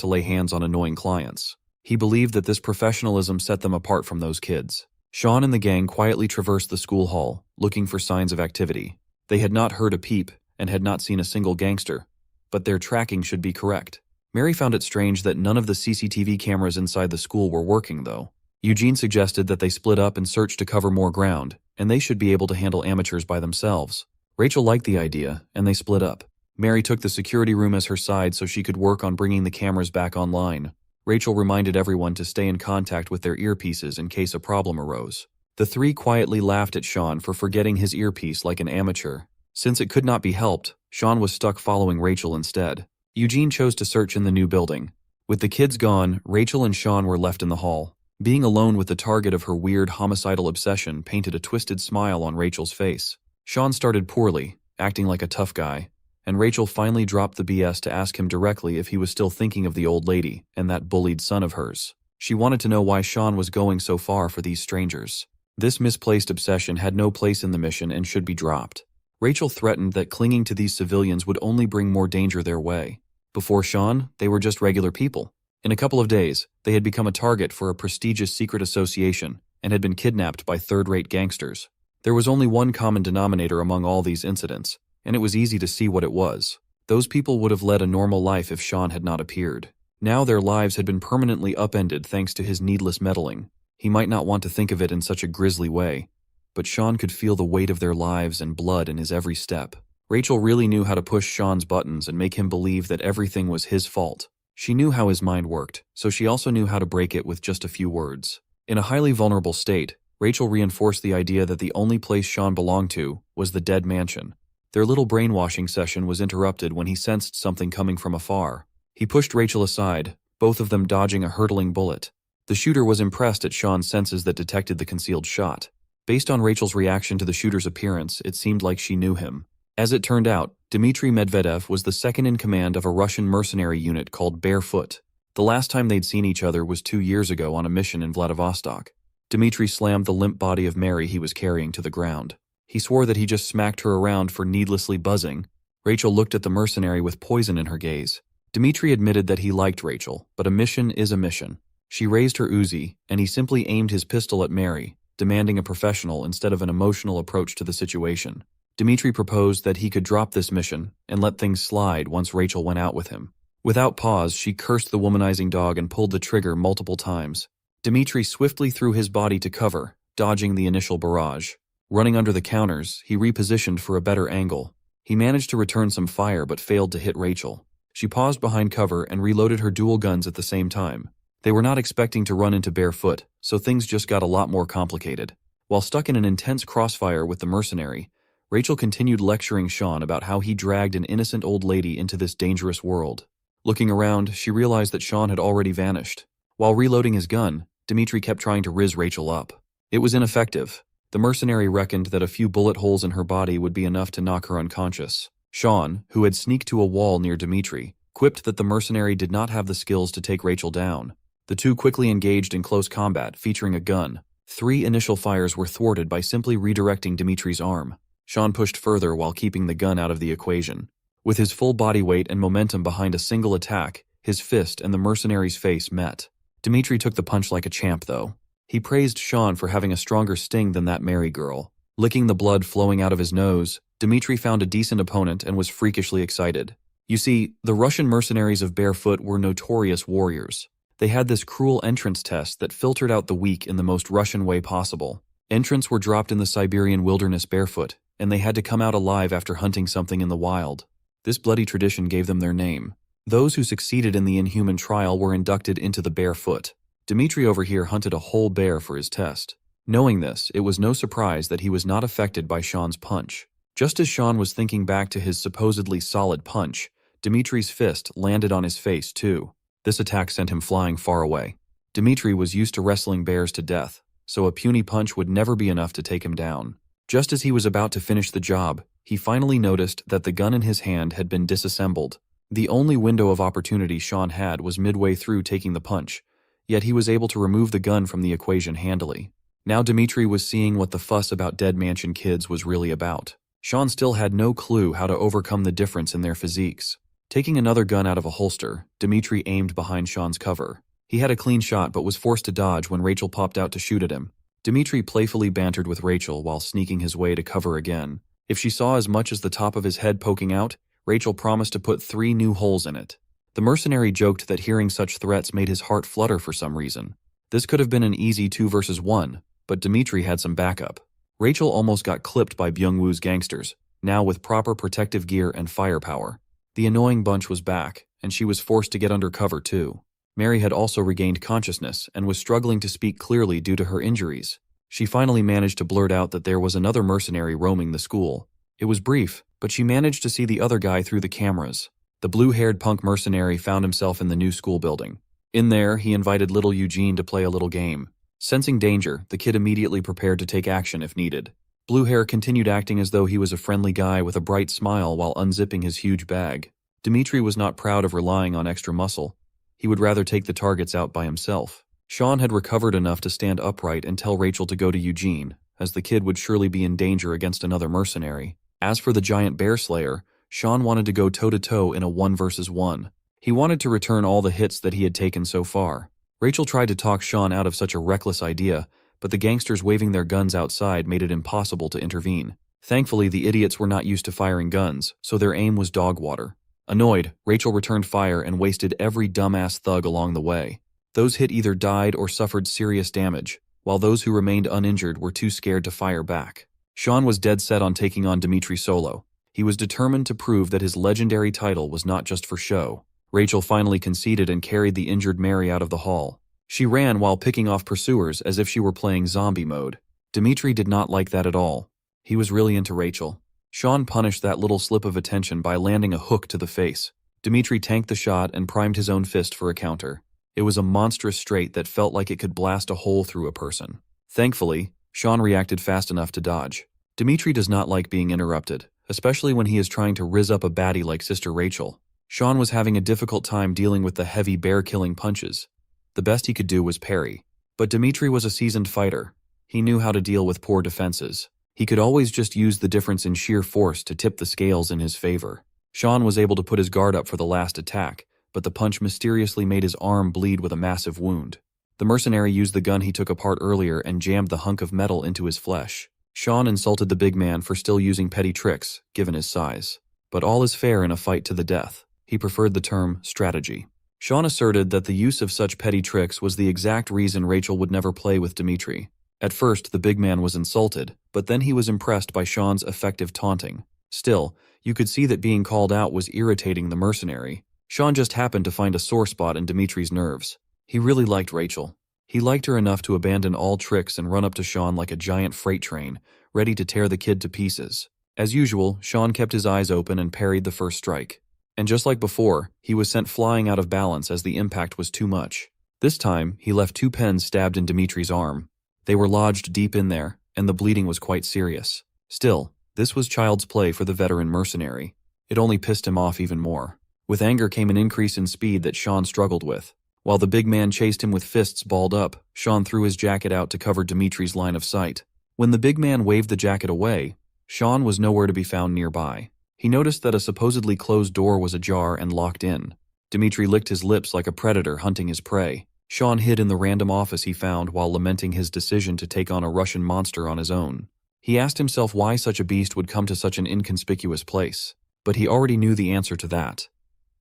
to lay hands on annoying clients. He believed that this professionalism set them apart from those kids. Sean and the gang quietly traversed the school hall, looking for signs of activity. They had not heard a peep and had not seen a single gangster, but their tracking should be correct. Mary found it strange that none of the CCTV cameras inside the school were working, though. Eugene suggested that they split up and search to cover more ground, and they should be able to handle amateurs by themselves. Rachel liked the idea, and they split up. Mary took the security room as her side so she could work on bringing the cameras back online. Rachel reminded everyone to stay in contact with their earpieces in case a problem arose. The 3 quietly laughed at Sean for forgetting his earpiece like an amateur. Since it could not be helped, Sean was stuck following Rachel instead. Eugene chose to search in the new building. With the kids gone, Rachel and Sean were left in the hall. Being alone with the target of her weird homicidal obsession painted a twisted smile on Rachel's face. Sean started poorly, acting like a tough guy, and Rachel finally dropped the BS to ask him directly if he was still thinking of the old lady and that bullied son of hers. She wanted to know why Sean was going so far for these strangers. This misplaced obsession had no place in the mission and should be dropped. Rachel threatened that clinging to these civilians would only bring more danger their way. Before Sean, they were just regular people. In a couple of days, they had become a target for a prestigious secret association and had been kidnapped by third-rate gangsters. There was only one common denominator among all these incidents, and it was easy to see what it was. Those people would have led a normal life if Sean had not appeared. Now their lives had been permanently upended thanks to his needless meddling. He might not want to think of it in such a grisly way, but Sean could feel the weight of their lives and blood in his every step. Rachel really knew how to push Sean's buttons and make him believe that everything was his fault. She knew how his mind worked, so she also knew how to break it with just a few words. In a highly vulnerable state, Rachel reinforced the idea that the only place Sean belonged to was the Dead Mansion. Their little brainwashing session was interrupted when he sensed something coming from afar. He pushed Rachel aside, both of them dodging a hurtling bullet. The shooter was impressed at Sean's senses that detected the concealed shot. Based on Rachel's reaction to the shooter's appearance, it seemed like she knew him. As it turned out, Dmitry Medvedev was the second in command of a Russian mercenary unit called Barefoot. The last time they'd seen each other was 2 years ago on a mission in Vladivostok. Dmitry slammed the limp body of Mary he was carrying to the ground. He swore that he just smacked her around for needlessly buzzing. Rachel looked at the mercenary with poison in her gaze. Dmitri admitted that he liked Rachel, but a mission is a mission. She raised her Uzi, and he simply aimed his pistol at Mary, demanding a professional instead of an emotional approach to the situation. Dmitri proposed that he could drop this mission and let things slide once Rachel went out with him. Without pause, she cursed the womanizing dog and pulled the trigger multiple times. Dmitri swiftly threw his body to cover, dodging the initial barrage. Running under the counters, he repositioned for a better angle. He managed to return some fire but failed to hit Rachel. She paused behind cover and reloaded her dual guns at the same time. They were not expecting to run into barefoot, so things just got a lot more complicated. While stuck in an intense crossfire with the mercenary, Rachel continued lecturing Sean about how he dragged an innocent old lady into this dangerous world. Looking around, she realized that Sean had already vanished. While reloading his gun, Dmitri kept trying to riz Rachel up. It was ineffective. The mercenary reckoned that a few bullet holes in her body would be enough to knock her unconscious. Sean, who had sneaked to a wall near Dmitri, quipped that the mercenary did not have the skills to take Rachel down. The two quickly engaged in close combat, featuring a gun. 3 initial fires were thwarted by simply redirecting Dmitri's arm. Sean pushed further while keeping the gun out of the equation. With his full body weight and momentum behind a single attack, his fist and the mercenary's face met. Dmitri took the punch like a champ, though. He praised Sean for having a stronger sting than that Mary girl. Licking the blood flowing out of his nose, Dmitri found a decent opponent and was freakishly excited. You see, the Russian mercenaries of Barefoot were notorious warriors. They had this cruel entrance test that filtered out the weak in the most Russian way possible. Entrants were dropped in the Siberian wilderness barefoot, and they had to come out alive after hunting something in the wild. This bloody tradition gave them their name. Those who succeeded in the inhuman trial were inducted into the Barefoot. Dmitri over here hunted a whole bear for his test. Knowing this, it was no surprise that he was not affected by Sean's punch. Just as Sean was thinking back to his supposedly solid punch, Dmitri's fist landed on his face too. This attack sent him flying far away. Dmitri was used to wrestling bears to death, so a puny punch would never be enough to take him down. Just as he was about to finish the job, he finally noticed that the gun in his hand had been disassembled. The only window of opportunity Sean had was midway through taking the punch, yet he was able to remove the gun from the equation handily. Now Dmitri was seeing what the fuss about dead mansion kids was really about. Sean still had no clue how to overcome the difference in their physiques. Taking another gun out of a holster, Dmitri aimed behind Sean's cover. He had a clean shot but was forced to dodge when Rachel popped out to shoot at him. Dmitri playfully bantered with Rachel while sneaking his way to cover again. If she saw as much as the top of his head poking out, Rachel promised to put 3 new holes in it. The mercenary joked that hearing such threats made his heart flutter for some reason. This could have been an easy 2 versus 1, but Dmitri had some backup. Rachel almost got clipped by Byung-woo's gangsters, now with proper protective gear and firepower. The annoying bunch was back, and she was forced to get under cover too. Mary had also regained consciousness and was struggling to speak clearly due to her injuries. She finally managed to blurt out that there was another mercenary roaming the school. It was brief, but she managed to see the other guy through the cameras. The blue-haired punk mercenary found himself in the new school building. In there, he invited little Eugene to play a little game. Sensing danger, the kid immediately prepared to take action if needed. Blue Hair continued acting as though he was a friendly guy with a bright smile while unzipping his huge bag. Dmitri was not proud of relying on extra muscle. He would rather take the targets out by himself. Sean had recovered enough to stand upright and tell Rachel to go to Eugene, as the kid would surely be in danger against another mercenary. As for the giant bear slayer, Sean wanted to go toe-to-toe in a 1 versus 1. He wanted to return all the hits that he had taken so far. Rachel tried to talk Sean out of such a reckless idea, but the gangsters waving their guns outside made it impossible to intervene. Thankfully, the idiots were not used to firing guns, so their aim was dog water. Annoyed, Rachel returned fire and wasted every dumbass thug along the way. Those hit either died or suffered serious damage, while those who remained uninjured were too scared to fire back. Sean was dead set on taking on Dmitri solo. He was determined to prove that his legendary title was not just for show. Rachel finally conceded and carried the injured Mary out of the hall. She ran while picking off pursuers as if she were playing zombie mode. Dmitri did not like that at all. He was really into Rachel. Sean punished that little slip of attention by landing a hook to the face. Dmitri tanked the shot and primed his own fist for a counter. It was a monstrous straight that felt like it could blast a hole through a person. Thankfully, Sean reacted fast enough to dodge. Dmitri does not like being interrupted, especially when he is trying to rizz up a baddie like Sister Rachel. Sean was having a difficult time dealing with the heavy bear-killing punches. The best he could do was parry. But Dmitri was a seasoned fighter. He knew how to deal with poor defenses. He could always just use the difference in sheer force to tip the scales in his favor. Sean was able to put his guard up for the last attack, but the punch mysteriously made his arm bleed with a massive wound. The mercenary used the gun he took apart earlier and jammed the hunk of metal into his flesh. Sean insulted the big man for still using petty tricks, given his size. But all is fair in a fight to the death. He preferred the term strategy. Sean asserted that the use of such petty tricks was the exact reason Rachel would never play with Dimitri. At first, the big man was insulted, but then he was impressed by Sean's effective taunting. Still, you could see that being called out was irritating the mercenary. Sean just happened to find a sore spot in Dimitri's nerves. He really liked Rachel. He liked her enough to abandon all tricks and run up to Sean like a giant freight train, ready to tear the kid to pieces. As usual, Sean kept his eyes open and parried the first strike. And just like before, he was sent flying out of balance as the impact was too much. This time, he left 2 pens stabbed in Dimitri's arm. They were lodged deep in there, and the bleeding was quite serious. Still, this was child's play for the veteran mercenary. It only pissed him off even more. With anger came an increase in speed that Sean struggled with. While the big man chased him with fists balled up, Sean threw his jacket out to cover Dimitri's line of sight. When the big man waved the jacket away, Sean was nowhere to be found nearby. He noticed that a supposedly closed door was ajar and locked in. Dimitri licked his lips like a predator hunting his prey. Sean hid in the random office he found while lamenting his decision to take on a Russian monster on his own. He asked himself why such a beast would come to such an inconspicuous place, but he already knew the answer to that.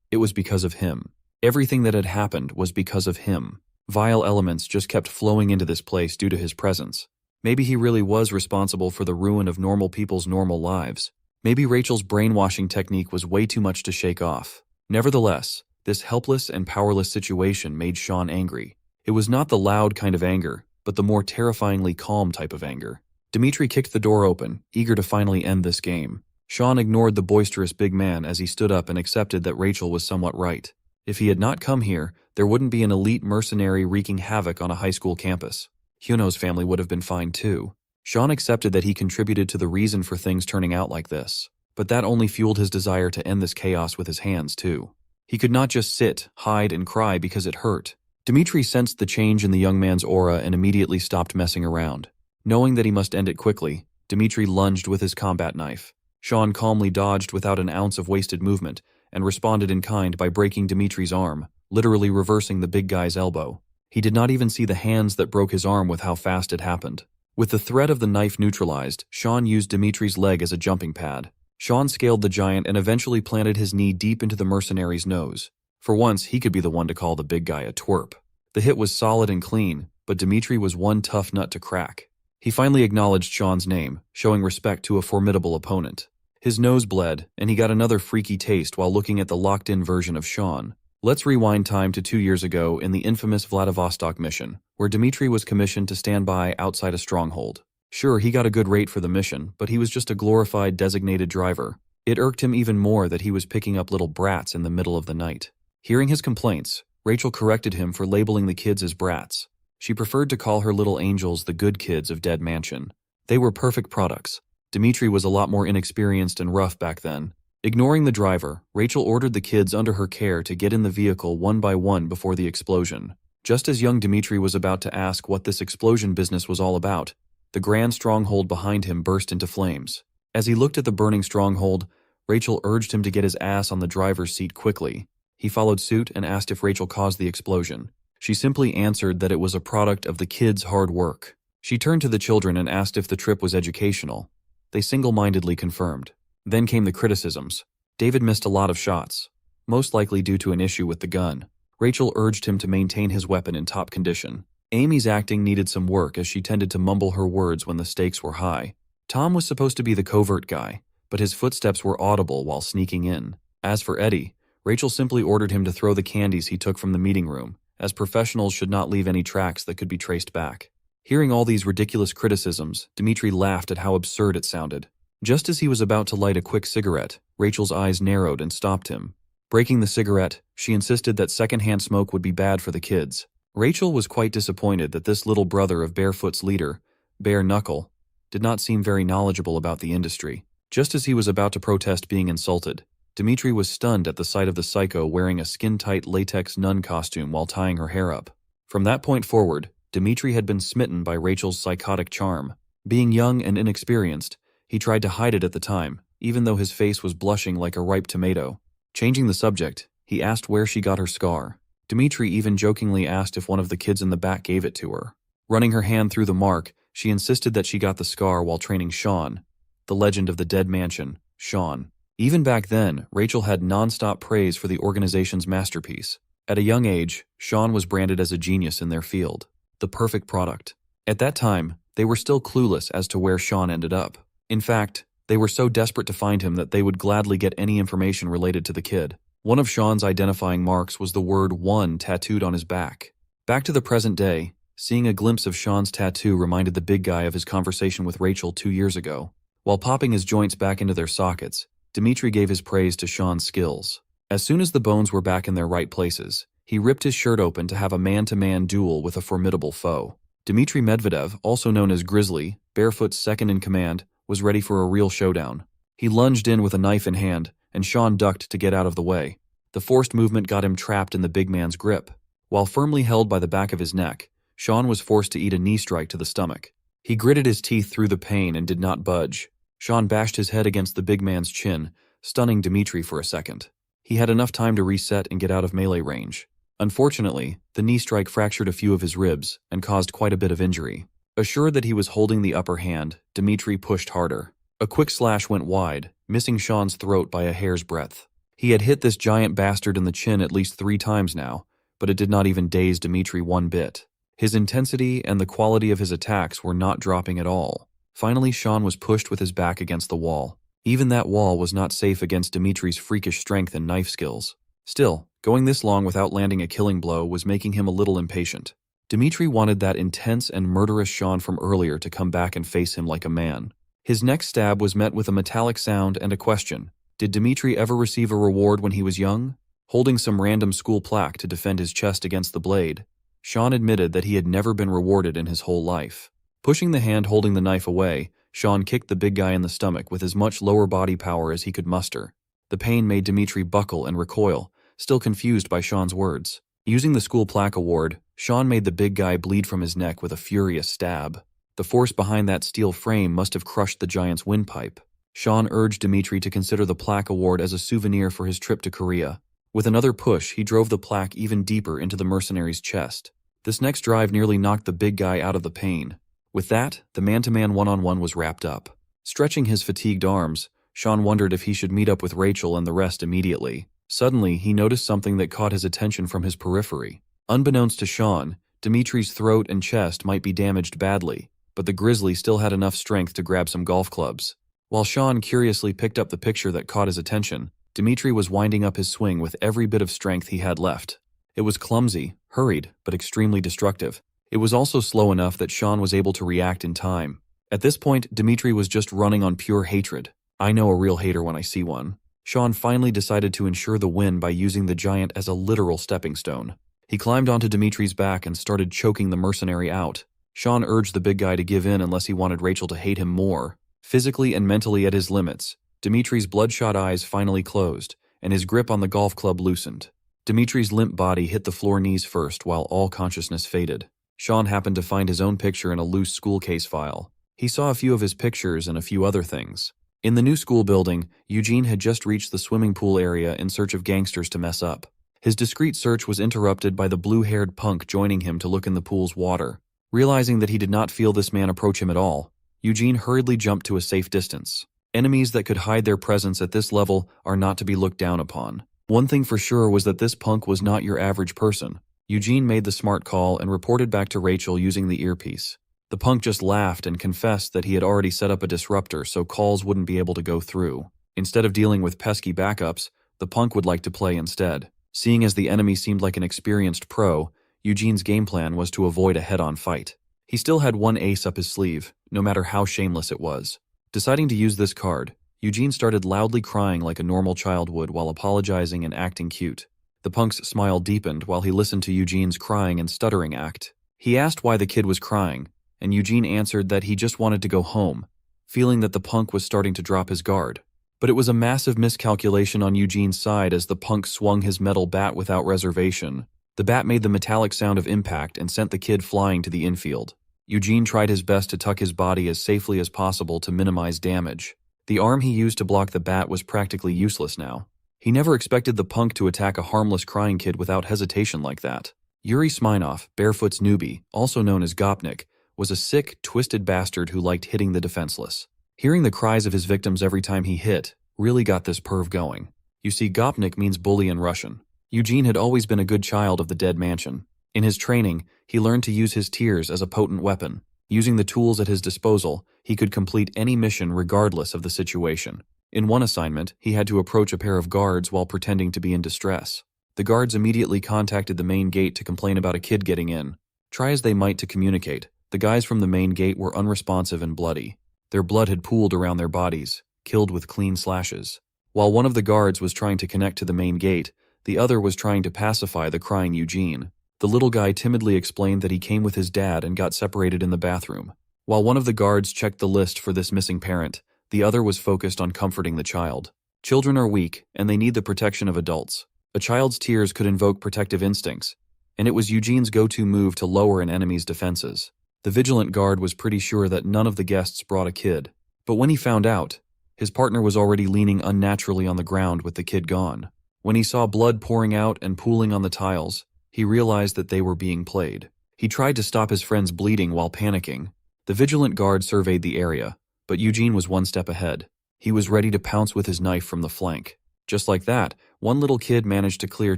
It was because of him. Everything that had happened was because of him. Vile elements just kept flowing into this place due to his presence. Maybe he really was responsible for the ruin of normal people's normal lives. Maybe Rachel's brainwashing technique was way too much to shake off. Nevertheless, this helpless and powerless situation made Sean angry. It was not the loud kind of anger, but the more terrifyingly calm type of anger. Dimitri kicked the door open, eager to finally end this game. Sean ignored the boisterous big man as he stood up and accepted that Rachel was somewhat right. If he had not come here, there wouldn't be an elite mercenary wreaking havoc on a high school campus. Hyuno's family would have been fine too. Sean accepted that he contributed to the reason for things turning out like this, but that only fueled his desire to end this chaos with his hands too. He could not just sit, hide, and cry because it hurt. Dimitri sensed the change in the young man's aura and immediately stopped messing around. Knowing that he must end it quickly, Dimitri lunged with his combat knife. Sean calmly dodged without an ounce of wasted movement, and responded in kind by breaking Dimitri's arm, literally reversing the big guy's elbow. He did not even see the hands that broke his arm with how fast it happened. With the threat of the knife neutralized, Sean used Dimitri's leg as a jumping pad. Sean scaled the giant and eventually planted his knee deep into the mercenary's nose. For once, he could be the one to call the big guy a twerp. The hit was solid and clean, but Dimitri was one tough nut to crack. He finally acknowledged Sean's name, showing respect to a formidable opponent. His nose bled, and he got another freaky taste while looking at the locked-in version of Sean. Let's rewind time to 2 years ago in the infamous Vladivostok mission, where Dimitri was commissioned to stand by outside a stronghold. Sure, he got a good rate for the mission, but he was just a glorified designated driver. It irked him even more that he was picking up little brats in the middle of the night. Hearing his complaints, Rachel corrected him for labeling the kids as brats. She preferred to call her little angels the good kids of Dead Mansion. They were perfect products. Dimitri was a lot more inexperienced and rough back then. Ignoring the driver, Rachel ordered the kids under her care to get in the vehicle one by one before the explosion. Just as young Dimitri was about to ask what this explosion business was all about, the grand stronghold behind him burst into flames. As he looked at the burning stronghold, Rachel urged him to get his ass on the driver's seat quickly. He followed suit and asked if Rachel caused the explosion. She simply answered that it was a product of the kids' hard work. She turned to the children and asked if the trip was educational. They single-mindedly confirmed. Then came the criticisms. David missed a lot of shots, most likely due to an issue with the gun. Rachel urged him to maintain his weapon in top condition. Amy's acting needed some work as she tended to mumble her words when the stakes were high. Tom was supposed to be the covert guy, but his footsteps were audible while sneaking in. As for Eddie, Rachel simply ordered him to throw the candies he took from the meeting room, as professionals should not leave any tracks that could be traced back. Hearing all these ridiculous criticisms, Dimitri laughed at how absurd it sounded. Just as he was about to light a quick cigarette, Rachel's eyes narrowed and stopped him. Breaking the cigarette, she insisted that secondhand smoke would be bad for the kids. Rachel was quite disappointed that this little brother of Barefoot's leader, Bare Knuckle, did not seem very knowledgeable about the industry. Just as he was about to protest being insulted, Dimitri was stunned at the sight of the psycho wearing a skin-tight latex nun costume while tying her hair up. From that point forward, Dimitri had been smitten by Rachel's psychotic charm. Being young and inexperienced, he tried to hide it at the time, even though his face was blushing like a ripe tomato. Changing the subject, he asked where she got her scar. Dimitri even jokingly asked if one of the kids in the back gave it to her. Running her hand through the mark, she insisted that she got the scar while training Sean, the legend of the dead mansion, Sean. Even back then, Rachel had non-stop praise for the organization's masterpiece. At a young age, Sean was branded as a genius in their field, the perfect product. At that time, they were still clueless as to where Sean ended up. In fact, they were so desperate to find him that they would gladly get any information related to the kid. One of Sean's identifying marks was the word 1 tattooed on his back. Back to the present day, seeing a glimpse of Sean's tattoo reminded the big guy of his conversation with Rachel 2 years ago. While popping his joints back into their sockets, Dimitri gave his praise to Sean's skills. As soon as the bones were back in their right places, he ripped his shirt open to have a man-to-man duel with a formidable foe. Dmitry Medvedev, also known as Grizzly, Barefoot's second in command, was ready for a real showdown. He lunged in with a knife in hand, and Sean ducked to get out of the way. The forced movement got him trapped in the big man's grip. While firmly held by the back of his neck, Sean was forced to eat a knee strike to the stomach. He gritted his teeth through the pain and did not budge. Sean bashed his head against the big man's chin, stunning Dmitry for a second. He had enough time to reset and get out of melee range. Unfortunately, the knee strike fractured a few of his ribs and caused quite a bit of injury. Assured that he was holding the upper hand, Dmitry pushed harder. A quick slash went wide, missing Sean's throat by a hair's breadth. He had hit this giant bastard in the chin at least 3 times now, but it did not even daze Dmitry one bit. His intensity and the quality of his attacks were not dropping at all. Finally, Sean was pushed with his back against the wall. Even that wall was not safe against Dmitry's freakish strength and knife skills. Still, going this long without landing a killing blow was making him a little impatient. Dmitry wanted that intense and murderous Sean from earlier to come back and face him like a man. His next stab was met with a metallic sound and a question. Did Dmitry ever receive a reward when he was young? Holding some random school plaque to defend his chest against the blade, Sean admitted that he had never been rewarded in his whole life. Pushing the hand holding the knife away, Sean kicked the big guy in the stomach with as much lower body power as he could muster. The pain made Dmitry buckle and recoil, still confused by Sean's words. Using the school plaque award, Sean made the big guy bleed from his neck with a furious stab. The force behind that steel frame must have crushed the giant's windpipe. Sean urged Dmitry to consider the plaque award as a souvenir for his trip to Korea. With another push, he drove the plaque even deeper into the mercenary's chest. This next drive nearly knocked the big guy out of the pain. With that, the man-to-man one-on-one was wrapped up. Stretching his fatigued arms, Sean wondered if he should meet up with Rachel and the rest immediately. Suddenly, he noticed something that caught his attention from his periphery. Unbeknownst to Sean, Dmitry's throat and chest might be damaged badly, but the Grizzly still had enough strength to grab some golf clubs. While Sean curiously picked up the picture that caught his attention, Dmitry was winding up his swing with every bit of strength he had left. It was clumsy, hurried, but extremely destructive. It was also slow enough that Sean was able to react in time. At this point, Dmitry was just running on pure hatred. I know a real hater when I see one. Sean finally decided to ensure the win by using the giant as a literal stepping stone. He climbed onto Dmitry's back and started choking the mercenary out. Sean urged the big guy to give in unless he wanted Rachel to hate him more. Physically and mentally at his limits, Dmitry's bloodshot eyes finally closed, and his grip on the golf club loosened. Dmitry's limp body hit the floor knees first while all consciousness faded. Sean happened to find his own picture in a loose school case file. He saw a few of his pictures and a few other things. In the new school building, Eugene had just reached the swimming pool area in search of gangsters to mess up. His discreet search was interrupted by the blue-haired punk joining him to look in the pool's water. Realizing that he did not feel this man approach him at all, Eugene hurriedly jumped to a safe distance. Enemies that could hide their presence at this level are not to be looked down upon. One thing for sure was that this punk was not your average person. Eugene made the smart call and reported back to Rachel using the earpiece. The punk just laughed and confessed that he had already set up a disruptor so calls wouldn't be able to go through. Instead of dealing with pesky backups, the punk would like to play instead. Seeing as the enemy seemed like an experienced pro, Eugene's game plan was to avoid a head-on fight. He still had one ace up his sleeve, no matter how shameless it was. Deciding to use this card, Eugene started loudly crying like a normal child would while apologizing and acting cute. The punk's smile deepened while he listened to Eugene's crying and stuttering act. He asked why the kid was crying, and Eugene answered that he just wanted to go home, feeling that the punk was starting to drop his guard. But it was a massive miscalculation on Eugene's side as the punk swung his metal bat without reservation. The bat made the metallic sound of impact and sent the kid flying to the infield. Eugene tried his best to tuck his body as safely as possible to minimize damage. The arm he used to block the bat was practically useless now. He never expected the punk to attack a harmless crying kid without hesitation like that. Yuri Smirnov, Barefoot's newbie, also known as Gopnik, was a sick, twisted bastard who liked hitting the defenseless. Hearing the cries of his victims every time he hit really got this perv going. You see, Gopnik means bully in Russian. Eugene had always been a good child of the dead mansion. In his training, he learned to use his tears as a potent weapon. Using the tools at his disposal, he could complete any mission regardless of the situation. In one assignment, he had to approach a pair of guards while pretending to be in distress. The guards immediately contacted the main gate to complain about a kid getting in. Try as they might to communicate, the guys from the main gate were unresponsive and bloody. Their blood had pooled around their bodies, killed with clean slashes. While one of the guards was trying to connect to the main gate, the other was trying to pacify the crying Eugene. The little guy timidly explained that he came with his dad and got separated in the bathroom. While one of the guards checked the list for this missing parent, the other was focused on comforting the child. Children are weak, and they need the protection of adults. A child's tears could invoke protective instincts, and it was Eugene's go-to move to lower an enemy's defenses. The vigilant guard was pretty sure that none of the guests brought a kid. But when he found out, his partner was already leaning unnaturally on the ground with the kid gone. When he saw blood pouring out and pooling on the tiles, he realized that they were being played. He tried to stop his friend's bleeding while panicking. The vigilant guard surveyed the area, but Eugene was one step ahead. He was ready to pounce with his knife from the flank. Just like that, one little kid managed to clear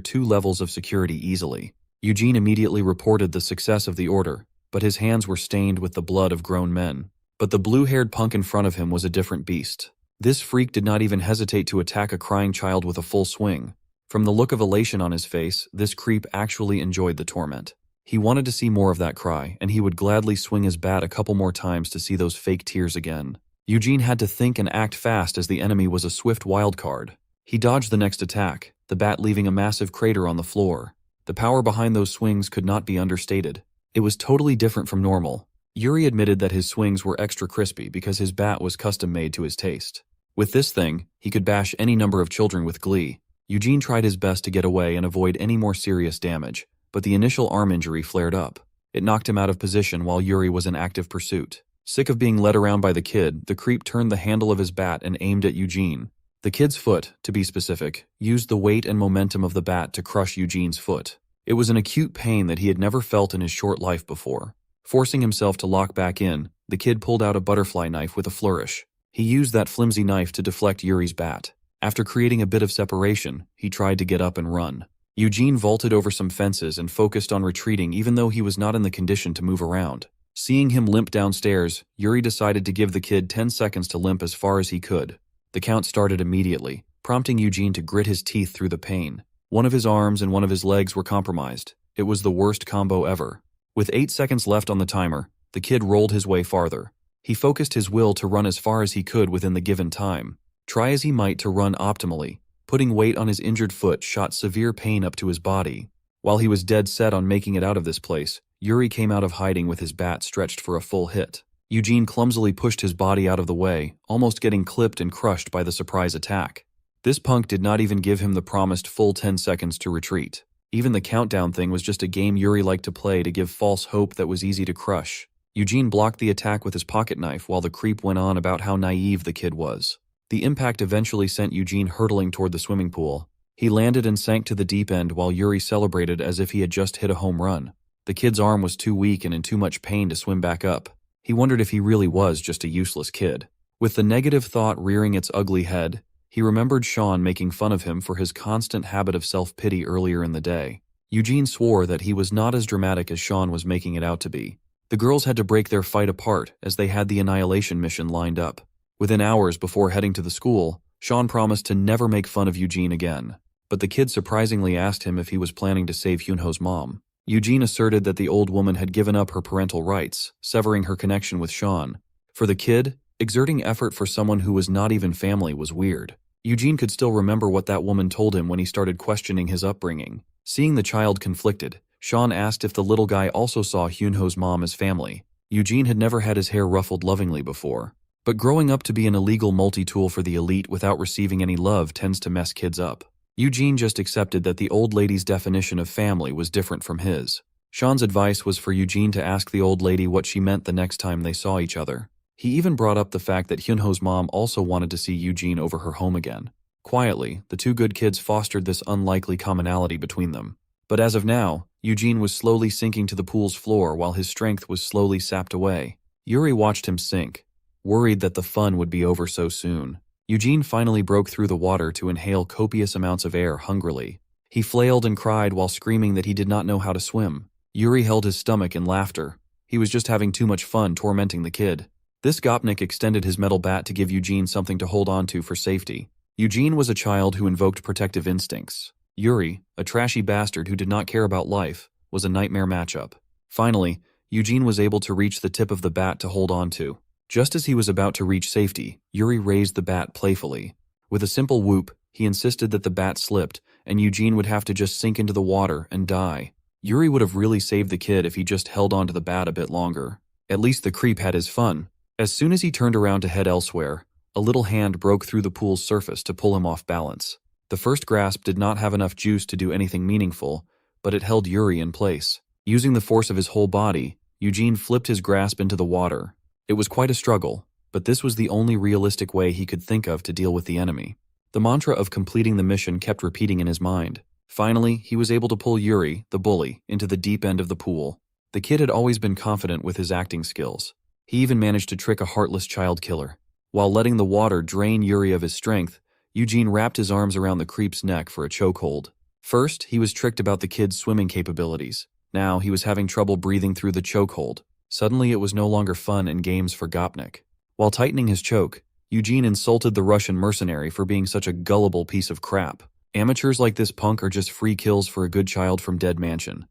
2 levels of security easily. Eugene immediately reported the success of the order, but his hands were stained with the blood of grown men. But the blue-haired punk in front of him was a different beast. This freak did not even hesitate to attack a crying child with a full swing. From the look of elation on his face, this creep actually enjoyed the torment. He wanted to see more of that cry, and he would gladly swing his bat a couple more times to see those fake tears again. Eugene had to think and act fast as the enemy was a swift wild card. He dodged the next attack, the bat leaving a massive crater on the floor. The power behind those swings could not be understated. It was totally different from normal. Yuri admitted that his swings were extra crispy because his bat was custom-made to his taste. With this thing, he could bash any number of children with glee. Eugene tried his best to get away and avoid any more serious damage, but the initial arm injury flared up. It knocked him out of position while Yuri was in active pursuit. Sick of being led around by the kid, the creep turned the handle of his bat and aimed at Eugene. The kid's foot, to be specific, used the weight and momentum of the bat to crush Eugene's foot. It was an acute pain that he had never felt in his short life before. Forcing himself to lock back in, the kid pulled out a butterfly knife with a flourish. He used that flimsy knife to deflect Yuri's bat. After creating a bit of separation, he tried to get up and run. Eugene vaulted over some fences and focused on retreating even though he was not in the condition to move around. Seeing him limp downstairs, Yuri decided to give the kid 10 seconds to limp as far as he could. The count started immediately, prompting Eugene to grit his teeth through the pain. One of his arms and one of his legs were compromised. It was the worst combo ever. With 8 seconds left on the timer, the kid rolled his way farther. He focused his will to run as far as he could within the given time. Try as he might to run optimally, putting weight on his injured foot shot severe pain up to his body. While he was dead set on making it out of this place, Yuri came out of hiding with his bat stretched for a full hit. Eugene clumsily pushed his body out of the way, almost getting clipped and crushed by the surprise attack. This punk did not even give him the promised full 10 seconds to retreat. Even the countdown thing was just a game Yuri liked to play to give false hope that was easy to crush. Eugene blocked the attack with his pocket knife while the creep went on about how naive the kid was. The impact eventually sent Eugene hurtling toward the swimming pool. He landed and sank to the deep end while Yuri celebrated as if he had just hit a home run. The kid's arm was too weak and in too much pain to swim back up. He wondered if he really was just a useless kid. With the negative thought rearing its ugly head, he remembered Sean making fun of him for his constant habit of self-pity earlier in the day. Eugene swore that he was not as dramatic as Sean was making it out to be. The girls had to break their fight apart as they had the annihilation mission lined up. Within hours before heading to the school, Sean promised to never make fun of Eugene again. But the kid surprisingly asked him if he was planning to save Hyunho's mom. Eugene asserted that the old woman had given up her parental rights, severing her connection with Sean. For the kid, exerting effort for someone who was not even family was weird. Eugene could still remember what that woman told him when he started questioning his upbringing. Seeing the child conflicted, Sean asked if the little guy also saw Hyunho's mom as family. Eugene had never had his hair ruffled lovingly before. But growing up to be an illegal multi-tool for the elite without receiving any love tends to mess kids up. Eugene just accepted that the old lady's definition of family was different from his. Sean's advice was for Eugene to ask the old lady what she meant the next time they saw each other. He even brought up the fact that Hyunho's mom also wanted to see Eugene over her home again. Quietly, the two good kids fostered this unlikely commonality between them. But as of now, Eugene was slowly sinking to the pool's floor while his strength was slowly sapped away. Yuri watched him sink, worried that the fun would be over so soon. Eugene finally broke through the water to inhale copious amounts of air hungrily. He flailed and cried while screaming that he did not know how to swim. Yuri held his stomach in laughter. He was just having too much fun tormenting the kid. This Gopnik extended his metal bat to give Eugene something to hold on to for safety. Eugene was a child who invoked protective instincts. Yuri, a trashy bastard who did not care about life, was a nightmare matchup. Finally, Eugene was able to reach the tip of the bat to hold on to. Just as he was about to reach safety, Yuri raised the bat playfully. With a simple whoop, he insisted that the bat slipped, and Eugene would have to just sink into the water and die. Yuri would have really saved the kid if he just held onto the bat a bit longer. At least the creep had his fun. As soon as he turned around to head elsewhere, a little hand broke through the pool's surface to pull him off balance. The first grasp did not have enough juice to do anything meaningful, but it held Yuri in place. Using the force of his whole body, Eugene flipped his grasp into the water. It was quite a struggle, but this was the only realistic way he could think of to deal with the enemy. The mantra of completing the mission kept repeating in his mind. Finally, he was able to pull Yuri, the bully, into the deep end of the pool. The kid had always been confident with his acting skills. He even managed to trick a heartless child killer. While letting the water drain Yuri of his strength, Eugene wrapped his arms around the creep's neck for a chokehold. First, he was tricked about the kid's swimming capabilities. Now, he was having trouble breathing through the chokehold. Suddenly, it was no longer fun and games for Gopnik. While tightening his choke, Eugene insulted the Russian mercenary for being such a gullible piece of crap. Amateurs like this punk are just free kills for a good child from Dead Mansion.